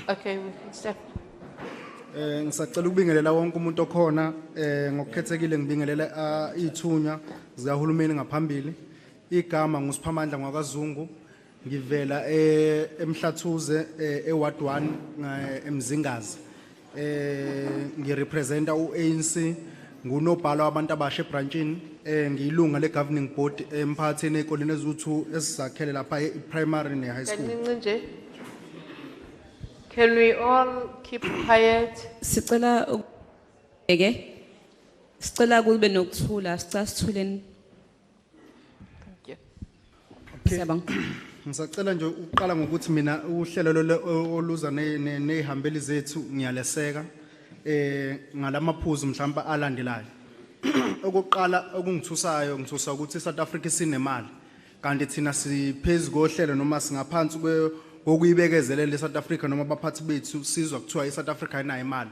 Okay, we can start. Ngisacela ukubingelela wonke umuntu okhona ngokukhethekile ngibingelela ithunya zikahulumeni ngaphambili. Igama nguSiphamandla ngwakwaZungu. Ngivela eMhlathuze eWard 1 eMzingazi. Ngirepresenta uANC ngunobhala wabantu abasha eBranchini. Ngiyilunga leGoverning Board emphakathini ekoleni ezu2 esizakhele lapha ePrimary neHigh School. Kancinci nje. Can we all keep quiet? Sicela kube nokuthula, sicela sithuleni. Thank you. Siyabonga. Ngisacela nje uqala ngokuthi mina uhlelo oluza nezihambeli zethu ngiyaleseka ngalamaphuzu mhlawumbe alandelayo. Okokuqala okungithusayo ngithusa ukuthi South Africa sinemali kanti thina siphezulu kohlelo noma singaphansi kokuyibekezelela South Africa noma abaphathi bethu sizwa kuthiwa iSouth Africa ayinayo imali.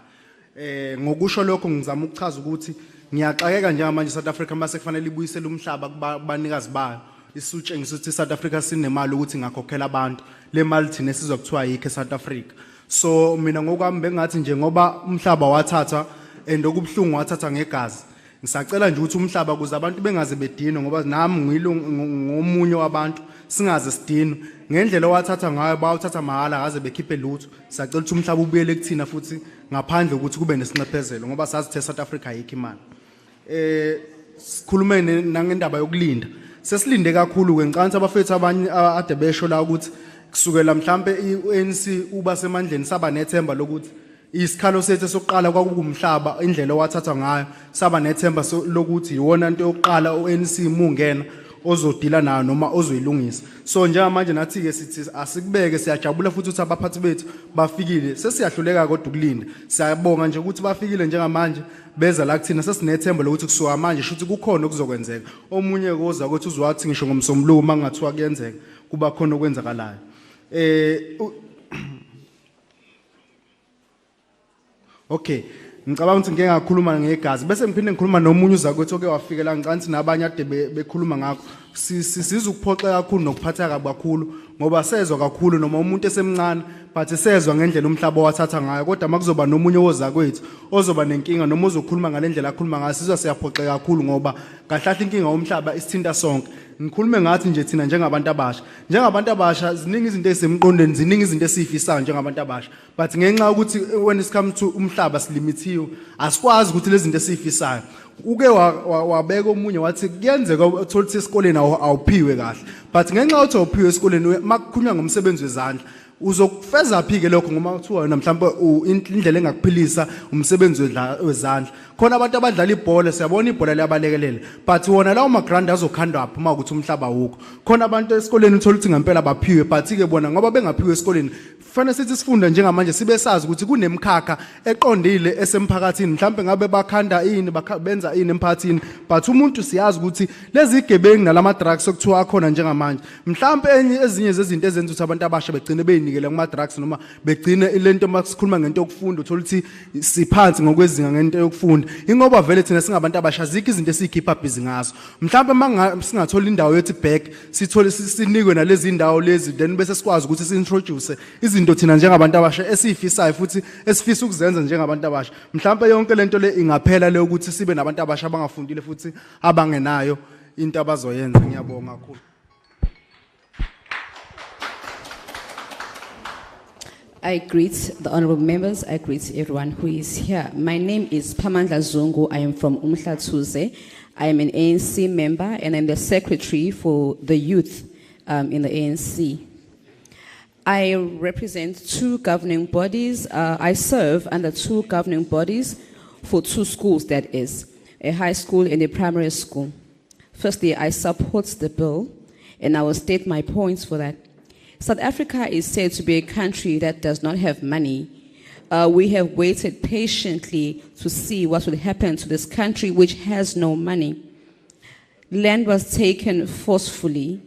Ngokusho lokho ngizama ukuchaza ukuthi ngiyaxakeka njengamanje South Africa mase kufanele ibuyisele umhlaba kubanikazi bayo. Isutshengisa ukuthi South Africa sinemali ukuthi ngakhokhela abantu le mali thina sizwa kuthiwa yikho eSouth Africa. So mina ngokwami bengathi nje ngoba umhlaba wathatha okubhlungu wathatha ngegazi ngisacela nje ukuthi umhlaba kuze abantu bengaze bedinwe ngoba nami ngomunye wabantu singaze sidinwe ngendlela owathatha ngayo bawuthatha mahala akaze bekhiphe lutho. Sicela ukuthi umhlaba ubuyele kuthina futhi ngaphandle ukuthi kube nesinqephezelo ngoba sazi South Africa ayikho imali. Sikhulume nangendaba yokulinda. Sesilinde kakhulu ke ngicabanga abafethu abanye ade besho la ukuthi kusukela mhlambe iANC uba semandleni saba nethemba lokuthi isikhalo sethu sokuqala kwakumhlaba indlela owathatha ngayo saba nethemba lokuthi iwona into yokuqala uANC mungena ozodila nayo noma ozoyilungisa. So njengamanje nathi ke sithi asikubeke siyajabula futhi ukuthi abaphathi bethu bafikile sesiyahluleka kodwa ukulinda. Siyabonga nje ukuthi bafikile njengamanje beza la kuthina sesinethemba lokuthi kusuka manje shuthi kukhona okuzokwenzeka. Omunye koza ukuthi uzwathi ngisho ngomsombuluko mangathiwa kuyenzeka kuba khona okwenzakalayo. Okay, ngicabanga ukuthi ngeke ngakhuluma ngegazi bese ngiphinde ngikhuluma nomunye uzakwethu oke wafikela ngicabanga ukuthi nabanye ade bekhuluma ngakho sizizwe ukuphoxeka kakhulu nokuphatha kabi kakhulu ngoba sezwa kakhulu noma umuntu esemncane but sezwa ngendlela umhlaba wathatha ngayo kodwa makuzoba nomunye wozakwethu ozoba nenkinga noma ozokhuluma ngalendlela akhuluma ngayo sizwa siyaphoxeka kakhulu ngoba kahlahla inkinga yomhlaba isithinta sonke. Ngikhulume ngathi nje thina njengabantu abasha ziningi izinto ezisemqondweni ziningi izinto esifisayo njengabantu abasha but ngenxa ukuthi when it comes to umhlaba silimithiwe asikwazi ukuthi lezi zinto esifisayo uke wabeka omunye wathi kuyenzeka uthola ukuthi esikoleni awuphiwe kahle but ngenxa ukuthi awuphiwe esikoleni makukhunywa ngomsebenzi wezandla uzokufeza phi ke lokho ngoma kuthiwa wena mhlawumbe indlela engakuphilisa umsebenzi wezandla khona abantu abadlala ibhola siyabona ibhola liyabalekelela but wona lawo magrand azokhanda apha uma ukuthi umhlaba wukho khona abantu esikoleni uthola ukuthi ngempela baphiwe but ke bona ngoba bengaphiwe esikoleni kufanele sithi sifunda njengamanje sibe sazi ukuthi kunemkhakha eqondile esemphakathini mhlawumbe ngabe bakhanda ini benza ini emphakathini but umuntu siyazi ukuthi lezi igebengu nalama drugs okuthiwa akhona njengamanje mhlawumbe ezinye zezinto ezenza ukuthi abantu abasha begcine beyinikele kuma drugs noma begcine lento masikhuluma ngento yokufunda uthola ukuthi siphansi ngokwezinga ngento yokufunda ingoba vele thina singabantu abasha zikho izinto esikhipha busy ngazo mhlawumbe singathola indawo yethi back sithole sinikwe nalezi indawo lezi then bese sikwazi ukuthi si-introduce izinto thina njengabantu abasha esifisayo futhi esifisa ukuzenza njengabantu abasha mhlawumbe yonke lento le ingaphela le ukuthi sibe nabantu abasha abangafundile futhi abangenayo into abazoyenza. Ngiyabonga kakhulu. I greet the honorable members. I greet everyone who is here. My name is Umhlathuze. I am from Umhlathuze. I am an ANC member and I'm the secretary for the youth in the ANC. I represent two governing bodies. I serve under two governing bodies for two schools, that is, a high school and a primary school. Firstly, I support the bill and I will state my points for that. South Africa is said to be a country that does not have money. We have waited patiently to see what will happen to this country which has no money. Land was taken forcefully.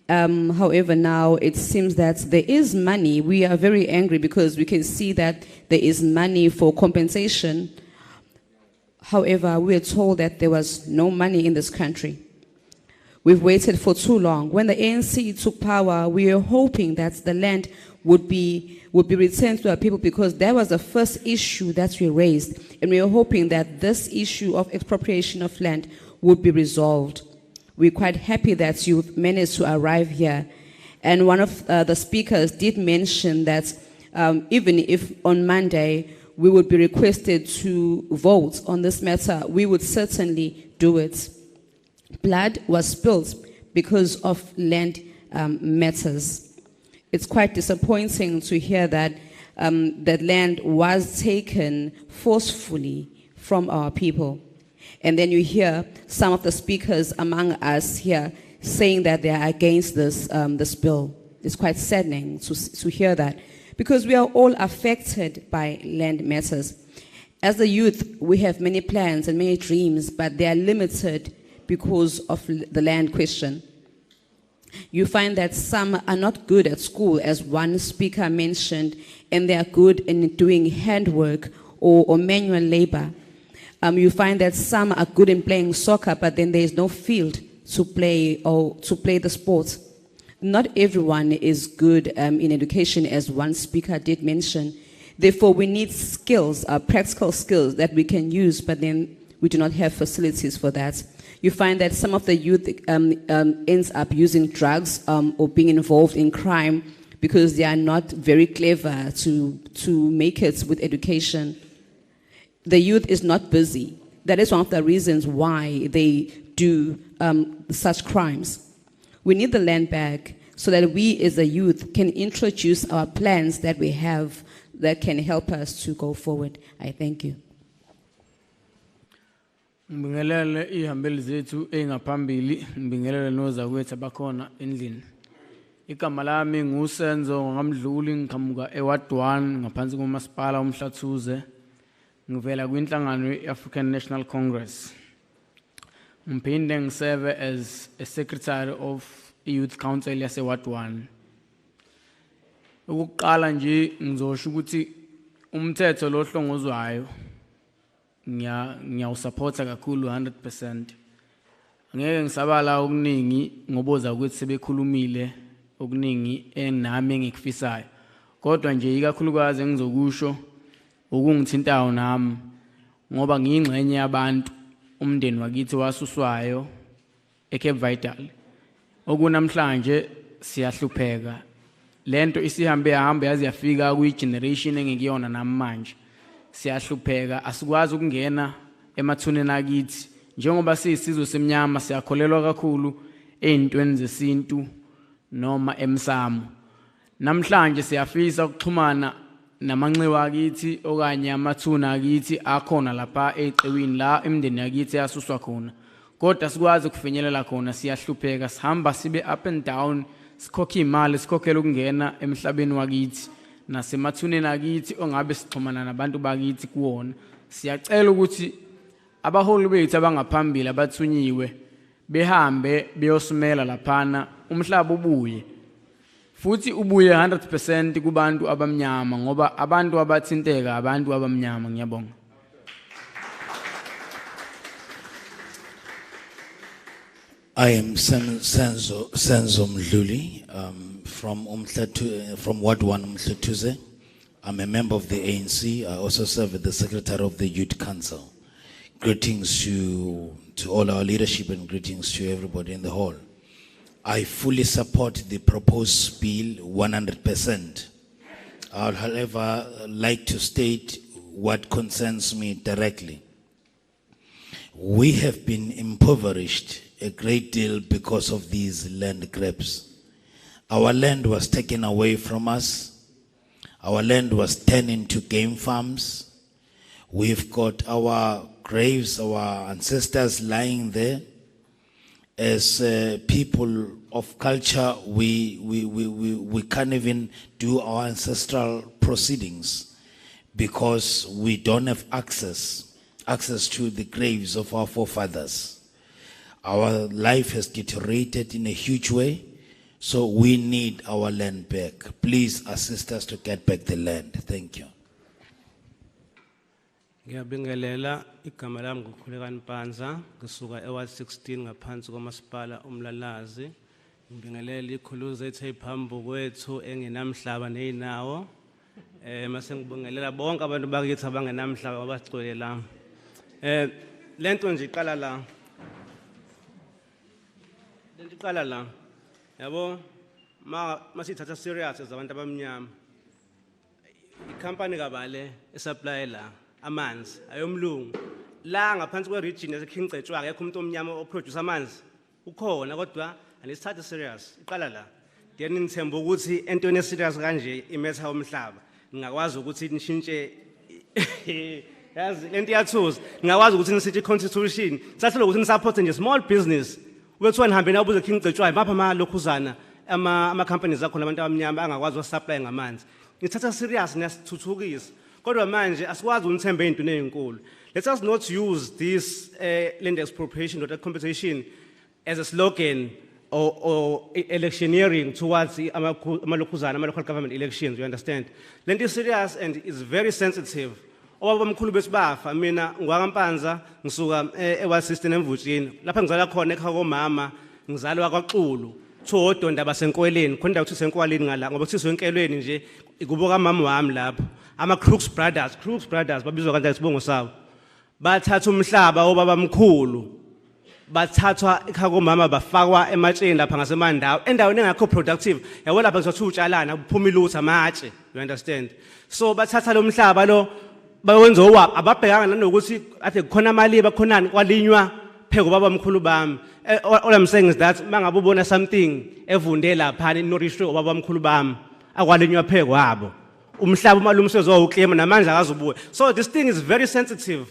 However, now it seems that there is money. We are very angry because we can see that there is money for compensation. However, we are told that there was no money in this country. We've waited for too long. When the ANC took power, we were hoping that the land would be returned to our people because that was the first issue that we raised. And we were hoping that this issue of expropriation of land would be resolved. We're quite happy that you've managed to arrive here. And one of the speakers did mention that even if on Monday we would be requested to vote on this matter, we would certainly do it. Blood was spilled because of land matters. It's quite disappointing to hear that that land was taken forcefully from our people. And then you hear some of the speakers among us here saying that they are against this bill. It's quite saddening to hear that, because we are all affected by land matters. As the youth, we have many plans and many dreams, but they are limited because of the land question. You find that some are not good at school, as one speaker mentioned, and they are good in doing handwork or manual labor. You find that some are good in playing soccer, but then there is no field to play the sport. Not everyone is good in education, as one speaker did mention. Therefore, we need skills, practical skills that we can use, but then we do not have facilities for that. You find that some of the youth ends up using drugs or being involved in crime because they are not very clever to make it with education. The youth is not busy. That is one of the reasons why they do such crimes. We need the land back so that we as a youth can introduce our plans that we have that can help us to go forward. I thank you. Ngibingelele ihambeli zethu engaphambili, ngibingelele nozakwethu abakhona endlini. Igama lami nguSenzo ngamdluli, ngiqhamuka eWard 1 ngaphansi komasipala Umhlathuze. Ngivela kwinhlangano ye-African National Congress. Ngiphinde ngiserve as a secretary of Youth Council yase-Ward 1. Ukuqala nje ngizosho ukuthi umthetho lo hlongozwayo ngiyawusupporta kakhulu 100%. Ngeke ngisabala okuningi ngoboza ukuthi sebekhulumile okuningi enami engikufisayo. Kodwa nje ikakhulukazi engizokusho ukungithintayo nami ngoba ngiyingxenye yabantu umndeni wakithi wasuswayo eCape Vital. Okunamhlanje siyahlupheka. Lento isihambe yaze yafika kwi-generation engekuyona namanje. Siyahlupheka, asikwazi ukungena emathuneni akithi. Njengoba siyisizwe semnyama siyakholelwa kakhulu ezintweni zesintu noma emsamo. Namhlanje siyafisa ukuxhumana namanxiwa akithi okanye amathuna akithi akhona lapha eqewini la imndeni yakithi yasuswa khona. Kodwa sikwazi ukufinyelela khona, siyahlupheka, sihamba sibe up and down, sikhokhe imali, sikhokhela ukungena emhlabeni wakithi nasemathuneni akithi ongabe sixhumana nabantu bakithi kuwona. Siyacela ukuthi abaholi bethu abangaphambili abathunyiwe behambe beyosumela laphana umhlaba ubuye. Futhi ubuye 100% kubantu abamnyama ngoba abantu abathinteka abantu abamnyama. Ngiyabonga. I am Senzo Mdluli from Ward 1 Umhlathuze. I'm a member of the ANC. I also serve as the Secretary of the Youth Council. Greetings to all our leadership and greetings to everybody in the hall. I fully support the proposed bill 100%. I would, however, like to state what concerns me directly. We have been impoverished a great deal because of these land grabs. Our land was taken away from us. Our land was turned into game farms. We've got our graves, our ancestors lying there. As people of culture, we can't even do our ancestral proceedings because we don't have access to the graves of our forefathers. Our life has deteriorated in a huge way, so we need our land back. Please assist us to get back the land. Thank you. Ngiyabingelela igama lami ngukhulekani Mpanza ngisuka eWard 16 ngaphansi komasipala Umhlathuze. Ngibingelela ikhulu zethu eziphambi kwethu engenamhlaba nezinawo. Mase ngibingelela bonke abantu bakithi abangenamhlaba abagcwele la. Lento nje iqala la. Lento iqala la. Yabo masithatha serious abantu abamnyama. Icompany kabale esupply la amanzi ayomlungu la ngaphansi kweregion yaseKingcetshwa akekho umuntu omnyama oproduce amanzi ukhona kodwa anisithathe serious iqala la. Then nithemba ukuthi entweni serious kanje imetha umhlaba ngakwazi ukuthi nishintshe yazi lento iyathuza ngakwazi ukuthi nisithi constitution sathele ukuthi nisupport nje small business Ubethiwa nihambe nabuze King Cetshwayo mapha amalokhuzana ama companies akhona abantu abamnyama angakwazi ukusupply ngamanzi. Ngithatha serious nesithuthukisa. Kodwa manje asikwazi unithembe into ezinkulu. Let us not use this land expropriation or compensation as a slogan or electioneering towards the local government elections, you understand? Land is serious and is very sensitive. Obabamkhulu besibafa mina ngwakampanza ngisuka eWasisten eMvutshini lapha ngizala khona ekhaya komama ngizalwa kwaXulu thodo ndaba senkweleni khona ndawo senkwaleni ngala ngoba kuthi senkelweni nje ikuboka mama wami lapho ama Crooks brothers babizwa kanjani isibongo sabo bathatha umhlaba obabamkhulu bathathwa ekhaya komama bafakwa ematsheni lapha ngasemandawo endaweni engakho productive yabo lapha ngizothi utshalana kuphuma ilutha amatshe, you understand? So bathatha lo mhlaba lo bawenza owabo ababhekanga nanokuthi athe kukhona imali bakhonani kwalinywa pheko babamkhulu bami. All I'm saying is that mangabe ubona something evunde lapha eNorishwe obabamkhulu bami akwalinywa pheko wabo umhlaba umalumsezo wawuclaim namandla akazubuye. So this thing is very sensitive.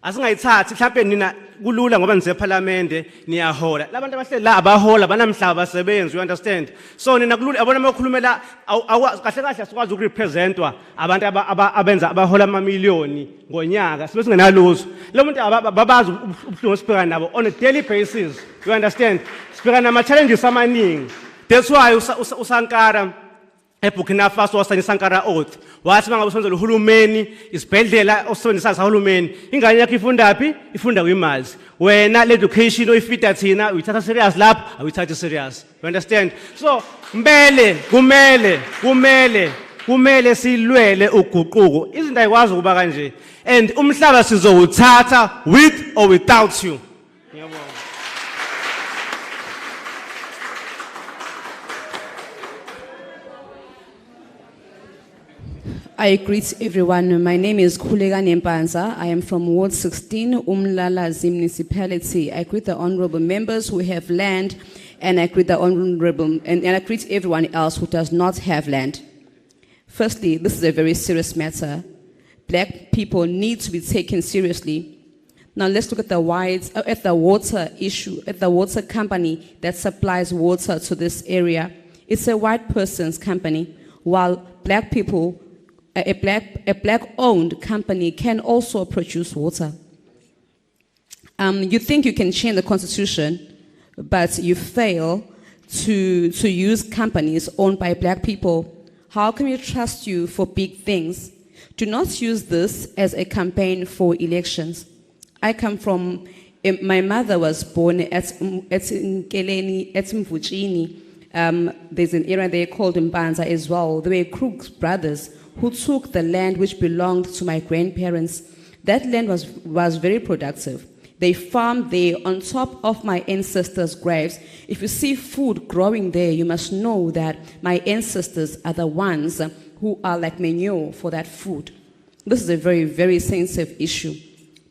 Asingayithathi mhlawumbe nina kulula ngoba nise parliament niyahola labantu abahleli la abahola banamhlaba basebenzi, you understand? So nina kulula yabona makhulumela kahle kahle sikwazi ukurepresentwa abantu abenza abahola amamiliyoni ngonyaka sibe singenalutho. Lo muntu babazi ubuhlungu sibhekana nabo on a daily basis, you understand? Sibhekana nama challenges amaningi. That's why uSankara eBurkina Faso wasayina Sankara oath wathi mangabusenzela uhulumeni isibhedlela osebenzisa sahulumeni ingane yakhe ifundaphi ifunda kwimali wena le education oyifita thina uyithatha serious lapha awuyithatha serious, you understand? So kumele silwele uguquko izinto ayikwazi ukuba kanje and umhlaba sizowuthatha with or without you. I greet everyone. My name is Kulega Nempanza. I am from Ward 16, Umhlathuze Municipality. I greet the honorable members who have land, and I greet the honorable and I greet everyone else who does not have land. Firstly, this is a very serious matter. Black people need to be taken seriously. Now let's look at the water issue, at the water company that supplies water to this area. It's a white person's company, while black people. A black-owned company can also produce water. You think you can change the constitution, but you fail to use companies owned by black people. How can we trust you for big things? Do not use this as a campaign for elections. I come from, my mother was born at Mvutshini. There's an area there called Mbanza as well. They were Crooks brothers who took the land which belonged to my grandparents. That land was very productive. They farmed there on top of my ancestors' graves. If you see food growing there, you must know that my ancestors are the ones who are like manure for that food. This is a very, very sensitive issue.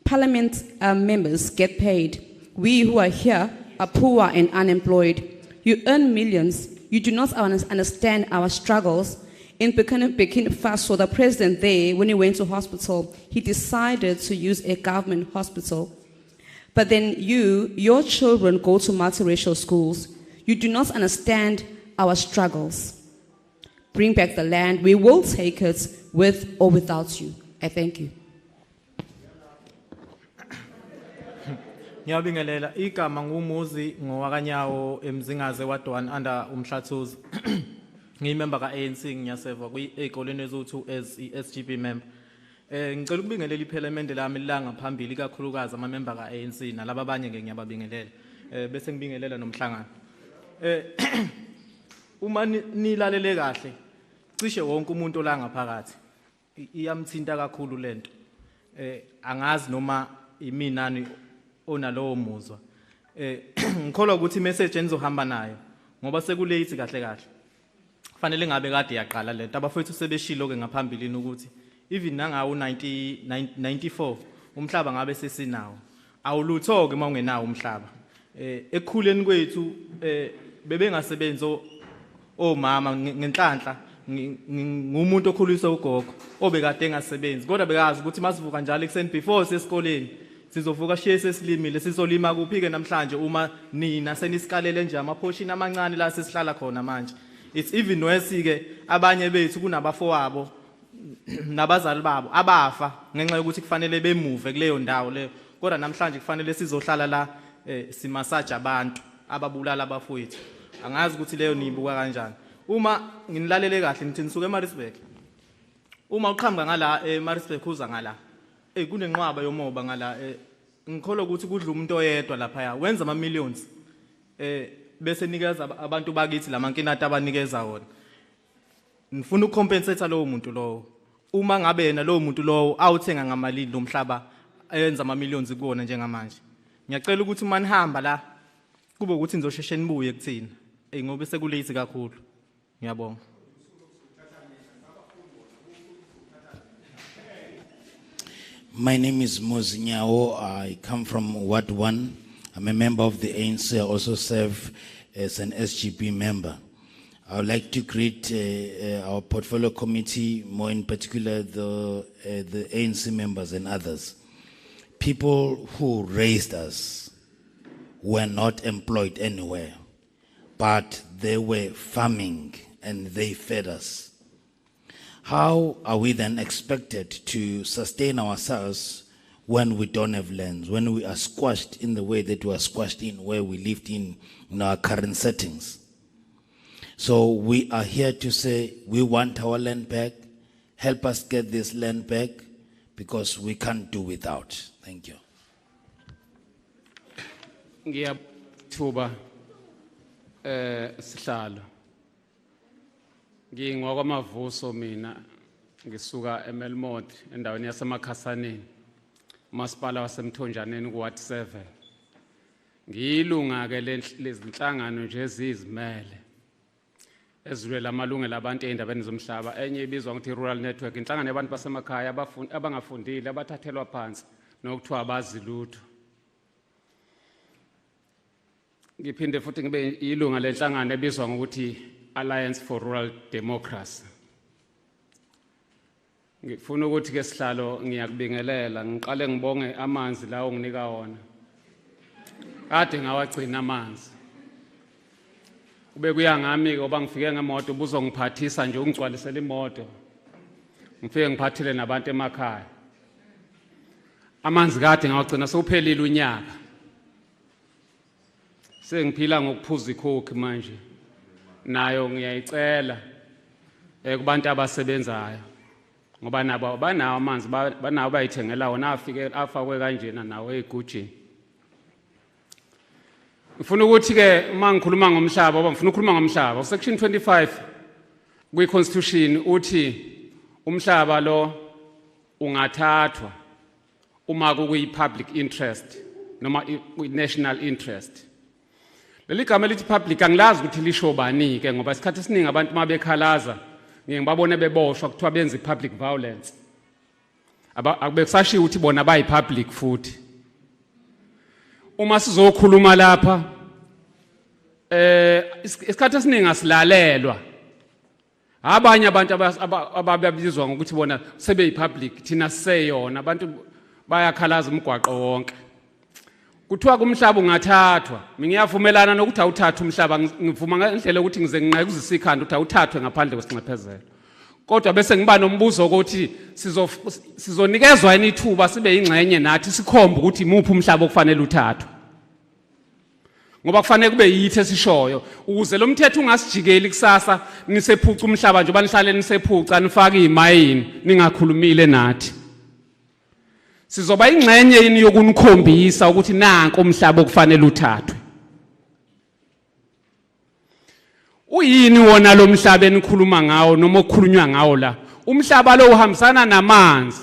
Parliament members get paid. We who are here are poor and unemployed. You earn millions. You do not understand our struggles. In Burkina Faso, the president there, when he went to hospital, he decided to use a government hospital. But then your children go to multiracial schools. You do not understand our struggles. Bring back the land. We will take it with or without you. I thank you. Ngiyabingelela igama ngumuzi ngowakanyawo emzingaze wadwana under Umhlathuze. Ngiyimember ka-ANC ngiyaseva kwi-ekoleni eziwu-2 as i-SGB member. Ngicela ukubingelela iParliament lami langa phambili kakhulukazi amamember ka-ANC nalabo abanye ngiyababingelela. Bese ngibingelela nomhlangano. Uma nilalele kahle cishe wonke umuntu ola ngaphakathi iyamthinta kakhulu lento. Angazi noma iminani onalowo muzwa. Ngikholwa ukuthi imessage enizohamba nayo ngoba sekulate kahle kahle. Fanele ngabe kade yaqala lento abafethu sebeshilo ke ngaphambilini ukuthi even nangawo 94 umhlaba ngabe sesinawo awulutho ke mawungenawo umhlaba ekukhuleni kwethu bebengasebenzi omama ngenhlanhla ngumuntu okhulisa ugogo obekade engasebenzi kodwa bekazi ukuthi masivuka njalo ekuseni before sesikoleni sizovuka shiye sesilimile sizolima kuphi ke namhlanje uma nina senisikalele nje amaphoshini amancane la sesihlala khona manje. It's even worse ke abanye bethu kunabafowabo nabazali babo abafa ngenxa yokuthi kufanele bemuve kuleyo ndawo leyo. Kodwa namhlanje kufanele sizohlala la simasaja abantu ababulala abafowethu. Angazi ukuthi leyo niyibuka kanjani. Uma nginilalele kahle nithi nisuke eMaritzburg. Uma uqhamuka ngala eMaritzburg uza ngala. Kunenqwaba yomoba ngala ngikholwa ukuthi kudla umuntu oyedwa lapha wenza ama millions. Bese nikeza abantu bakithi lamankinata abanikeza wona. Nifuna ukucompensate lowo muntu lowo. Uma ngabe yena lowo muntu lowo awuthenga ngamalini lomhlaba ayenza ama millions kuwona njengamanje. Ngiyacela ukuthi uma nihamba la kube ukuthi nizosheshe nibuye kuthina. Ngoba sekulate kakhulu. Ngiyabonga. My name is Mozinyawo. I come from Ward 1. I'm a member of the ANC. I also serve as an SGP member. I would like to greet our portfolio committee, more in particular the ANC members and others. People who raised us were not employed anywhere, but they were farming and they fed us. How are we then expected to sustain ourselves when we don't have lands, when we are squashed in the way that we are squashed in, where we lived in our current settings? So we are here to say we want our land back. Help us get this land back because we can't do without. Thank you. Ngiyathuba sihlalo. Ngingwakwamavuso mina ngisuka eMelmont endaweni yaseMakhasaneni. Umasipala waseMthonjaneni kuWard 7. Ngiyilunga ke lezinhlangano nje ezizimele. Ezilwela amalungelo abantu endabeni zomhlaba enye ibizwa ukuthi Rural Network inhlangano yabantu basemakhaya abangafundile abathathelwa phansi nokuthiwa abazi lutho. Ngiphinde futhi ngibe ilunga lenhlangano ebizwa ngokuthi Alliance for Rural Democracy. Ngifuna ukuthi ke sihlalo ngiyakubingelela ngiqale ngibonge amanzi lawo unginika wona. Kade ngawagcina amanzi. Kube kuya ngami ke oba ngifike ngemoto ubuzongiphathisa nje ungigcwalisela imoto. Ngifike ngiphathile nabantu emakhaya. Amanzi kade ngawagcina sewuphelile unyaka. Sengiphila ngokuphuza ikhokhi manje. Nayo ngiyayicela kubantu abasebenzayo ngoba nabo banawo amanzi banawo bayithengela wona afakwe kanjena nawo egujini. Ngifuna ukuthi ke uma ngikhuluma ngomhlaba ngoba ngifuna ukukhuluma ngomhlaba section 25 kwi constitution uthi umhlaba lo ungathathwa uma kuyi public interest noma national interest. Leli gama lithi public angilazi ukuthi lisho bani ke ngoba isikhathi esiningi abantu mabekhalaza ngiyengibabone beboshwa kuthiwa benza public violence. Akube kusashiya ukuthi bona bayi public futhi. Uma sizokhuluma lapha isikhathi esiningi asilalelwa. Abanye abantu ababizwa ngokuthi bona sebeyi public thina siseyona abantu bayakhalaza umgwaqo wonke. Kuthiwa kumhlaba ungathathwa. Ngiyavumelana nokuthi awuthathe umhlaba ngivuma ngendlela ukuthi ngize nginqayekuzisa ikhanda ukuthi awuthathwe ngaphandle kwesinxephezelo. Kodwa bese ngiba nombuzo ukuthi sizonikezwa yini ithuba sibe ingxenye nathi sikhombe ukuthi imuphi umhlaba okufanele uthathwe. Ngoba kufanele kube yithi esishoyo ukuze lo mthetho ungasijikeli kusasa nisephuca umhlaba nje banihlale nisephuca nifake imayini ningakhulumile nathi. Sizoba ingxenye yini yokunikhombisa ukuthi nanko umhlaba okufanele uthathwe. Uyini wona lo mhlaba enikhuluma ngawo noma okukhulunywa ngawo la? Umhlaba lo uhambisana namanzi,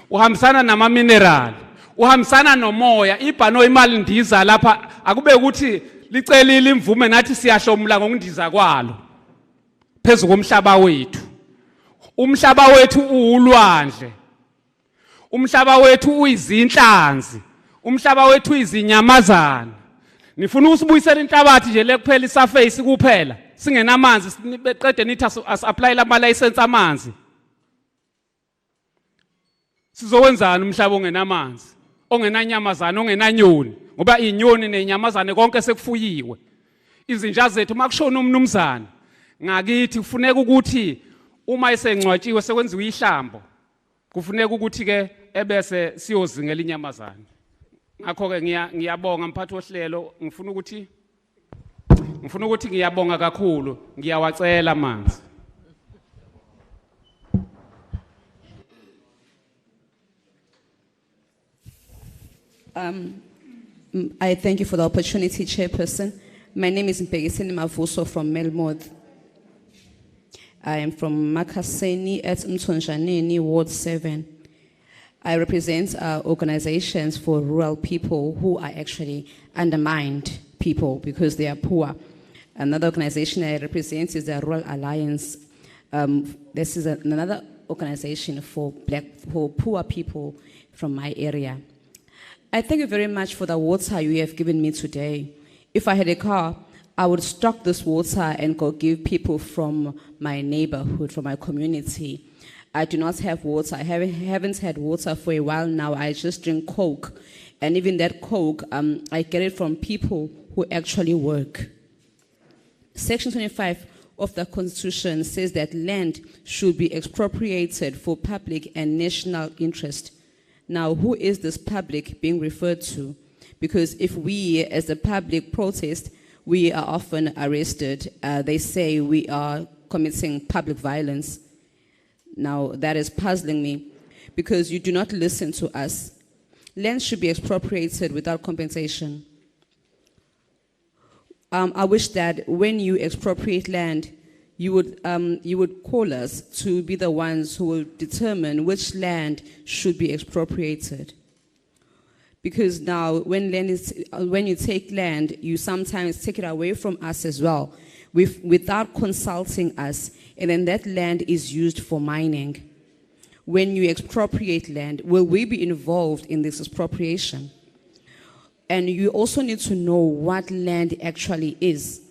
uhambisana nama mineral, uhambisana nomoya. Ibhano imali ndiza lapha akube ukuthi licelile imvume nathi siyahlomula ngokundiza kwalo. Phezulu komhlaba wethu. Umhlaba wethu uulwandle. Umhlaba wethu uyizinhlanzi. Umhlaba wethu izinyamazana. Nifuna usibuyisela inhlabathi nje lekuphela isurface kuphela. Singenamanzi siqede nithi apply ama license amanzi. Sizowenzana umhlaba ongenamanzi? ongenanyamazana ongenanyoni ngoba inyoni nenyamazane konke sekufuyiwe izinja zethu makushona umnumzana ngakithi kufuneka ukuthi uma esengcwatshiwe sekwenziwe ihlambo kufuneka ukuthi ke ebese siyozingela inyamazana ngakho ke ngiyabonga mphathi wohlelo ngifuna ukuthi ngiyabonga kakhulu ngiyawacela manje. I thank you for the opportunity, Chairperson. My name is Umhlathuze from Melmoth. I am from Makaseni at Mthonjaneni, Ward 7. I represent organizations for rural people who are actually undermined people because they are poor. Another organization I represent is the Rural Alliance. This is another organization for poor people from my area. I thank you very much for the water you have given me today. If I had a car, I would stock this water and go give people from my neighborhood, from my community. I do not have water. I haven't had water for a while now. I just drink Coke. And even that Coke, I get it from people who actually work. Section 25 of the Constitution says that land should be expropriated for public and national interest. Now, who is this public being referred to? Because if we, as the public, protest, we are often arrested. They say we are committing public violence. Now, that is puzzling me because you do not listen to us. Land should be expropriated without compensation. I wish that when you expropriate land, you would call us to be the ones who will determine which land should be expropriated. Because now, when you take land, you sometimes take it away from us as well, without consulting us, and then that land is used for mining. When you expropriate land, will we be involved in this expropriation? And you also need to know what land actually is.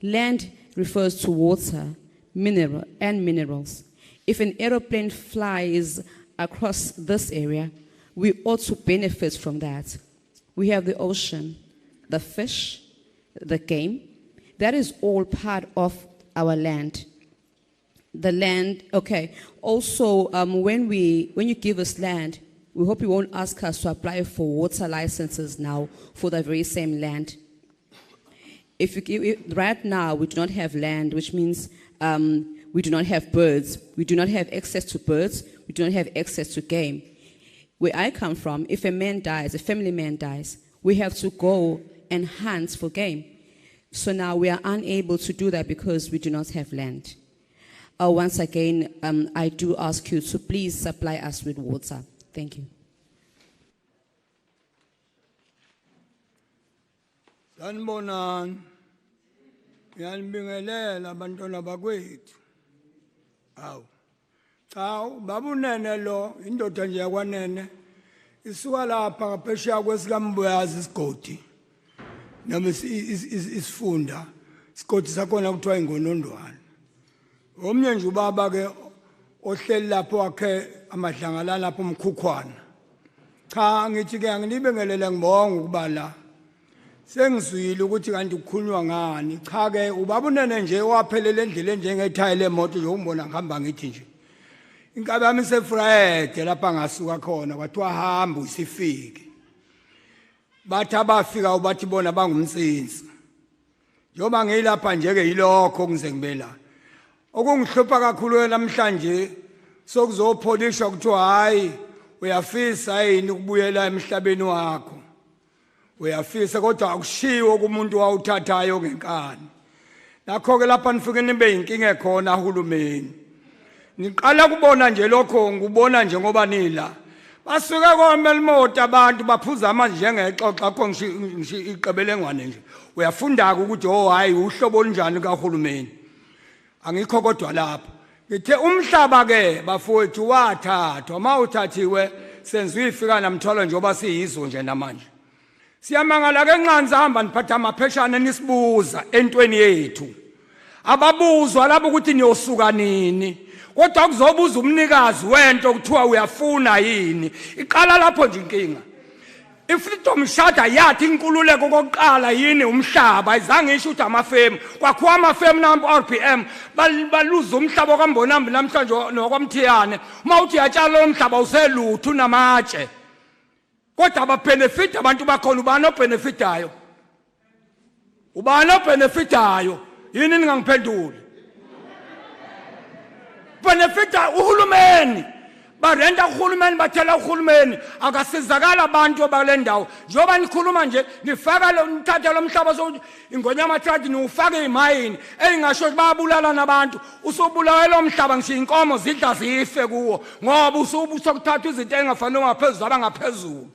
Land refers to water, minerals. If an aeroplane flies across this area, we ought to benefit from that. We have the ocean, the fish, the game. That is all part of our land. The land, okay. Also, when you give us land, we hope you won't ask us to apply for water licenses now for the very same land. Right now, we do not have land, which means we do not have birds. We do not have access to birds. We do not have access to game. Where I come from, if a man dies, a family man dies, we have to go and hunt for game. So now we are unable to do that because we do not have land. Once again, I do ask you to please supply us with water. Thank you. Sanibonani. Ngiyalibingelela abantwana bakwethu. Awu. Cha, babunene lo indoda nje yakwanene. Isuka lapha ngaphesheya kwesikambuyazi isigodi. Noma isifunda. Isigodi sakhona kuthiwa ingonondwana. Omnye nje ubaba ke ohleli lapho wakhe amadlangalana lapho umkhukhwana. Cha, ngithi ke angilibingelele ngibonga ukuba la. Sengizwile ukuthi kanti ukukhunywa ngani. Cha ke ubabunene nje waphelela endleleni njengethayi lemoto nje umbona ngihamba ngithi nje. Inkabi yami isefrayede lapha ngasuka khona kwathiwa hamba usifike. Bathi abafika ubathi bona bangumtsinsi. Njoba ngilapha nje ke yilokho kunze ngibela. Okungihlupha kakhulu namhlanje sokuzopholishwa kuthiwa hayi uyafisa yini ukubuyela emhlabeni wakho. Uyafisa kodwa akushiwo kumuntu wawuthathayo ngenkani. Nakho ke lapha nifike nibe inkinga ekhona uhulumeni. Niqala kubona nje lokho ngubona nje ngoba nila. Basuke komelmoto abantu baphuza amanzi njengexoxa kho ngisho iqebelengwane nje. Uyafunda ukuthi oh hayi uhlobo olunjani kaHulumeni. Angikho kodwa lapho. Ngithe umhlaba ke bafowethu wathathwa mawuthathiwe senziwe ifika namthwalo njengoba siyizwe nje namanje. Siyamangala ke nqanza hamba niphatha amapheshana nisibuza entweni yethu. Ababuzwa labo ukuthi niyosuka nini. Kodwa kuzobuza umnikazi wento kuthiwa uyafuna yini. Iqala lapho nje inkinga. I-freedom charter yathi inkululeko kokuqala yini umhlaba ayizange isho ukuthi amafemu kwakhiwa amafemu nam-RPM baluza umhlaba kwambonambi namhlanje nokwamthiyane uma uthi yatshala lo mhlaba uselutho unamatshe kodwa ababenefit abantu bakhona ubani obenefitayo yini ningangiphenduli benefita uhulumeni barenda uhulumeni bathela uhulumeni akasizakala abantu abale ndawo njengoba nikhuluma nje nifaka lo nithatha lo mhlaba so ingonyama trade niufake imayini engasho bayabulala nabantu usubulawe lo mhlaba ngisho inkomo zidla zife kuwo ngoba usukuthatha izinto engafanele ngaphezulu abangaphezulu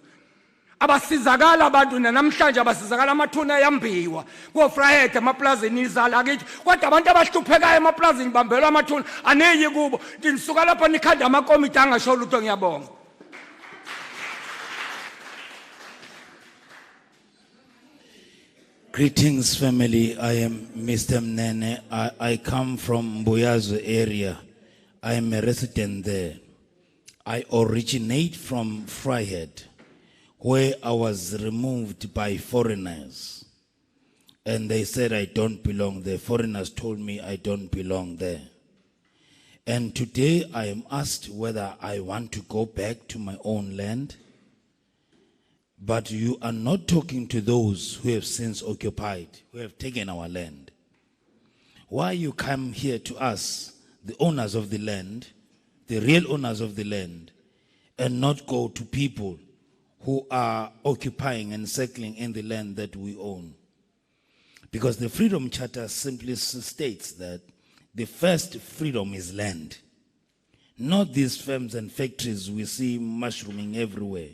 abasizakala abantu namhlanje abasizakala amathuna ayambiwa koFriday amaplazini izala akithi kodwa abantu abahluphekayo emaplazini bambelwa amathuna aneyi kubo ndisuka lapha nikhanda amakomiti angasho lutho ngiyabonga. Greetings, family. I am Mr. Mnene. I come from Umhlathuze area. I am a resident there. I originate from Vryheid, where I was removed by foreigners. And they said I don't belong there. Foreigners told me I don't belong there. And today I am asked whether I want to go back to my own land. But you are not talking to those who have since occupied, who have taken our land. Why you come here to us, the owners of the land, the real owners of the land, and not go to people who are occupying and settling in the land that we own? Because the Freedom Charter simply states that the first freedom is land, not these firms and factories we see mushrooming everywhere,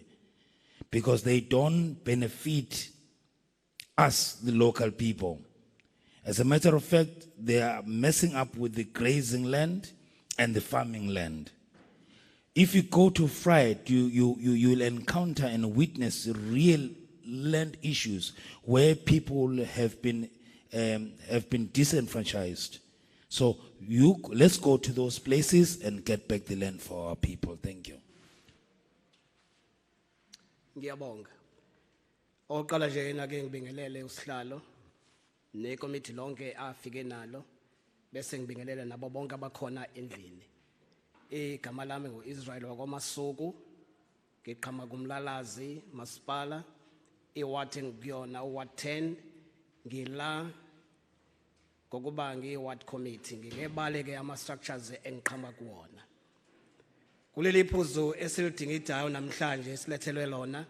because they don't benefit us, the local people. As a matter of fact, they are messing up with the grazing land and the farming land. If you go to Vryheid, you'll encounter and witness real land issues where people have been disenfranchised. So let's go to those places and get back the land for our people. Thank you. Ngiyabonga. Oqala nje yena ke ngibingelele usihlalo nekomiti lonke afike nalo bese ngibingelele nabo bonke abakhona endlini. Igama lami ngoIsrael wakwaMasuku ngiqhama kumlalazi masipala iward ngiyona uward 10 ngila ngokuba ngiward committee ngilebaleke ama structures engiqhama kuwona. Kuleli phuzu esilidingidayo namhlanje silethelwe lona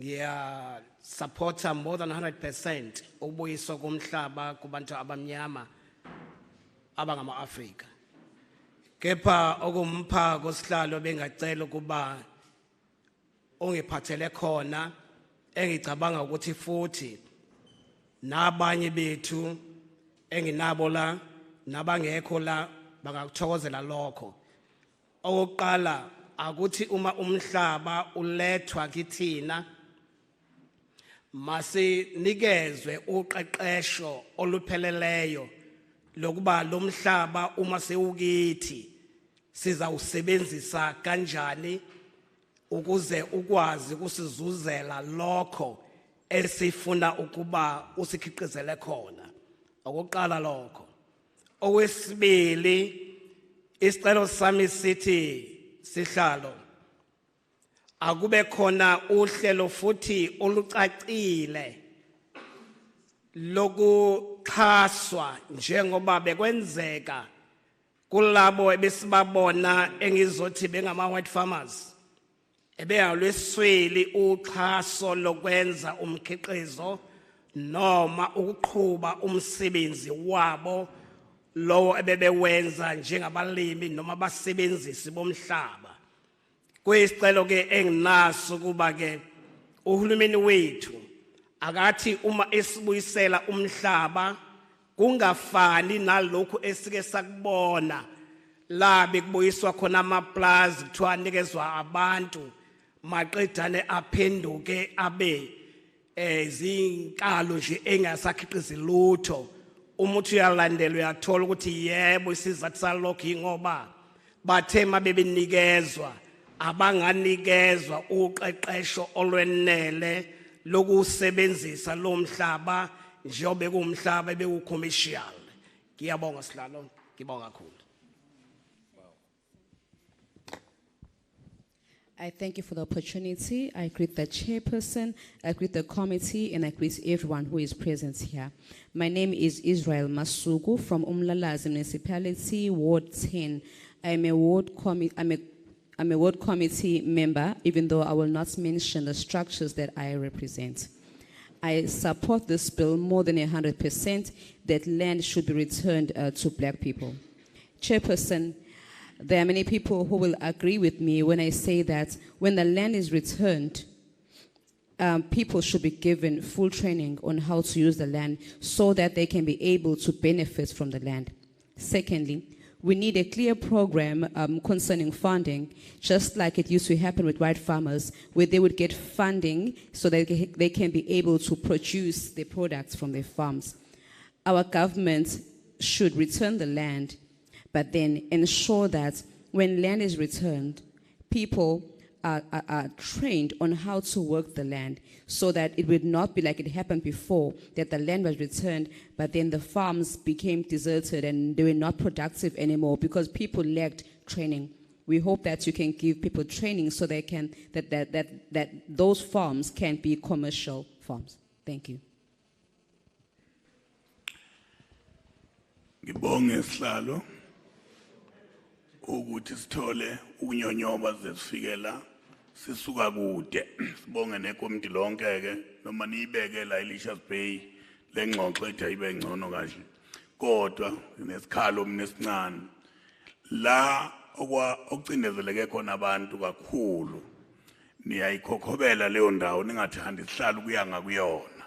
ngiya supporta more than 100% ukubuyiswa komhlaba kubantu abamnyama abangama Africa. Kepha okumpha kosihlalo bengacela ukuba ongiphathele khona engicabanga ukuthi futhi nabanye bethu enginabo la nabangekho la bangakuthokozela lokho. Okokuqala akuthi uma umhlaba ulethwa kithina masinikezwe uqeqesho olupheleleyo lokuba lo mhlaba uma sewukithi sizawusebenzisa kanjani ukuze ukwazi kusizuzela lokho esifuna ukuba usikhiqizele khona. Okokuqala lokho. Okwesibili isicelo sami sithi sihlalo akube khona uhlelo futhi olucacile lokuxhaswa njengoba bekwenzeka kulabo ebesibabona engizothi bengama white farmers ebeyangalwesweli uxhaso lokwenza umkhiqizo noma ukuqhuba umsebenzi wabo lowo ebebewenza njengabalimi noma abasebenzisi bomhlaba. Kuyisicelo ke enginaso kuba ke uhulumeni wethu akathi uma esibuyisela umhlaba kungafani nalokho esike sakubona la bekubuyiswa khona amaplaza kuthiwa nikezwa abantu maqedane aphenduke abe zinkalo nje engasakhiqizi lutho. Umuntu uyalandela uyathola ukuthi yebo isizathu salokho ingoba bathe mabebenikezwa abanganikezwa uqeqesho olwenele lokusebenzisa lo mhlaba njengoba kumhlaba bekucommercial. Ngiyabonga sihlalo, ngibonga kakhulu. I thank you for the opportunity. I greet the chairperson, I greet the committee, and I greet everyone who is present here. My name is Israel Masuku from Umhlathuze Municipality, Ward 10. I'm a ward committee member, even though I will not mention the structures that I represent. I support this bill more than 100% that land should be returned to black people. Chairperson, there are many people who will agree with me when I say that when the land is returned, people should be given full training on how to use the land so that they can be able to benefit from the land. Secondly, we need a clear program concerning funding, just like it used to happen with white farmers, where they would get funding so that they can be able to produce their products from their farms. Our government should return the land, but then ensure that when land is returned, people are trained on how to work the land so that it would not be like it happened before, that the land was returned, but then the farms became deserted and they were not productive anymore because people lacked training. We hope that you can give people training so they can, that those farms can be commercial farms. Thank you. Ngibonge sihlalo ukuthi sithole ukunyonyoba zesifikela sisuka kude sibonge nekomiti lonke ke noma niyibeke la eLicious Bay lengxoxo ethi ayibe ngcono kahle kodwa nesikhalo mina esincane la okucindezeleke khona abantu kakhulu niyayikhokobela leyo ndawo ningathandi sihlala ukuya ngakuyona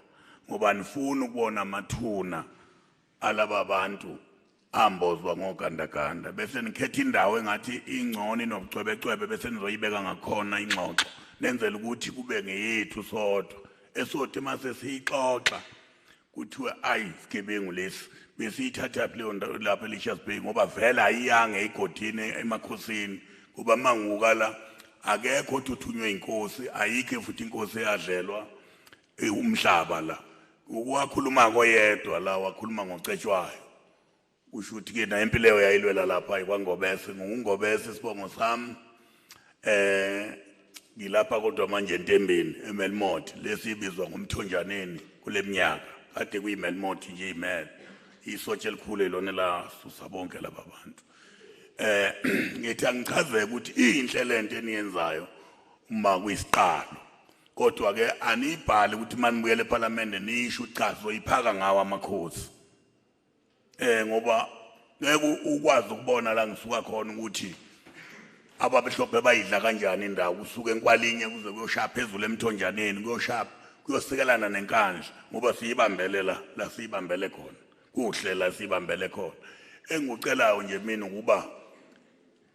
ngoba nifuna ukubona amathuna alaba bantu ambozwa ngogandaganda bese nikhetha indawo engathi ingcono inobucwebecwebe bese nizoyibeka ngakhona ingxoxo nenzela ukuthi kube ngeyethu sodwa esothi mase siyixoxa kuthiwe ayi sigebengu lesi besiyithatha leyo ndawo lapha eLicious Bay ngoba vela ayiyange egodini emakhosini kuba manguka la akekho uthunywe inkosi ayikho futhi inkosi eyadlelwa umhlaba la ukwakhuluma koyedwa la wakhuluma ngocetshwayo ushuthi ke na impilo leyo yayilwela lapha ikwangobese ngungobese sibongo sami ngilapha kodwa manje entembeni eMelmot lesibizwa ngomthonjaneni kuleminyaka kade kuyiMelmot nje imele isotshe elikhulu lona la susa bonke laba bantu ngithi angichazeke ukuthi inhle lento eniyenzayo uma kuyisiqalo kodwa ke anibhali ukuthi manibuyele eParliament nisho uchazo iphaka ngawo amakhosi ngoba ngeke ukwazi ukubona la ngisuka khona ukuthi ababehlophe bayidla kanjani indawo usuke enkwalinye kuze kuyoshaya phezulu emthonjaneni kuyosikelana nenkandla ngoba siyibambele la siyibambele khona kuhle la siyibambele khona engikucelayo nje mina ukuba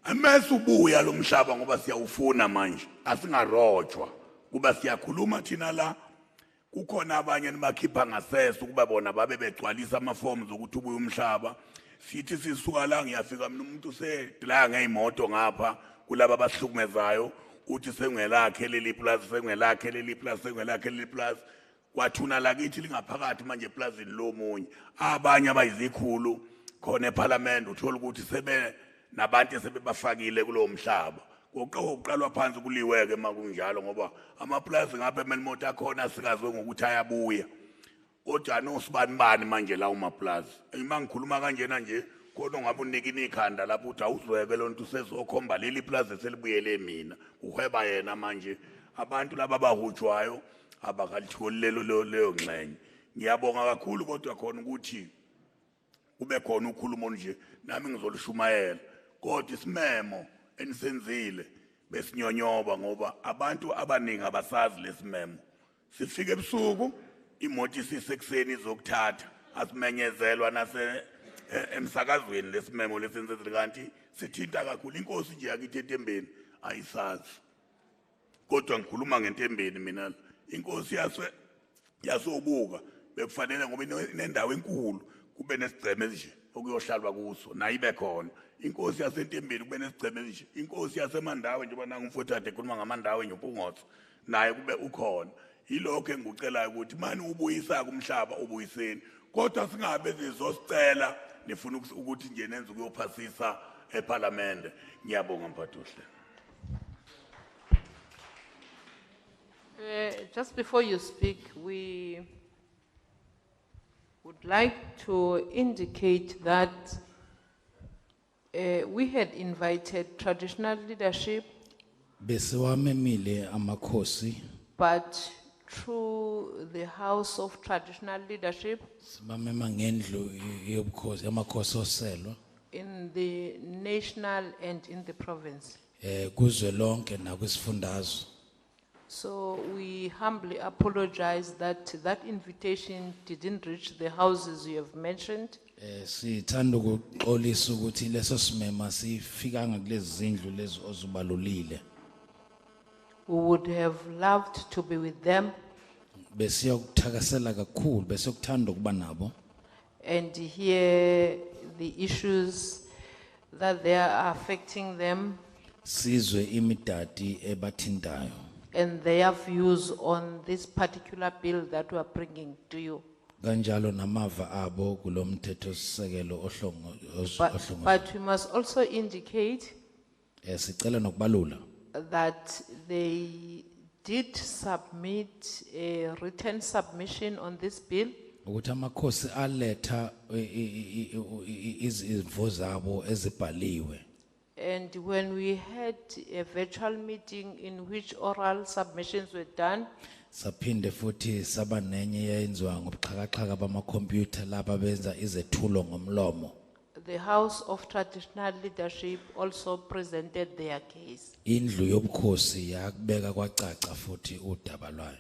amese ubuya lo mhlaba ngoba siyawufuna manje asingarojwa kuba siyakhuluma thina la kukhona abanye nibakhipha ngasese ukuba bona babe begcwalisa amaforms ukuthi ubuye umhlaba sithi sisuka la ngiyafika mina umuntu sedla ngeimoto ngapha kulaba abahlukumezayo uthi sengelakhe leli plus sengelakhe leli plus sengelakhe leli plus kwathuna lakithi lingaphakathi manje eplazini lomunye abanye abayizikhulu khona eParliament uthola ukuthi sebe nabantu sebebafakile kulo mhlaba koqoqalwa phansi kuliweke makunjalo ngoba amaplazi ngapha eMelmot akhona sikazwe ngokuthi ayabuya kodwa nosibani manje la umaplazi mangikhuluma kanjena nje khona ngabe unikini ikhanda lapho uthi awuzweke lonto sesokhomba leli plaza selibuyele mina uhweba yena manje abantu laba bahutshwayo abakalitholi leyo ngxenye ngiyabonga kakhulu kodwa khona ukuthi kube khona ukukhuluma nje nami ngizolushumayela kodwa isimemo enisenzile besinyonyoba ngoba abantu abaningi abasazi lesimemo sifike ebusuku imoto isisekuseni izokuthatha asimenyezelwa nase emsakazweni lesimemo lesenzile kanti sithinta kakhulu inkosi nje yakithi entembeni ayisazi kodwa ngikhuluma ngentembeni mina inkosi yasobuka bekufanele ngoba inendawo enkulu kube nesigceme nje okuyohlalwa kuso nayo ibe khona inkosi yaseNtembeni kube nesigceme nje inkosi yasemandawe njengoba nangumfowethu ade ekhuluma ngamandawe nyompungotho naye kube ukhona yilokho engikucelayo ukuthi mani ubuyisa kumhlaba ubuyiseni kodwa singabe sizosicela nifuna ukuthi nje nenze ukuyophasisa eParliament ngiyabonga mphathuhle. Just before you speak, we would like to indicate that we had invited traditional leadership, Besiwamemile amakhosi but through the House of Traditional Leadership sibamema ngendlu yobukhosi amakhosi oselwa in the national and in the province. kuzwelonke nakwisifundazwe. So we humbly apologize that that invitation didn't reach the houses you have mentioned. Sithanda ukuxolisa ukuthi leso simema sifikanga kulezi zindlu lezi ozubalulile. We would have loved to be with them Besiyokuthakasela kakhulu besiyokuthanda ukuba nabo and hear the issues that they are affecting them sizwe imidadi ebathintayo and their views on this particular bill that we are bringing to you. kanjalo namava abo kulomthetho sisekelo But we must also indicate sicela nokubalula that they did submit a written submission on this bill. ukuthi amakhosi aletha izimvo zabo ezibhaliwe. And when we had a virtual meeting in which oral submissions were done, Saphinde futhi saba nenye yayenziwa ngobuxhakaxhaka bamakhompyutha lapha benza izethulo ngomlomo. the House of Traditional Leadership also presented their case. Indlu yobukhosi yakubeka kwacaca futhi udaba lwayo.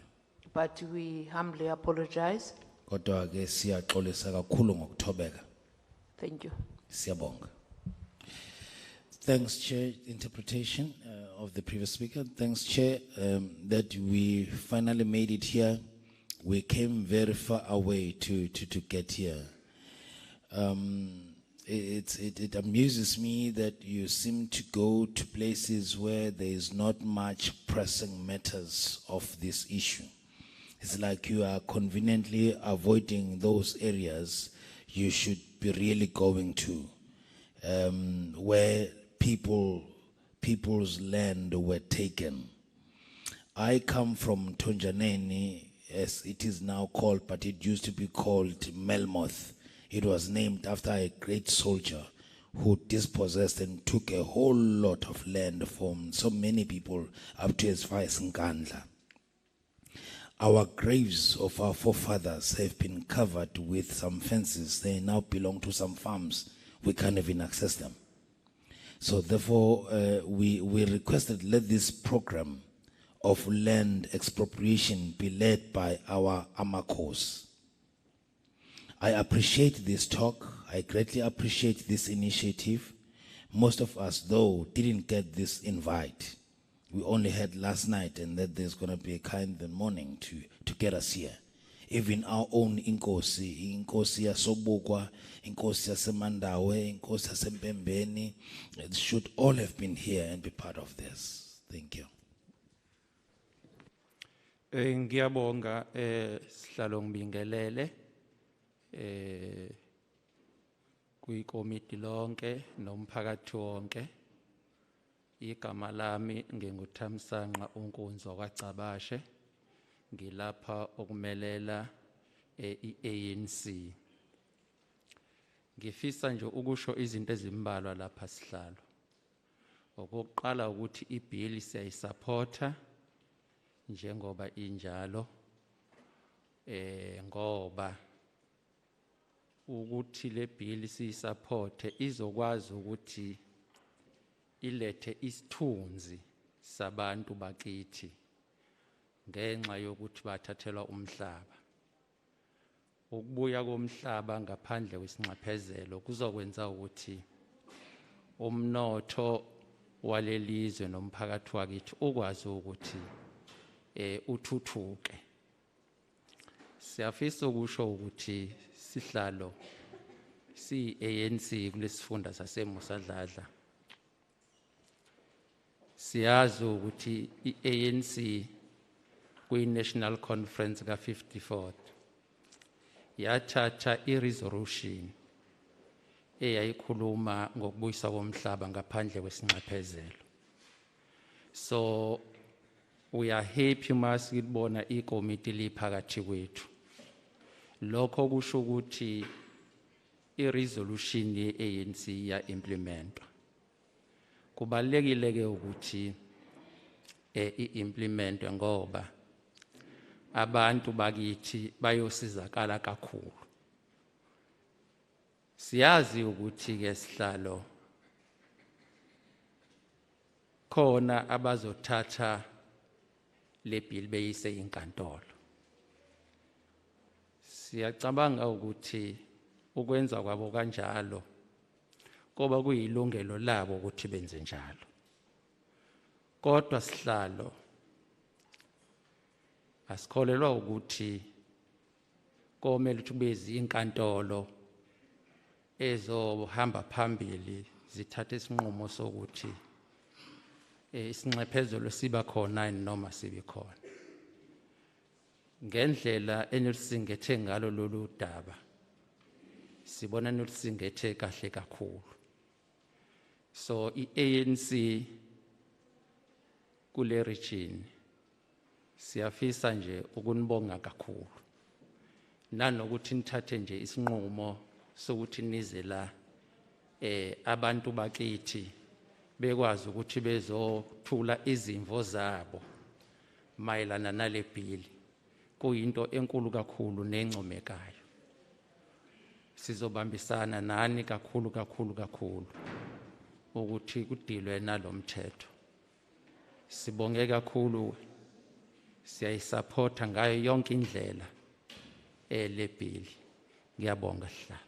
But we humbly apologize. Kodwa ke siyaxolisa kakhulu ngokuthobeka. Thank you. Siyabonga. Thanks, Chair. Interpretation of the previous speaker. Thanks, Chair, that we finally made it here. We came very far away to get here. It amuses me that you seem to go to places where there is not much pressing matters of this issue. It's like you are conveniently avoiding those areas you should be really going to, where people's land were taken. I come from Tonjaneni, as it is now called, but it used to be called Melmoth. It was named after a great soldier who dispossessed and took a whole lot of land from so many people up to as far as Nkandla. Our graves of our forefathers have been covered with some fences. They now belong to some farms. We can't even access them. So therefore, we requested let this program of land expropriation be led by our Amakos. I appreciate this talk. I greatly appreciate this initiative. Most of us, though, didn't get this invite. We only had last night, and that there's going to be a kind of morning to get us here. Even our own Inkosi Yasobukwa, Inkosi Yasemandawe, Inkosi Yasempembeni, should all have been here and be part of this. Thank you. Ngiyabonga sihlalo ngibingelele kwikomiti lonke nomphakathi wonke. Igama lami nginguthamsanqa uNkunzwa kwaCabashe, ngilapha okumelela iANC. Ngifisa nje ukusho izinto ezimbalwa lapha sihlalo. Okokuqala ukuthi ibill siyayisupporta njengoba injalo, ngoba ukuthi le bill siyisupporte izokwazi ukuthi ilethe isithunzi sabantu bakithi ngenxa yokuthi bathathelwa umhlaba. Ukubuya komhlaba ngaphandle kwesinxephezelo kuzokwenza ukuthi umnotho walelizwe nomphakathi wakithi ukwazi ukuthi uthuthuke. Siyafisa ukusho ukuthi sihlalo si-ANC kulesifunda saseMusadladla siyazi ukuthi i-ANC kwi-National Conference ka-54 yathatha i-resolution eyayikhuluma ngokubuyiswa komhlaba ngaphandle kwesinxephezelo. So we are happy masibona ikomiti liphakathi kwethu. Lokho kusho ukuthi i-resolution ye-ANC ya-implementwa. Kubalulekile ke ukuthi i-implementwe ngoba abantu bakithi bayosizakala kakhulu. Siyazi ukuthi ke sihlalo khona abazothatha le bill beyise inkantolo. Siyacabanga ukuthi ukwenza kwabo kanjalo kuba kuyilungelo labo ukuthi benze njalo. Kodwa sihlalo asikholelwa ukuthi komele ukuthi kube izinkantolo ezohamba phambili zithathe isinqumo sokuthi isinxephezelo siba khona noma sibe khona. Ngendlela enelisingethe ngalo lolu daba sibona nelisingethe kahle kakhulu. So i-ANC kule region siyafisa nje ukunibonga kakhulu nanokuthi nithathe nje isinqumo sokuthi nize la abantu bakithi bekwazi ukuthi bezothula izimvo zabo mayelana nale bill. Kuyinto enkulu kakhulu nencomekayo. Sizobambisana nani kakhulu ukuthi kudilwe nalomthetho. Sibonge kakhulu, siyayisupporta ngayo yonke indlela le bill. Ngiyabonga sihlalo.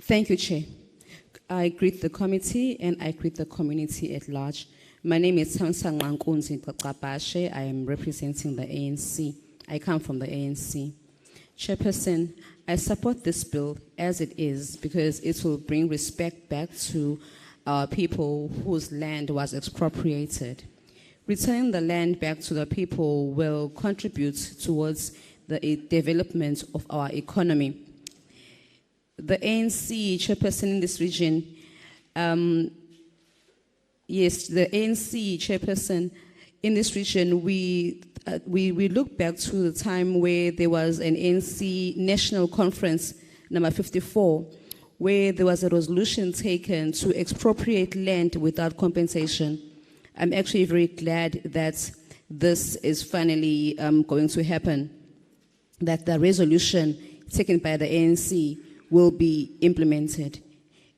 Thank you, Chair. I greet the committee and I greet the community at large. My name is Tamsa Ngankunzi Kakabashe. I am representing the ANC. I come from the ANC. Chairperson, I support this bill as it is because it will bring respect back to people whose land was expropriated. Returning the land back to the people will contribute towards the development of our economy. The ANC chairperson in this region, yes, the ANC chairperson in this region, we look back to the time where there was an ANC National Conference number 54, where there was a resolution taken to expropriate land without compensation. I'm actually very glad that this is finally going to happen, that the resolution taken by the ANC will be implemented.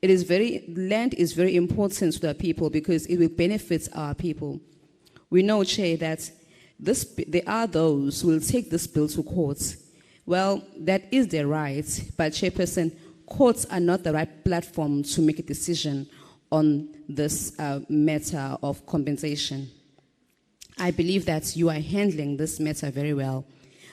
Land is very important to the people because it will benefit our people. We know, Chair, that there are those who will take this bill to courts. Well, that is their right, but Chairperson, courts are not the right platform to make a decision on this matter of compensation. I believe that you are handling this matter very well.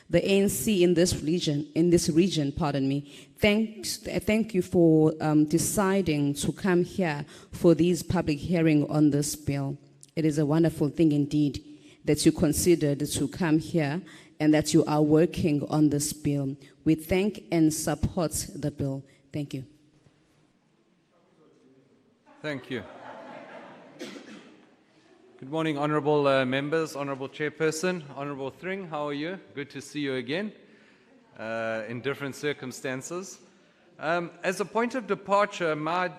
The ANC in this region, pardon me, thank you for deciding to come here for this public hearing on this bill. It is a wonderful thing indeed that you considered to come here and that you are working on this bill. We thank and support the bill. Thank you. Thank you. Good morning, honorable members, honorable chairperson, honorable Thring, how are you? Good to see you again in different circumstances. As a point of departure, might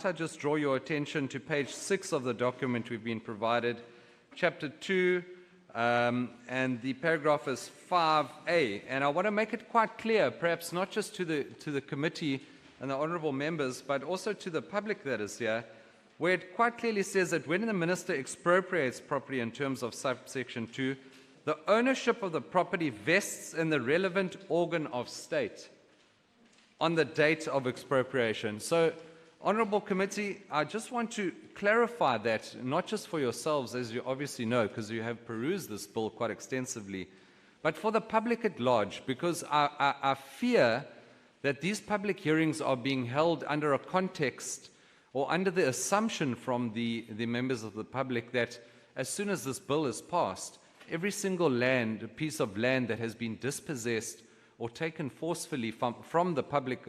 I just draw your attention to page 6 of the document we've been provided, chapter 2, and the paragraph is 5A. And I want to make it quite clear, perhaps not just to the committee and the honorable members, but also to the public that is here, where it quite clearly says that when the minister expropriates property in terms of subsection 2, the ownership of the property vests in the relevant organ of state on the date of expropriation. So, honorable committee, I just want to clarify that, not just for yourselves, as you obviously know, because you have perused this bill quite extensively, but for the public at large, because I fear that these public hearings are being held under a context or under the assumption from the members of the public that as soon as this bill is passed, every single piece of land that has been dispossessed or taken forcefully from the public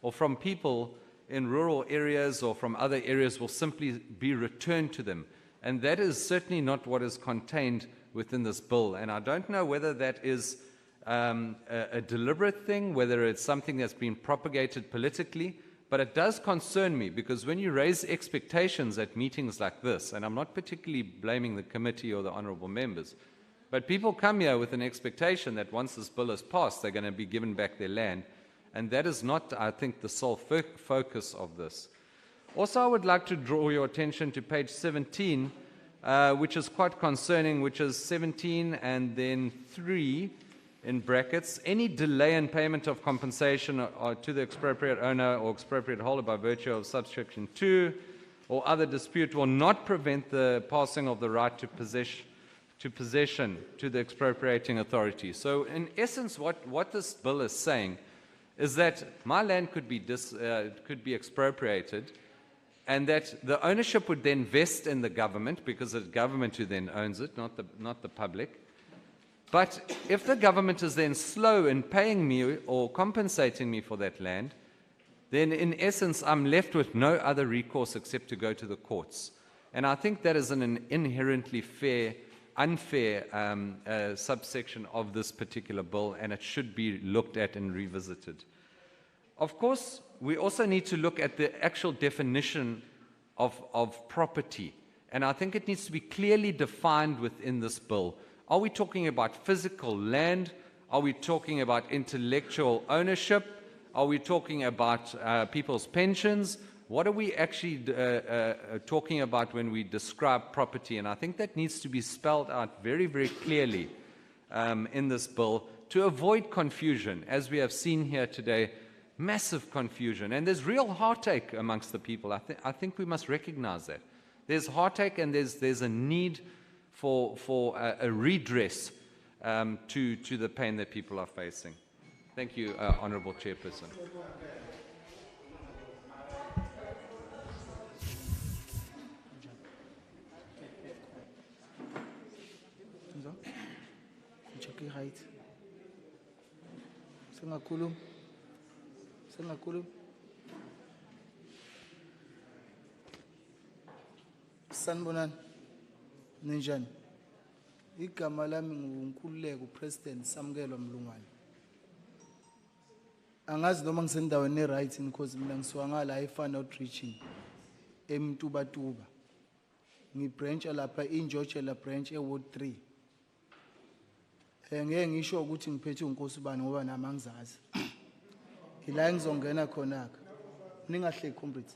or from people in rural areas or from other areas will simply be returned to them. And that is certainly not what is contained within this bill. And I don't know whether that is a deliberate thing, whether it's something that's been propagated politically, but it does concern me because when you raise expectations at meetings like this, and I'm not particularly blaming the committee or the honourable members, but people come here with an expectation that once this bill is passed, they're going to be given back their land. And that is not, I think, the sole focus of this. Also, I would like to draw your attention to page 17, which is quite concerning, which is 17 and then 3 in brackets. Any delay in payment of compensation to the expropriate owner or expropriate holder by virtue of subsection 2 or other dispute will not prevent the passing of the right to possession to the expropriating authority. So in essence, what this bill is saying is that my land could be expropriated, and that the ownership would then vest in the government, because it's the government who then owns it, not the public. But if the government is then slow in paying me or compensating me for that land, then in essence I'm left with no other recourse except to go to the courts. And I think that is an inherently unfair subsection of this particular bill, and it should be looked at and revisited. Of course, we also need to look at the actual definition of property, and I think it needs to be clearly defined within this bill. Are we talking about physical land? Are we talking about intellectual ownership? Are we talking about people's pensions? What are we actually talking about when we describe property? And I think that needs to be spelled out very, very clearly in this bill to avoid confusion. As we have seen here today, massive confusion. And there's real heartache amongst the people. I think we must recognize that. There's heartache and there's a need for a redress to the pain that people are facing. Thank you, Honourable Chairperson. Sanibonani. Ninjani? Igama lami nguNkululeko President Samkelwa Mlungwane. Angazi noma ngisendaweni right because mina ngisuka ngala eFan Outreaching eMtubatuba. Ngibranch lapha iNjotshela la branch eWard 3. Ngeke ngisho ukuthi ngiphethe uNkosibani ngoba nami angizazi. Ila ngizongena khona ka. Ningahle comrades.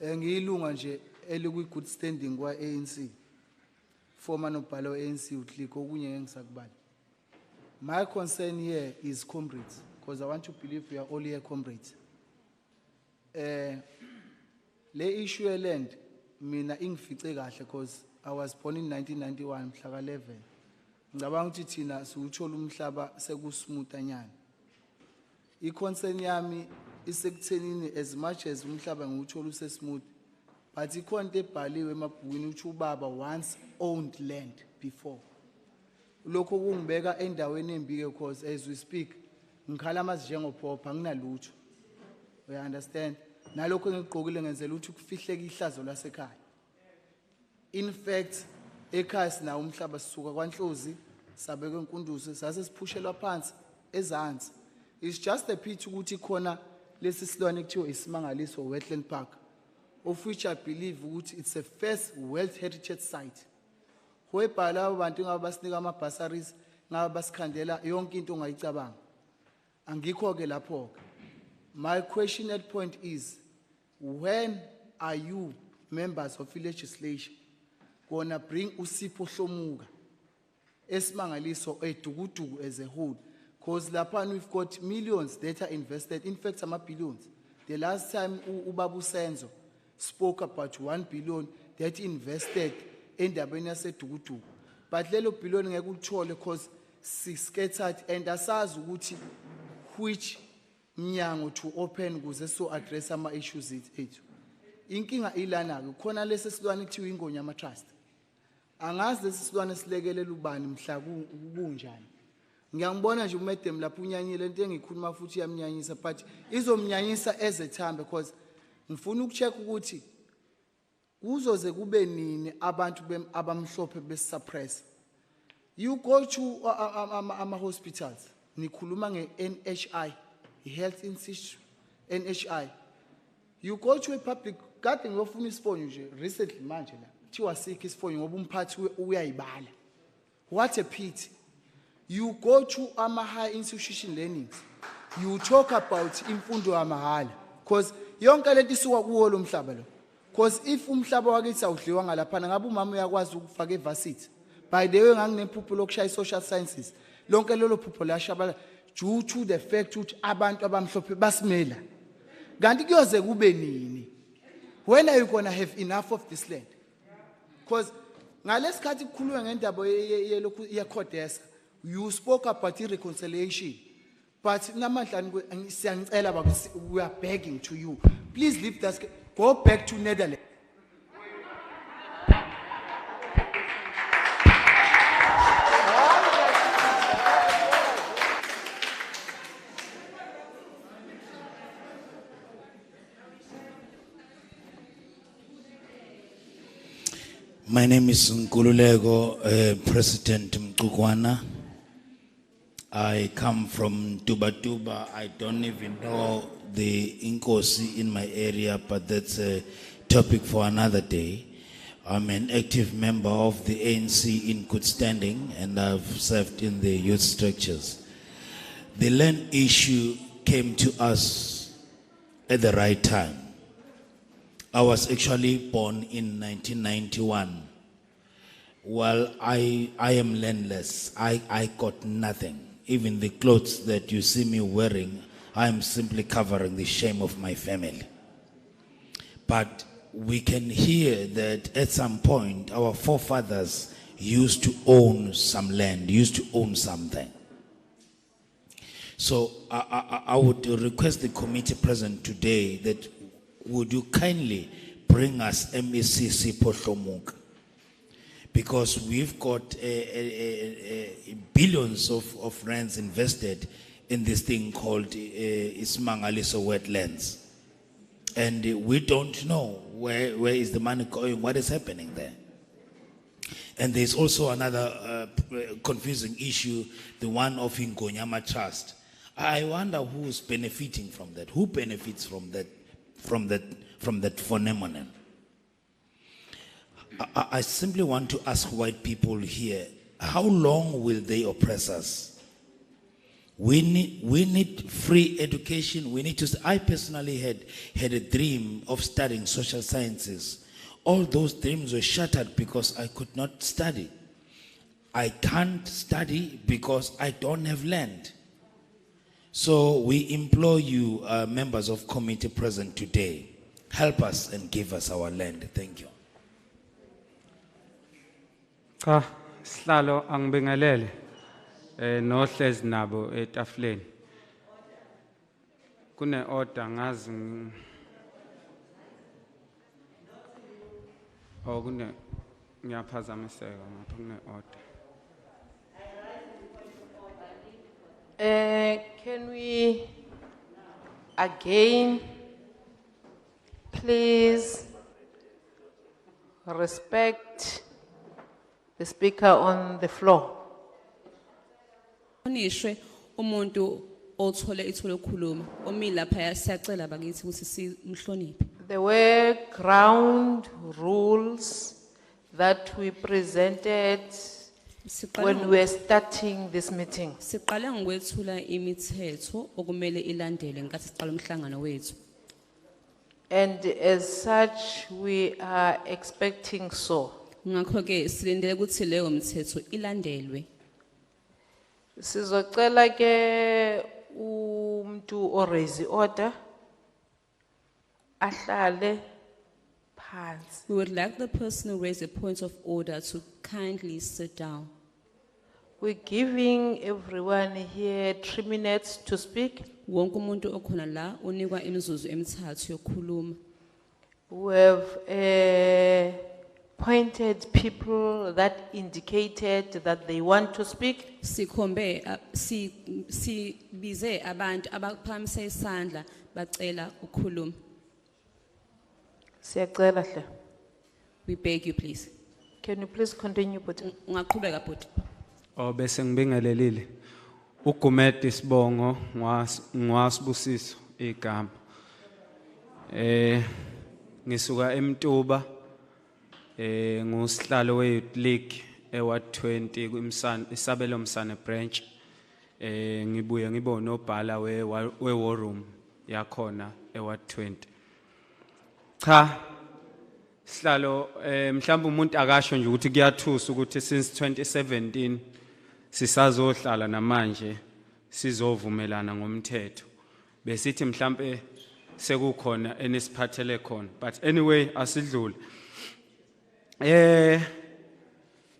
Ngiyilunga nje elikwi good standing kwa ANC. Former nobhalo ANC uthliko okunye engisakubala. My concern here is comrades, because I want to believe we are all here comrades. Le issue of land mina ingifice kahle because I was born in 1991 mhla 11. Ngicabanga ukuthi thina siwuthola umhlaba sekusmoothanyana. I-concern yami isekuthenini as much as umhlaba ngiwuthola usesmooth, but ikhona ebhaliwe emabhukwini ukuthi ubaba once owned land before. Lokho kungibeka endaweni embike because as we speak ngikhala amazinjengophopha nginalutho. You understand? Nalokho engigqokile ngenzela ukuthi kufihleke ihlazo lasekhaya. In fact, ekhaya sina umhlaba sisuka kwaNhlozi sabeke eNkunduzi sase siphushela phansi ezantsi. It's just a pity ukuthi khona lesi silwane kuthiwa isimangaliso wetland park, of which I believe ukuthi it's a first World Heritage Site. Whereby labo bantu ngaba basinika ama-bursaries, ngaba basikhandela yonke into ongayicabanga. Angikho ke lapho. My question at point is, when are you members of the legislation gonna bring uSipho Hlomuka esimangaliso edukuduku as a whole? Because lapha we've got millions that are invested, in fact some billions. The last time Ubabu Senzo spoke about 1 billion that invested endabeni yasedukuduku, but lelo billion ngeke ulithole because scattered and asazi ukuthi which mnyango to open kuze so address ama issues ethu. Inkinga ilana ke khona lesi silwane kuthiwa ingonyama trust. Angazi lesi silwane silekelela ubani mhla kunjani. Ngiyangibona nje umedem lapho unyanyile into engikhuluma futhi yamnyanyisa but izomnyanyisa as a time because ngifuna ukucheck ukuthi kuzoze kube nini abantu abamhlophe besuppress. You go to hospitals, nikhuluma nge-NHI, Health Institute, NHI. You go to a public, kade ngiyofuna isifonyo nje recently manje la. Thiwa sikho isifonyo ngoba umphathi uyayibala. What a pity. You go to high institution learnings. You talk about imfundo yamahala because yonke lento isuka kuwo lo mhlaba lo. Because if umhlaba wakithi awudliwa ngalaphana ngabe umama uyakwazi ukufaka evarsity. By the way nganginephupho lokushaya social sciences. Lonke lelo phupho lashabala due to the fact ukuthi abantu abamhlophe basimela. Kanti kuyoze kube nini? When are you going to have enough of this land? Because ngalesikhathi kukhulunywa ngendaba yeCodesa, you spoke about reconciliation. But namandla siyangicela baba, we are begging to you. Please leave that. Go back to Netherlands. My name is Nkululeko, President Mtukwana. I come from Tuba. I don't even know the Inkosi in my area, but that's a topic for another day. I'm an active member of the ANC in good standing, and I've served in the youth structures. The land issue came to us at the right time. I was actually born in 1991. Well, I am landless. I got nothing. Even the clothes that you see me wearing, I am simply covering the shame of my family. But we can hear that at some point our forefathers used to own some land, used to own something. So I would request the committee present today that would you kindly bring us MECC Pohlomuk, because we've got billions of rands invested in this thing called Ismangaliso wetlands. And we don't know where is the money going, what is happening there. And there's also another confusing issue, the one of Ingonyama Trust. I wonder who's benefiting from that. Who benefits from that phenomenon? I simply want to ask white people here, how long will they oppress us? We need free education. We need to. I personally had a dream of studying social sciences. All those dreams were shattered because I could not study. I can't study because I don't have land. So we implore you, members of committee present today, help us and give us our land. Thank you. Cha, sihlalo angibingelele nohlezi nabo etafuleni. Kune order ngazi kune ngiyaphazamiseka ngapha kune order. Can we again please respect the speaker on the floor? Onishwe umuntu othole ithulo khuluma omila phaya siyacela bakithi ukuthi simhloniphe. There were ground rules that we presented when we were starting this meeting. Siqale ngokwethula imithetho okumele ilandele ngenkathi siqala umhlangano wethu. And as such we are expecting so. Ngakho ke silindele ukuthi leyo mithetho ilandelwe. Sizocela ke umuntu o raise order ahlale phansi. We would like the person who raised a point of order to kindly sit down. We're giving everyone here 3 minutes to speak. Wonke umuntu okhona la unikwa imizuzu emithathu yokukhuluma. We have pointed people that indicated that they want to speak. Sikhombe sibize abantu abaphakamise isandla bacela ukukhuluma. Siyacela hle. We beg you please. Can you please continue, Bhuti? Ungaqhubeka Bhuti. Bese ngibingelelile. Ugumede Sibongo ngwasibusiso igama. Ngisuka eMtuba ngusihlalo we-Youth League eWard 20 kuMsane isabelo Msane branch. Ngibuye ngibe unobhala we-war room yakhona eWard 20. Cha sihlalo mhlawumbe umuntu akasho nje ukuthi kuyathusa ukuthi since 2017 sisazohlala namanje sizovumelana ngomthetho besithi mhlawumbe sekukhona enisiphathele khona, but anyway asidlule.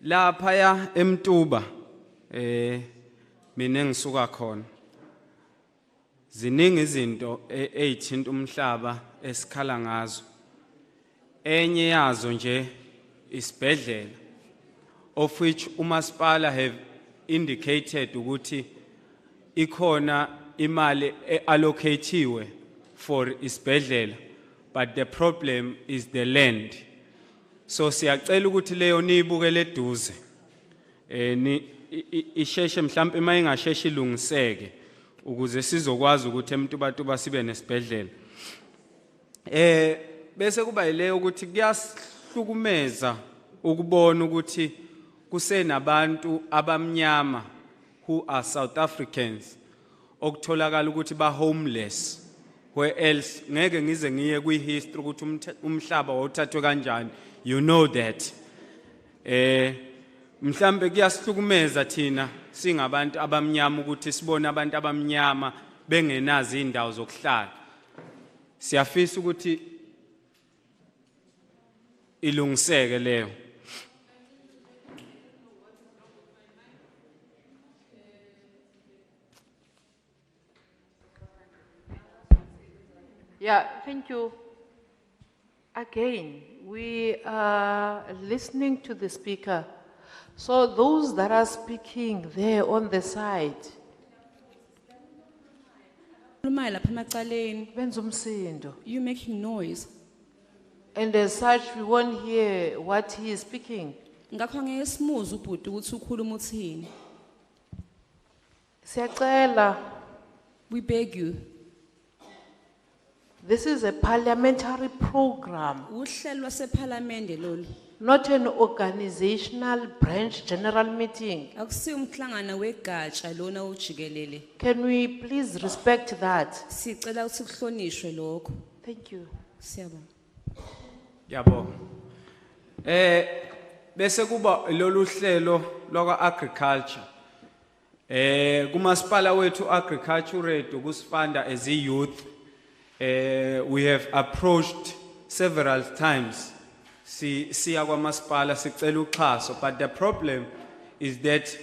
Lapha ya eMtuba mina ngisuka khona ziningi izinto ezithinta umhlaba esikhala ngazo. Enye yazo nje isibhedlela, of which umasipala have indicated ukuthi ikhona imali allocatiwe for isibhedlela, but the problem is the land. So siyacela ukuthi leyo niyibukele eduze isheshe mhlawumbe mayingasheshe ilungiseke ukuze sizokwazi ukuthi eMtubatuba sibe nesibhedlela. Bese kuba yileyo ukuthi kuyahlukumeza ukubona ukuthi kusenabantu abamnyama who are South Africans okutholakala ukuthi ba homeless, where else ngeke ngize ngiye kwi-history ukuthi umhlaba wawuthathwe kanjani. You know that. Mhlambe kuyasihlukumeza thina singabantu abamnyama ukuthi sibone abantu abamnyama bengenazi indawo zokuhlala. Siyafisa ukuthi ilungiseke leyo. Yeah, thank you. Again, we are listening to the speaker. So those that are speaking there on the side, You're making noise. And as such, we won't hear what he is speaking. We beg you. This is a parliamentary program, not an organizational branch general meeting. Can we please respect that? Thank you. Yabo. Bese kuba lolu hlelo lokwa agriculture. Kumasipala wethu agriculturate ukusifanda as a youth. We have approached several times. Siya kwamasipala sicela uxhaso, but the problem is that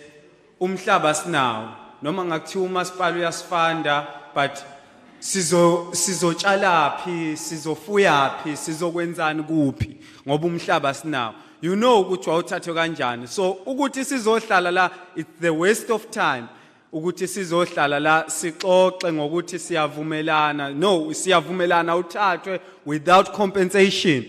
umhlaba sinawo noma ngakuthiwa umasipala uyasifanda, but sizotshala phi, sizofuya phi, sizokwenzani kuphi ngoba umhlaba sinawo. You know ukuthi wawuthathwe kanjani. So ukuthi sizohlala la, it's the waste of time. Ukuthi sizohlala la sixoxe ngokuthi siyavumelana. No, siyavumelana uthathwe without compensation.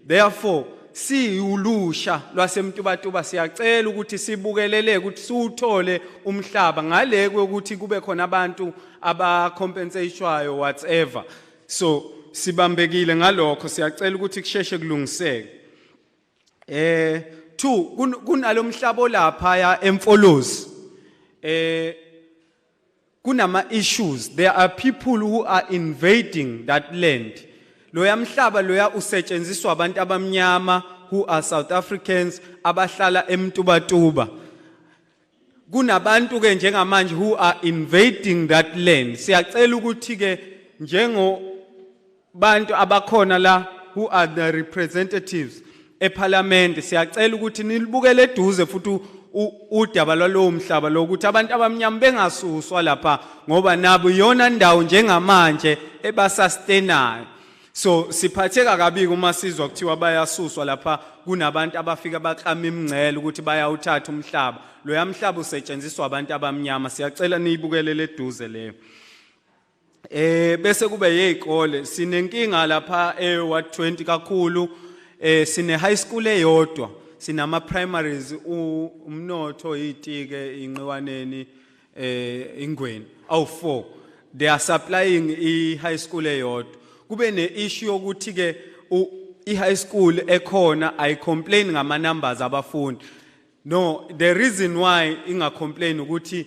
Therefore siulusha lwasemtubatuba siyacela ukuthi sibukelele ukuthi siuthole umhlaba ngale ukuthi kube khona abantu abacompensatwayo whatever. So sibambekile ngalokho siyacela ukuthi kusheshe kulungiseke. Two, kunalomhlaba lapha ya emfolozi. Kunama issues. There are people who are invading that land. Loya mhlaba loya usetshenziswa abantu abamnyama who are South Africans abahlala eMtubatuba. Kunabantu ke njengamanje who are invading that land. Siyacela ukuthi ke njengo bantu abakhona la who are the representatives eParliament, siyacela ukuthi nilibukele eduze futhi udaba lwalowo mhlaba lokuthi abantu abamnyama bengasuswa lapha ngoba nabo yona ndawo njengamanje ebasustainayo. So siphatheka kabi uma sizwa kuthiwa bayasuswa lapha kunabantu abafika baklama imingcele ukuthi bayawuthatha umhlaba. Lo yamhlaba usetshenziswa abantu abamnyama. Siyacela niyibukelele eduze leyo. Bese kube yezikole sinenkinga lapha Ward 20 kakhulu. Sine high school eyodwa, sinama primaries umnotho itike inqiwaneni ingweni awu 4. They are supplying I high school eyodwa. Kube ne issue yokuthi ke I high school ekhona I complain ngama numbers abafundi. No, the reason why inga complain ukuthi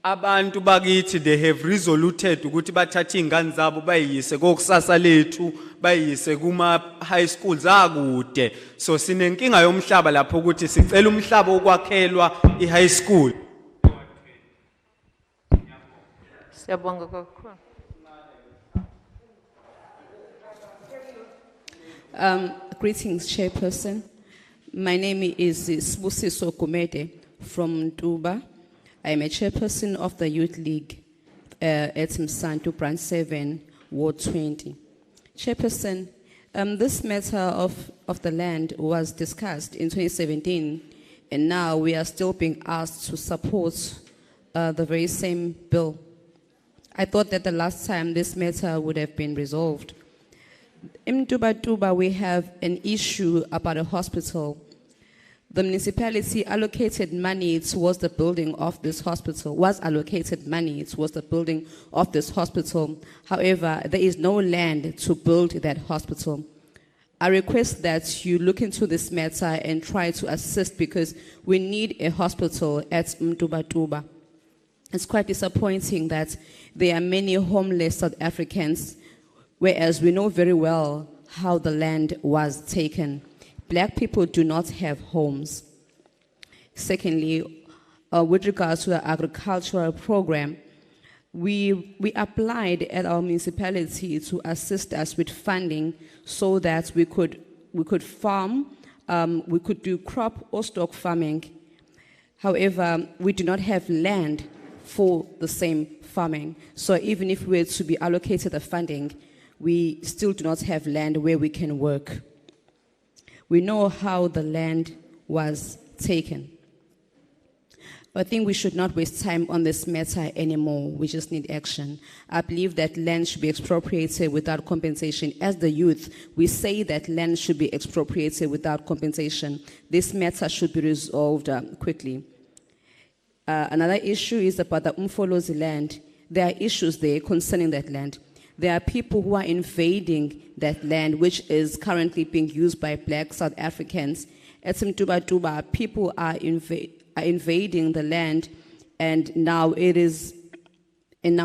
abantu bakithi they have resoluted ukuthi bathathe ingane zabo bayise kokusasa lethu bayise kuma high schools akude. So sinenkinga yomhlaba lapho ukuthi sicela umhlaba okwakhelwa I high school. Siyabonga kakhulu. Greetings, Chairperson. My name is Socio-economic from Tuba. I am a chairperson of the Youth League at Msantu, Branch 7, Ward 20. Chairperson, this matter of the land was discussed in 2017, and now we are still being asked to support the very same bill. I thought that the last time this matter would have been resolved. In Tuba, we have an issue about a hospital. The municipality allocated money towards the building of this hospital, was allocated money towards the building of this hospital. However, there is no land to build that hospital. I request that you look into this matter and try to assist because we need a hospital at Tuba. It's quite disappointing that there are many homeless South Africans, whereas we know very well how the land was taken. Black people do not have homes. Secondly, with regards to the agricultural program, we applied at our municipality to assist us with funding so that we could farm, we could do crop or stock farming. However, we do not have land for the same farming. So even if we were to be allocated the funding, we still do not have land where we can work. We know how the land was taken. I think we should not waste time on this matter anymore. We just need action. I believe that land should be expropriated without compensation. As the youth, we say that land should be expropriated without compensation. This matter should be resolved quickly. Another issue is about the Umhlathuze land. There are issues there concerning that land. There are people who are invading that land, which is currently being used by black South Africans. At Tuba, people are invading the land, and now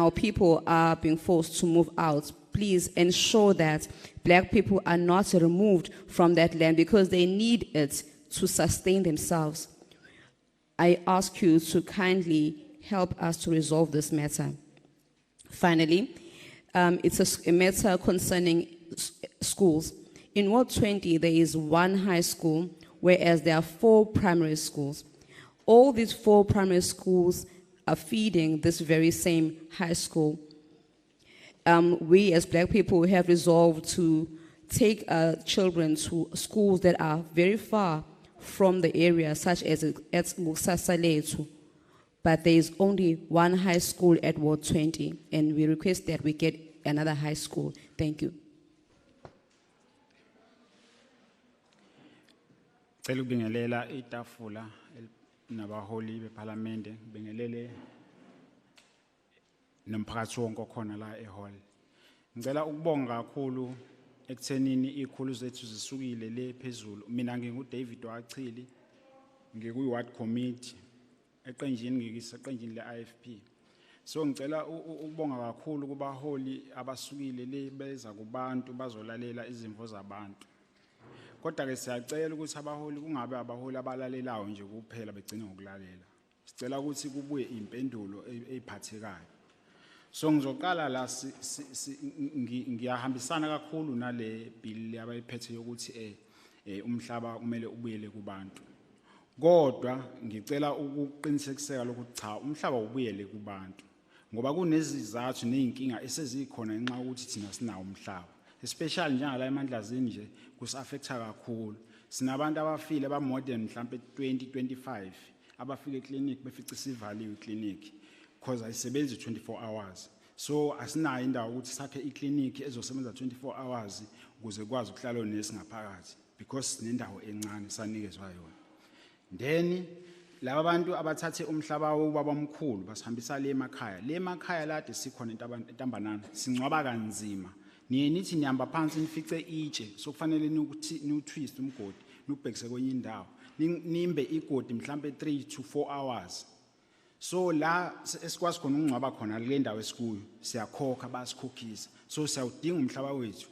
people are being forced to move out. Please ensure that black people are not removed from that land because they need it to sustain themselves. I ask you to kindly help us to resolve this matter. Finally, it's a matter concerning schools. In Ward 20, there is one high school, whereas there are 4 primary schools. All these 4 primary schools are feeding this very same high school. We as black people have resolved to take children to schools that are very far from the area, such as at Muksasa. But there is only one high school at Ward 20, and we request that we get another high school. Thank you. Cela ukubingelela itafula nabaholi beParliament bingelele nomphakathi wonke okhona la ehall. Ngicela ukubonga kakhulu ekuthenini ikhulu zethu zisukile le phezulu. Mina nginguDavid Wachili ngikuyi-ward committee eqenjini ngiyiseqenjini le-IFP. So ngicela ukubonga kakhulu kubaholi abasukile le beza kubantu bazolalela izimvo zabantu. Kodwa ke siyacela ukuthi abaholi kungabe abaholi abalalelayo nje kuphela begcine ngokulalela. Sicela ukuthi kubuye impendulo eziphathekayo. So ngizoqala la ngiyahambisana kakhulu nale bill abayiphethe ukuthi umhlaba kumele ubuyele kubantu. Kodwa ngicela ukuqinisekiseka lokuthi cha umhlaba ubuyele kubantu ngoba kunezizathu nezinkinga esezikhona ngenxa ukuthi thina sinawo umhlaba especially njengala eMandlazini nje kusaffecta kakhulu sinabantu abafile ba more than mhlambe 20-25 abafika eclinic befica sivaliwe iclinic because ayisebenzi 24 hours so asinayo indawo ukuthi sakhe iclinic ezosebenza 24 hours ukuze kwazi ukuhlala nesi ngaphakathi because sinendawo encane sanikezwa yona. Then laba bantu abathathe umhlaba wobaba omkhulu basihambisa le emakhaya lade sikhona entambanana singcwaba kanzima niye nithi nihamba phansi nifice itshe sokufanele niwutwist umgodi nubhekise kwenye indawo nimbe igodi mhlambe 3 to 4 hours so la esikwazi khona ukungcwaba khona le ndawo esikuyo siyakhokha basikhokhisa so siyawudinga umhlaba wethu.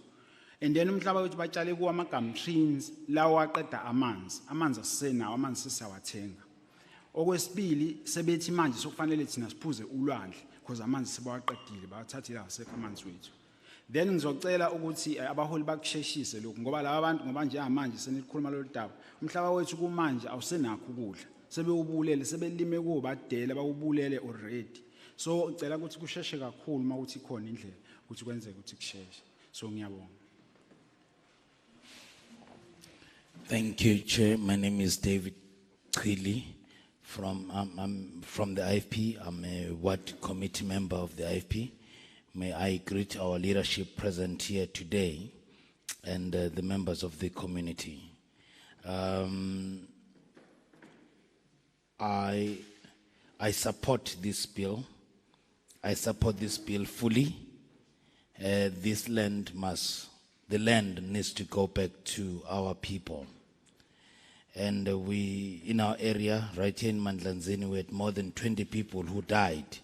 And then umhlaba wethu batshale kuwa ama-gum trees lawo waqeda amanzi asisenawo amanzi sesiyawathenga. Okwesibili sebethi manje sokufanele thina siphuze ulwandle because amanzi sebawaqedile bawathathile asekho amanzi wethu. Then ngizocela ukuthi abaholi bakusheshise lokho ngoba laba bantu ngoba nje manje senikhuluma lo daba umhlaba wethu kumanje awusenakho ukudla sebewubulele sebelime kuwo badela bawubulele already so ngicela ukuthi kusheshe kakhulu mawuthi khona indlela ukuthi kwenzeke ukuthi kusheshe so ngiyabonga. Thank you, Chair. My name is David Chili I'm from the IFP. I'm a ward committee member of the IFP. May I greet our leadership present here today and the members of the community. I support this bill. I support this bill fully. The land needs to go back to our people. And we, in our area, right here in Mandlanzini, we had more than 20 people who died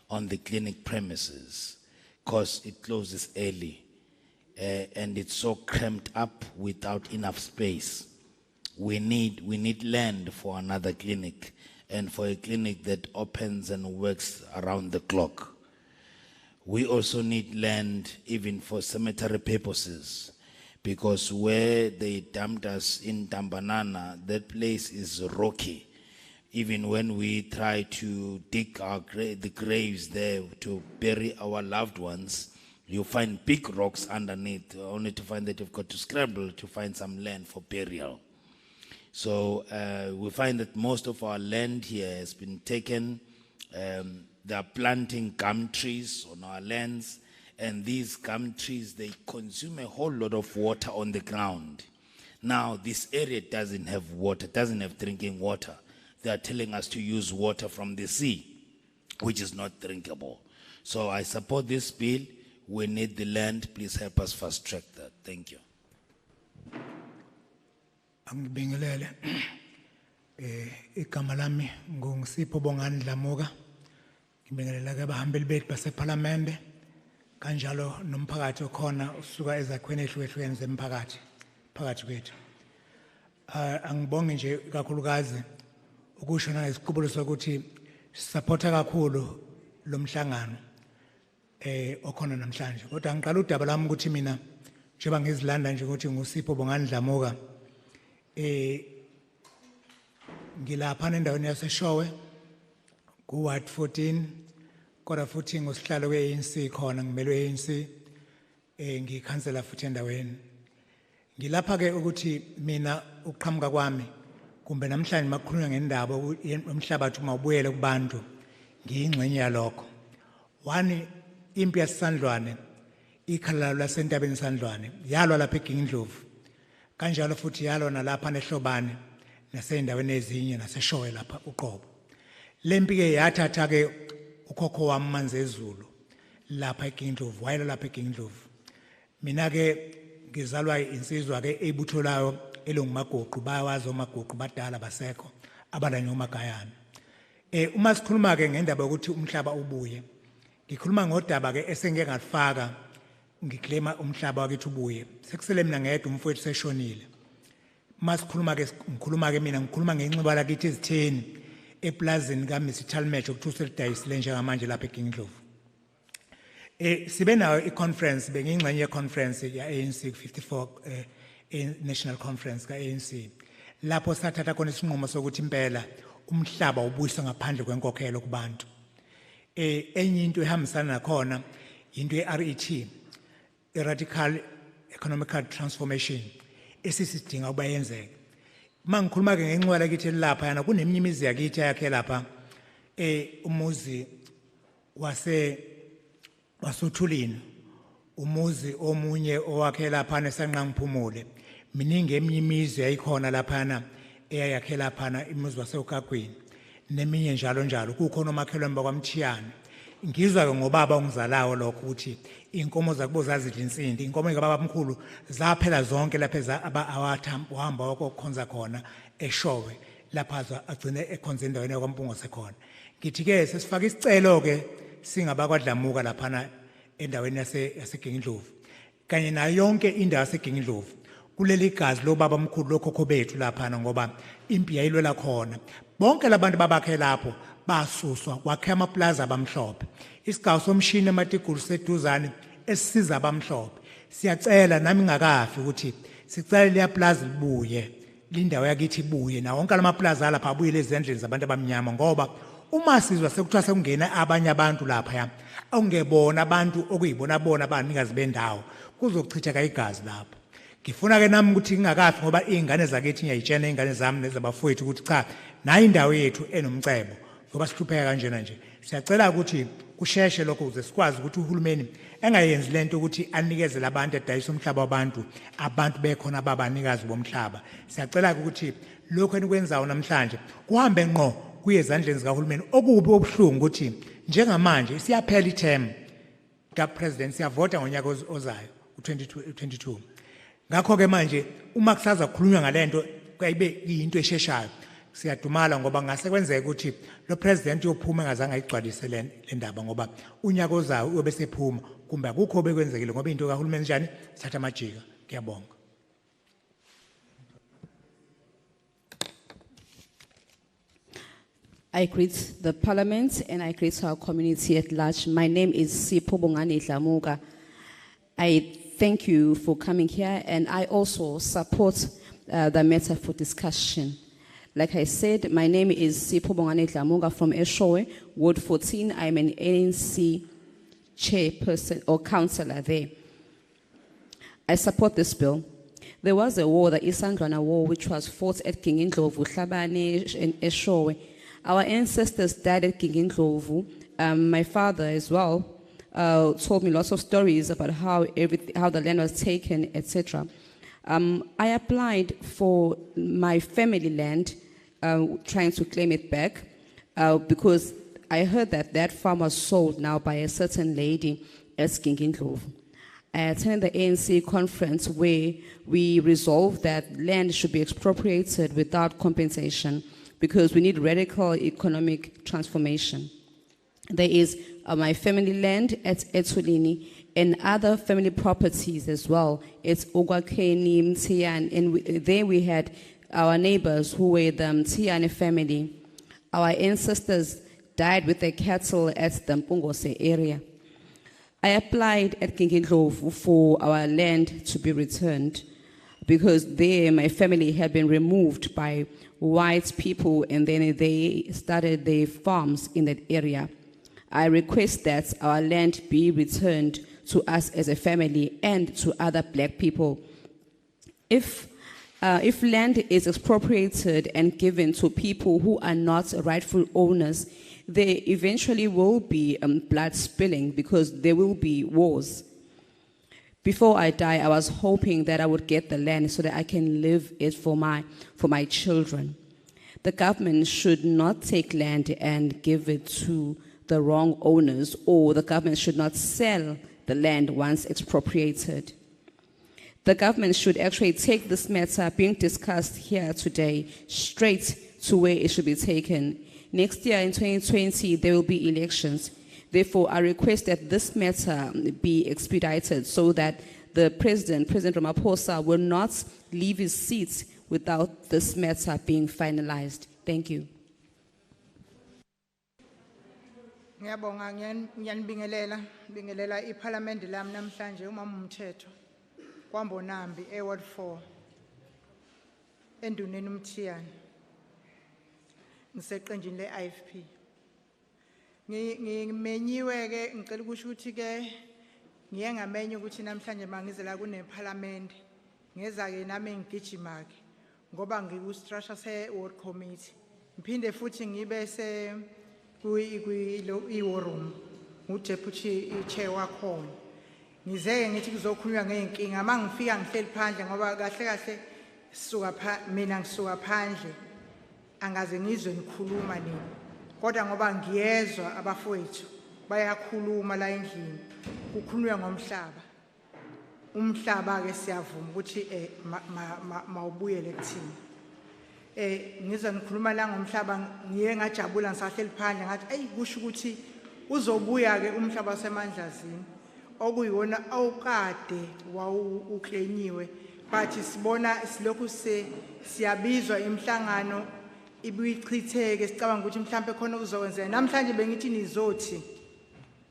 on the clinic premises because it closes early. And it's so cramped up without enough space. We need land for another clinic and for a clinic that opens and works around the clock. We also need land even for cemetery purposes because where they dumped us in Tambanana, that place is rocky. Even when we try to dig the graves there to bury our loved ones, you find big rocks underneath, only to find that you've got to scramble to find some land for burial. So we find that most of our land here has been taken. They are planting gum trees on our lands, and these gum trees, they consume a whole lot of water on the ground. Now, this area doesn't have water, doesn't have drinking water. They are telling us to use water from the sea, which is not drinkable. So I support this bill. We need the land. Please help us fast track that. Thank you. Angibingelele igama lami ngungusipho Bongani Dlamuka ngibingelela ke abahambeli bethu baseParliament kanjalo nomphakathi okhona usuka ezakweni ehlukehlukene zemphakathi phakathi kwethu angibonge nje kakhulukazi ukusho nangesiqubulo sokuthi supporta kakhulu lomhlangano okhona namhlanje kodwa ngiqala udaba lami ukuthi mina njengoba ngizilanda nje ukuthi ngusipho Bongani Dlamuka ngilapha endaweni yaseShowe ku Ward 14 kodwa futhi ngosihlalo kwe-ANC khona ngimelwe ANC ngikhansela futhi endaweni ngilapha ke ukuthi mina ukuqhamuka kwami kumbe namhlanje makukhulunywa ngendaba umhlabathi mawubuyele kubantu ngiyingxenye yalokho one impi yaseSandlwane ikhala lasentabeni Sandlwane yalwa lapha eGingindlovu kanjalo futhi yalwa nalapha neHlobane naseyindaweni ezinye naseShowe lapha uqobo lempi ke yathatha ke ukhokho wami Manzezulu lapha eGingindlovu wayela lapha eGingindlovu mina ke ngizalwa insizwa ke ebutholayo elongumagoqo bayawazi omagoqo badala basekho abalanye omagayana uma sikhuluma ke ngendaba ukuthi umhlaba ubuye ngikhuluma ngodaba ke esengeke ngalifaka ngiclaima umhlaba wakithi ubuye sekusele mina ngedwa umfowethu seshonile masikhuluma ke ngikhuluma ke mina ngikhuluma ngenxiba lakithi ezitheni eplazini kaMr Talmatch okuthusa lidayisile njengamanje lapha eGingindlovu sibe nayo iconference bengingxenye yeconference ya ANC 54 national conference ka ANC lapho sathatha khona isinqumo sokuthi impela umhlaba ubuyiswa ngaphandle kwenkokhelo kubantu. Enye into ehambisana nakhona into ye-RET, radical economical transformation esisidinga ukuba yenzeke. Mangikhuluma ke ngenqwela kithi lapha yana kuneminye imizi yakithi yakhe lapha umuzi wasuthulini, umuzi omunye owakhe lapha nesanqangiphumule, miningi eminye imizi yayikhona lapha eyakhe lapha imizi waseukagwini neminye njalo njalo. Kukhona omakhelwane bakwamthiyane. Ngizwa ke ngobaba ongizalayo lokho ukuthi inkomo zakubo zazidla insindi, inkomo zikababa mkhulu zaphela zonke lapha awahamba wakokhonza khona eShowe lapha agcine ekhonza endaweni yakwaMpungo sekhona. Ngithi ke sesifaka isicelo ke singabakwadlamuka lapha endaweni yaseGingindlovu kanye nayo yonke indawo yaseGingindlovu kuleli gazi lo baba mkhulu lokhokho bethu lapha ngoba impi yayilwela khona. Bonke labantu babakhe lapho basuswa kwakhe amaplaza abamhlophe. Isigawu somshini ematigulu seduzane esisiza abamhlophe. Siyacela nami ngakafi ukuthi sicela le plaza libuye, lindawo yakithi ibuye na wonke lamaplaza lapha abuye lezendlini zabantu abamnyama ngoba uma sizwa sekuthiwa sekungena abanye abantu lapha awungebona abantu okuyibona bona abanikazi bendawo kuzochitheka igazi lapha. Ngifuna ke nami ukuthi ngingakafi ngoba izingane zakithi ngiyayitshena izingane zami nezabafowethu ukuthi cha nayi indawo yethu enomcebo ngoba sihlupheka kanjena nje. Siyacela ukuthi kusheshe lokho ukuze sikwazi ukuthi uhulumeni engayenzi lento ukuthi anikeze labantu edayisa umhlaba wabantu abantu bekhona ababanikazi bomhlaba. Siyacela ukuthi lokho enikwenzayo namhlanje kuhambe ngqo kuye ezandleni zikahulumeni. Okubi obuhlungu ukuthi njengamanje siyaphela iterm kapresident, siyavota ngonyaka ozayo u2022. Ngakho ke manje uma kusaza kukhulunywa ngalento kuyibe into esheshayo siyadumala ngoba ngase kwenzeka ukuthi lo president uyophuma engazange ayigcwalise le ndaba ngoba unyaka ozayo uyobe sephuma kumbe akukho bekwenzekile ngoba into kahulumeni njani sithatha amajika. Ngiyabonga. I greet the Parliament and I greet our community at large. My name is Sipho Bongani Dlamuka. I thank you for coming here and I also support the matter for discussion. Like I said, my name is Sipho Bongani Dlamuka from Eshowe, Ward 14. I'm an ANC chairperson or councillor there. I support this bill. There was a war, the Isandlwana War, which was fought at Gingindlovu, Hlabane and Eshowe. Our ancestors died at Gingindlovu. My father as well told me lots of stories about how the land was taken, etc. I applied for my family land, trying to claim it back, because I heard that that farm was sold now by a certain lady at Gingindlovu. I attended the ANC conference where we resolved that land should be expropriated without compensation because we need radical economic transformation. There is my family land at Etulini and other family properties as well. It's Ogwakeni, Mtian, and there we had our neighbors who were the Mtian family. Our ancestors died with their cattle at the Mpungose area. I applied at Gingindlovu for our land to be returned because there my family had been removed by white people and then they started their farms in that area. I request that our land be returned to us as a family and to other black people. If land is expropriated and given to people who are not rightful owners, there eventually will be blood spilling because there will be wars. Before I die, I was hoping that I would get the land so that I can live it for my children. The government should not take land and give it to the wrong owners, or the government should not sell the land once expropriated. The government should actually take this matter being discussed here today straight to where it should be taken. Next year in 2020, there will be elections. Therefore, I request that this matter be expedited so that the President Ramaphosa, will not leave his seat without this matter being finalized. Thank you. Ngiyabonga ngiyanibingelela iParliament lami namhlanje umama umthetho kwambonambi eWard 4. enduneni umthiyane. Ngiseqenjini le-IFP. Ngimenyiwe ke ngicela ukusho ukuthi ke ngiye ngamenye ukuthi namhlanje mangize la kuneParliament ngeza ke nami ngigijima ke ngoba ngiku-structure se-ward committee. Ngiphinde futhi ngibe se i-war room ngu-deputy chair wakhona. Ngizeke ngithi kuzokhulunywa ngey'nkinga mangifika ngihleli phandle ngoba kahle kahle mina ngisuka phandle angaze ngizwe ngikhuluma nini kodwa ngoba ngiyezwa abafowethu bayakhuluma la endlini kukhulunywa ngomhlaba. Umhlaba ke siyavuma ukuthi mawubuyele kuthina. Ngize ngikhuluma la ngomhlaba ngiye ngajabula ngisahleli phandle ngathi ayi kusho ukuthi uzobuya ke umhlaba waseMandlazini okuyiwona awukade wawuclaimiwe but sibona silokhu siyabizwa imihlangano ibuyichitheke sicabanga ukuthi mhlambe khona kuzokwenzeka. Namhlanje bengithi nizothi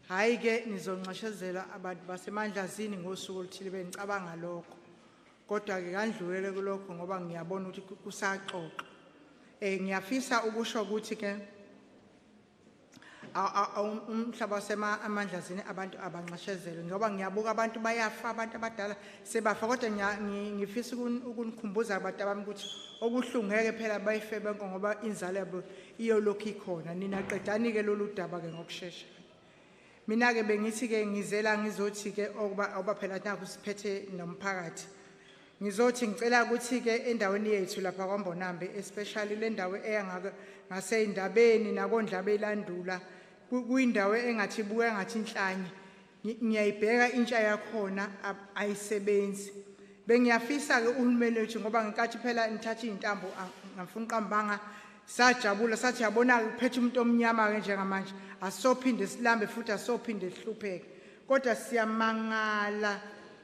hayi ke nizonxeshezela abantu baseMandlazini ngosuku oluthile bengicabanga lokho kodwa ke kandlulele kulokho ngoba ngiyabona ukuthi kusaxoxa. Ngiyafisa ukusho ukuthi ke umhlaba waseMandlazini abantu abanxeshezelwe ngoba ngiyabuka abantu bayafa abantu abadala sebafa kodwa ngifisa ukunikhumbuza abantu abami ukuthi obuhlungu ngeke phela bayife bonke ngoba inzalo yabo iyolokhu ikhona. Nina qedani ke lolu daba ke ngokusheshsha. Mina ke bengithi ke ngizela ngizothi ke oba phela nakho siphethe nomphakathi. Ngizothi ngicela ukuthi ke endaweni yethu lapha kwaMbonambe especially le ndawo eyangaka ngaseyindabeni nakondlaba elandula kuyindawo engathi buya ngathi inhlanye. Ngiyayibheka intsha yakhona ayisebenzi. Bengiyafisa ke uhulumeni wethu ngoba ngikathi phela ngithatha izintambo ngafuna uqambanga sajabula sathi yabona kuphethe umuntu omnyama ke njengamanje asophinde silambe futhi asophinde sihlupheke kodwa siyamangala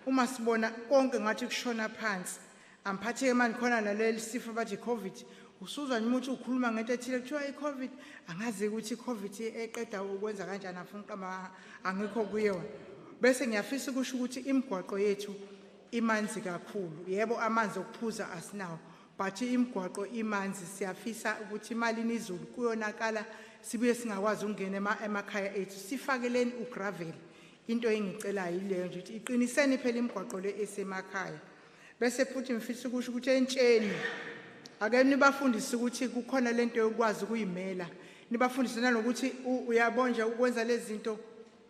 uma sibona konke ngathi kushona phansi. Amphatheke manje khona naleli sifo bathi COVID usuzwa nje umuntu ukhuluma ngento ethile kuthiwa iCovid angazi ukuthi iCovid eqeda ukwenza kanjani afuna uqamba angikho kuyona. Bese ngiyafisa ukusho ukuthi imigwaqo yethu imanzi kakhulu. Yebo amanzi okuphuza asinawo but imigwaqo imanzi siyafisa ukuthi imali nizulu kuyonakala sibuye singakwazi ukungena emakhaya ethu sifakeleni ugravel. Into engicela yileyo nje ukuthi iqiniseni phela imigwaqo le esemakhaya. Bese futhi ngifisa ukusho ukuthi entsheni ake nibafundise ukuthi kukhona lento yokwazi ukuyimela. Nibafundise nalokuthi uyabonja ukwenza lezi zinto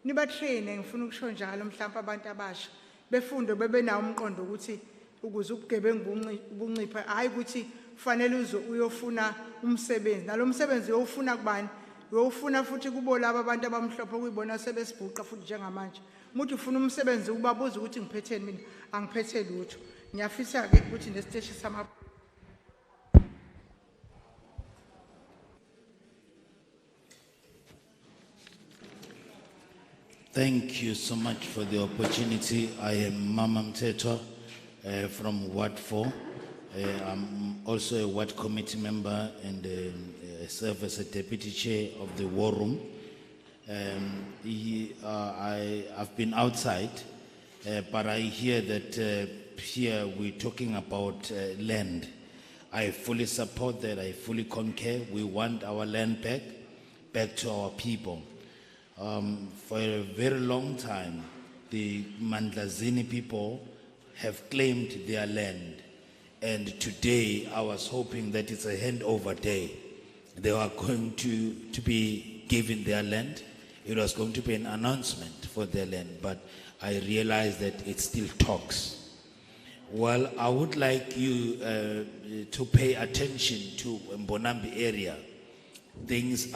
nibatrain. Ngifuna ukusho njalo mhlawumbe abantu abasha befunde bebe nawo umqondo ukuthi ukuze ubugebengu bunciphe hayi ukuthi kufanele uyofuna umsebenzi nalo msebenzi uyofuna kubani uyofuna futhi kubo laba abantu abamhlophe kuyibona sebesibhuqa futhi njengamanje. Umuntu ufuna umsebenzi ubabuza ukuthi ngiphetheni mina angiphethe lutho. Ngiyafisa ke ukuthi nesiteshi sama Thank you so much for the opportunity. I am Mama Mtetwa from Ward 4. I'm also a Ward Committee member and I serve as a Deputy Chair of the War Room. I've been outside, but I hear that here we're talking about land. I fully support that. I fully concur. We want our land back to our people. For a very long time, the Mandlazini people have claimed their land. And today, I was hoping that it's a handover day. They were going to be given their land. It was going to be an announcement for their land, but I realized that it still talks. Well, I would like you to pay attention to Mbonambi area. Things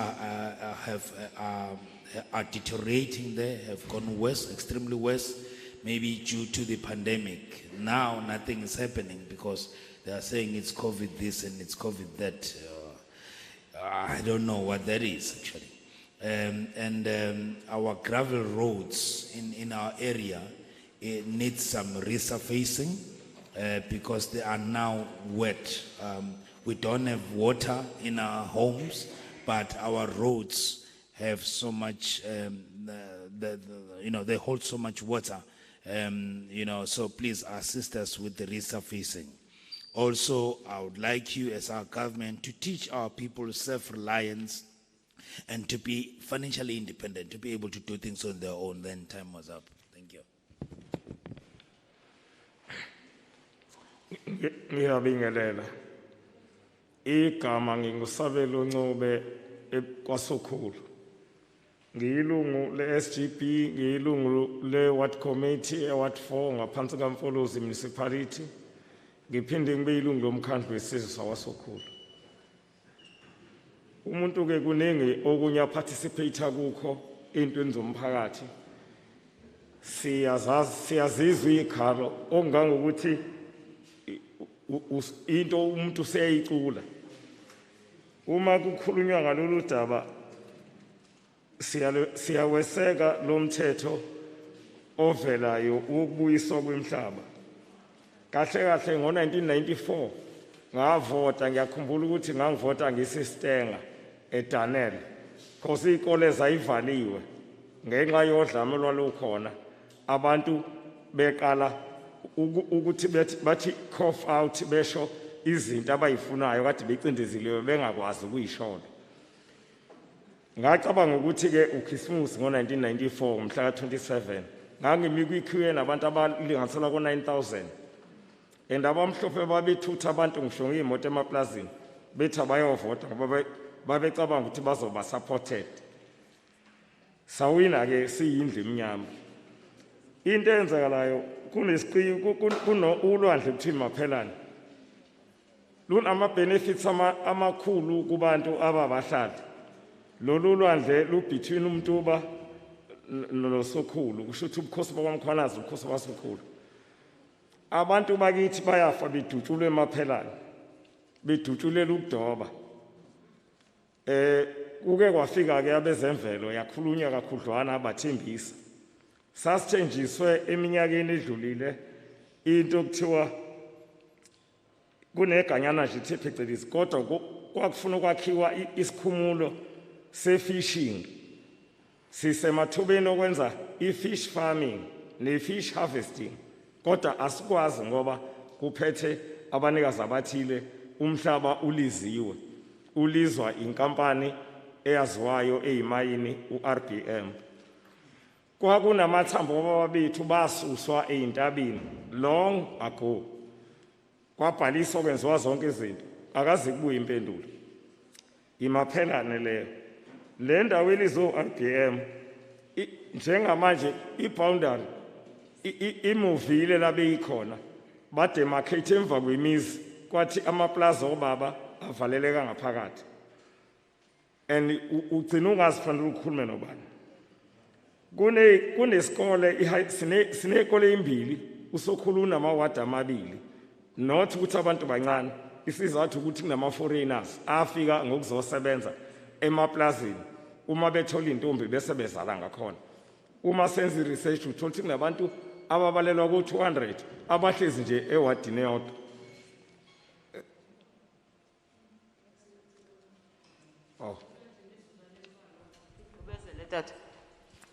are deteriorating there, have gone worse, extremely worse, maybe due to the pandemic. Now nothing is happening because they are saying it's COVID this and it's COVID that. I don't know what that is actually. Our gravel roads in our area need some resurfacing because they are now wet. We don't have water in our homes, but our roads have so much, they hold so much water, so please assist us with the resurfacing. Also, I would like you as our government to teach our people self-reliance and to be financially independent, to be able to do things on their own. Then time was up. Thank you. Ngiyabingelela. Igama ngingusabelo Ncube kwaSokhulu. Ngiyilungu le-SGB, ngiyilungu le-Ward Committee e-Ward 4 ngaphansi kaMfolozi Municipality. Ngiphinde ngibe yilungu lomkhandlu wesizwe sawaSokhulu. Umuntu ke kuningi okunye participate kukho intweni zomphakathi. Siyazizwa ikhalo ongangokuthi into umuntu seyayicula. Uma kukhulunywa ngalolu daba siyaweseka lo mthetho ovelayo ukubuyiswa kwemhlaba. Kahle kahle ngo-1994 ngavota, ngiyakhumbula ukuthi ngangivota ngisistenga eDanel because izikole zayivaliwe ngenxa yodlame lwalukhona. Abantu beqala ukuthi bathi cough out besho izinto abayifunayo kade becindezeliwe bengakwazi ukuyishola. Ngacabanga ukuthi ke uChristmas ngo-1994 mhla ka-27 ngangimi kwi-queue nabantu abalinganisela ko-9,000 and abamhlophe babethutha abantu ngisho ngiyimoto emaplazini bethi abayovota ngoba babecabanga ukuthi bazoba supported. Sawina ke siyindlu emnyama. Into eyenzakalayo kunesiqiyu ulwandle kuthiwa Maphelane lunama-benefits amakhulu kubantu ababahlali. Lolu lwandle lu-between uMtuba noSokhulu, kusho ukuthi ubukhosi bakwaMkhwanazi ubukhosi baSokhulu. Abantu bakithi bayafa bedutshulwe eMaphelane, bedutshulela ukudoba. Kuke kwafika-ke abezemvelo yakhulunywa kakhudlwana abathembisa. Sasithenjiswe eminyakeni edlulile into okuthiwa kuneganyana nje ithi phecelezi, kodwa kwakufuna ukwakhiwa isikhumulo se-fishing. Sisemathubeni okwenza i-fish farming ne-fish harvesting, kodwa asikwazi ngoba kuphethe abanikazi abathile, umhlaba uliziwe. Ulizwa inkampani eyaziwayo eyimayini u-RBM. Kwakunamathambo ababethu basuswa ey'ntabeni long ago. Kwabhaliswa kwenziwa zonke izinto, akaze kubuye impendulo. Imaphelane leyo. Le ndawo elizo-RBM njengamanje i-boundary imuvile labeyikhona, bademarcate emva kwemizi kwathi amaplaza obaba avaleleka ngaphakathi. And ugcina ungazifanele ukukhuluma nobani. Kunesikole sinekole ezimbili, uSokhulu unamawadi amabili. Not ukuthi abantu bancane, isizathu ukuthi kunama-foreigners afika ngokuzosebenza emaplazini. Uma bethola intombi bese bezala ngakhona. Uma senza research uthola ukuthi kunabantu ababalelwa ku-200 abahlezi nje ewadini eyodwa.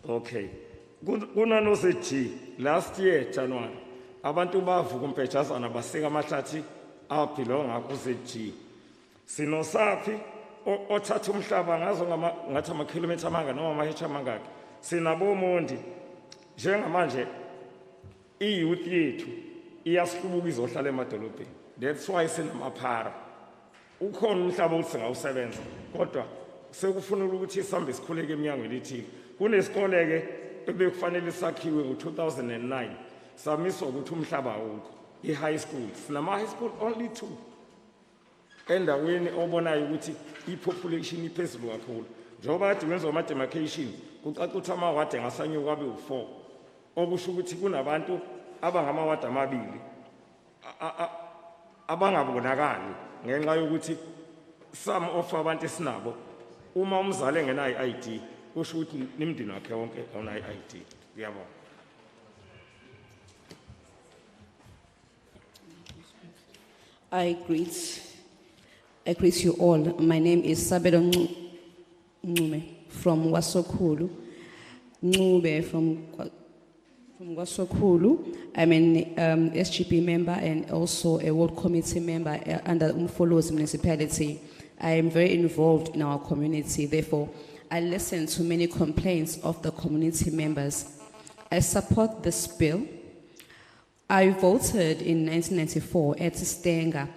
Okay. Kunanosethi last year January abantu bavuka umpejazana basika amahlathi abhilonga kuZG. Sinosafi othatha umhlaba ngazo ngathi amakhilomitha amanga noma amahektha amangaki. Sinabomondi njengamanje i-youth yethu iyasihlubuka izohlala emadolobheni. That's why sinamaphara. Ukhona umhlaba ukuthi singawusebenza kodwa sekufunela ukuthi sihambe sikhuleke eminyango elithile. Kunesikole ke ebekufanele sakhiwe ngo-2009 samiswa ukuthi umhlaba awukho. I-high school sinama-high school only 2 endaweni obonayo ukuthi i-population iphezulu kakhulu. Njengoba kade kwenziwa ama-demarcation kucaca ukuthi amawadi engasanyuka abe u-4, okusho ukuthi kunabantu abangamawadi amabili abangabonakali ngenxa yokuthi some of abantu esinabo uma umzali engenayo i-ID kusho ukuthi nimndeni wakhe wonke awunayo i-ID. Ngiyabonga. I greet you all. My name is Sabelo Ncube from Wasokhulu. Ncube from From Gwasokulu, I'm an SGP member and also a ward committee member under Umhlathuze Municipality. I am very involved in our community, therefore, I listen to many complaints of the community members. I support this bill. I voted in 1994 at Stenga.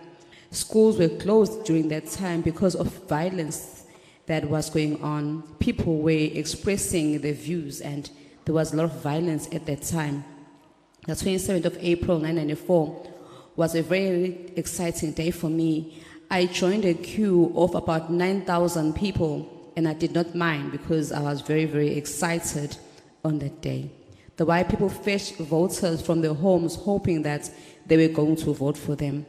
Schools were closed during that time because of violence that was going on. People were expressing their views and there was a lot of violence at that time. The 27th of April 1994 was a very exciting day for me. I joined a queue of about 9,000 people and I did not mind because I was very, very excited on that day. The white people fetched voters from their homes hoping that they were going to vote for them.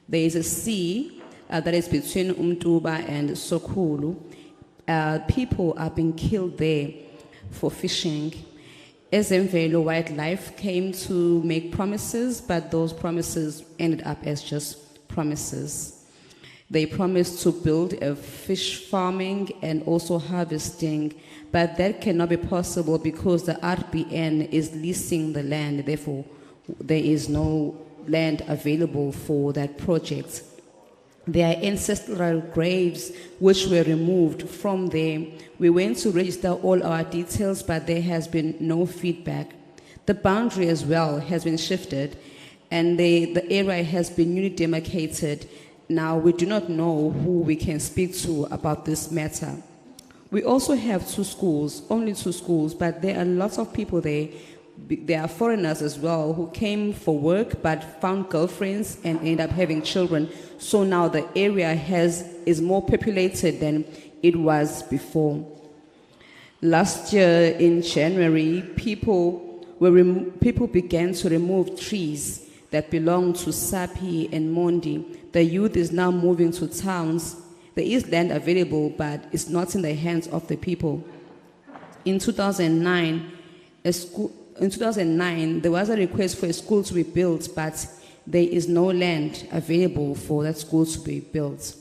There is a sea that is between Umtuba and Sokulu. People are being killed there for fishing. Ezemvelo Wildlife came to make promises, but those promises ended up as just promises. They promised to build a fish farming and also harvesting, but that cannot be possible because the RBN is leasing the land. Therefore, there is no land available for that project. There are ancestral graves which were removed from there. We went to register all our details, but there has been no feedback. The boundary as well has been shifted, and the area has been newly demarcated. Now, we do not know who we can speak to about this matter. We also have 2 schools, only 2 schools, but there are lots of people there. There are foreigners as well who came for work but found girlfriends and ended up having children. So now the area is more populated than it was before. Last year in January, people began to remove trees that belong to Sapi and Mondi. The youth is now moving to towns. There is land available, but it's not in the hands of the people. In 2009, there was a request for a school to be built, but there is no land available for that school to be built.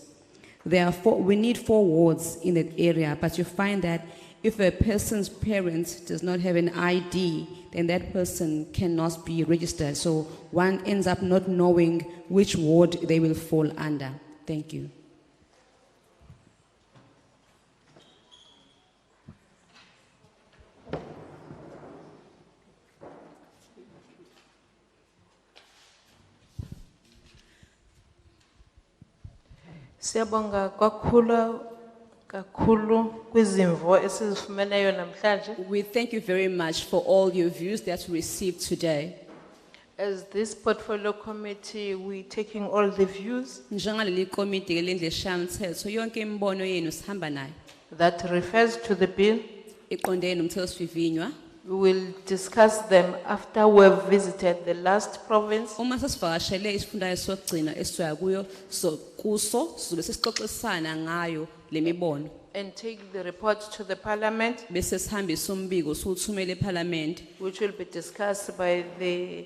We need 4 wards in that area, but you find that if a person's parent does not have an ID, then that person cannot be registered. So one ends up not knowing which ward they will fall under. Thank you. Siyabonga kakhulu kwizimvo esizifumeneyo namhlanje. We thank you very much for all your views that we received today. As this portfolio committee, we taking all the views that refers to the bill. We will discuss them after we have visited the last province. And take the report to the parliament, which will be discussed by the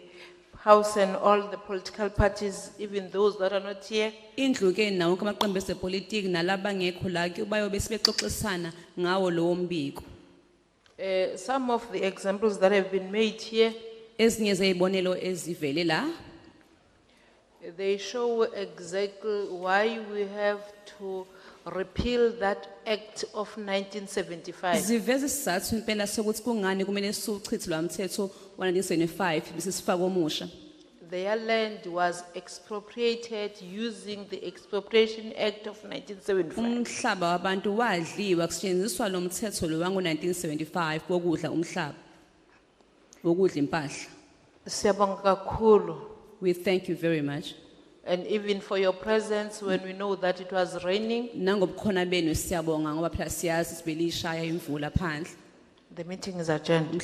House and all the political parties, even those that are not here. Some of the examples that have been made here, they show exactly why we have to repeal that Act of 1975. Their land was expropriated using the Expropriation Act of 1975. We thank you very much. And even for your presence when we know that it was raining. The meeting is adjourned.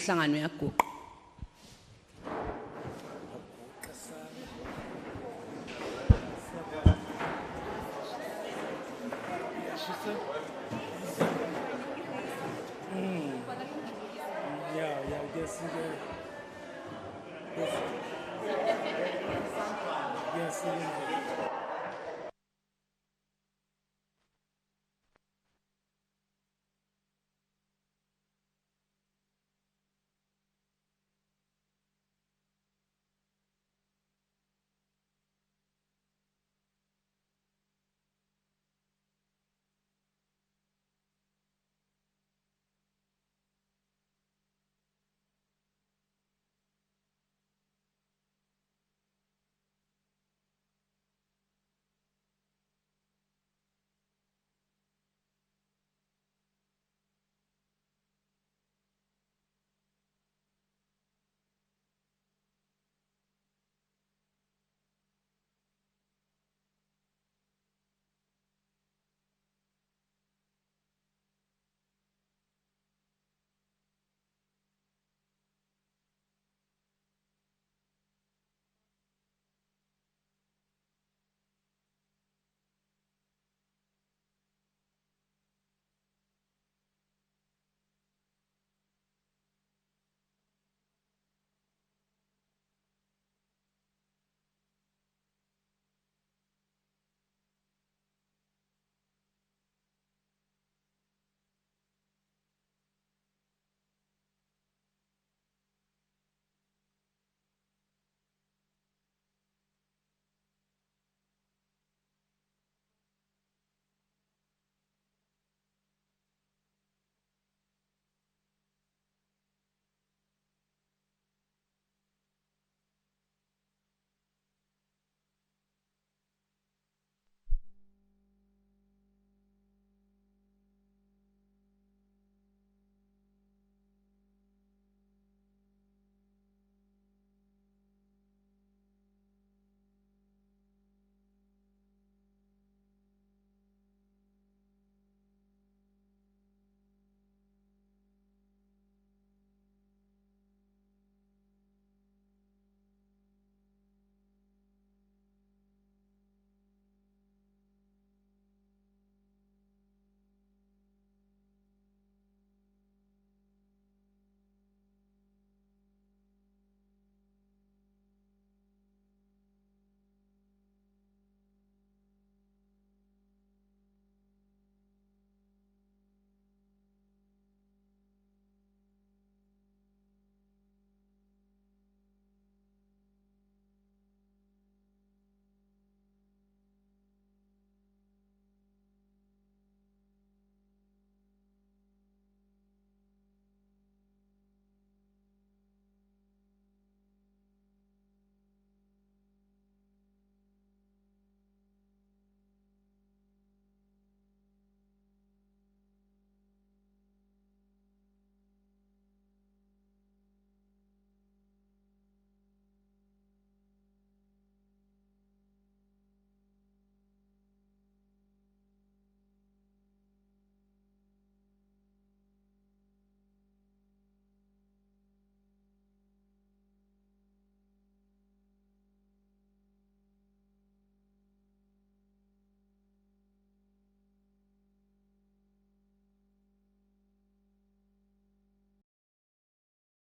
Yes.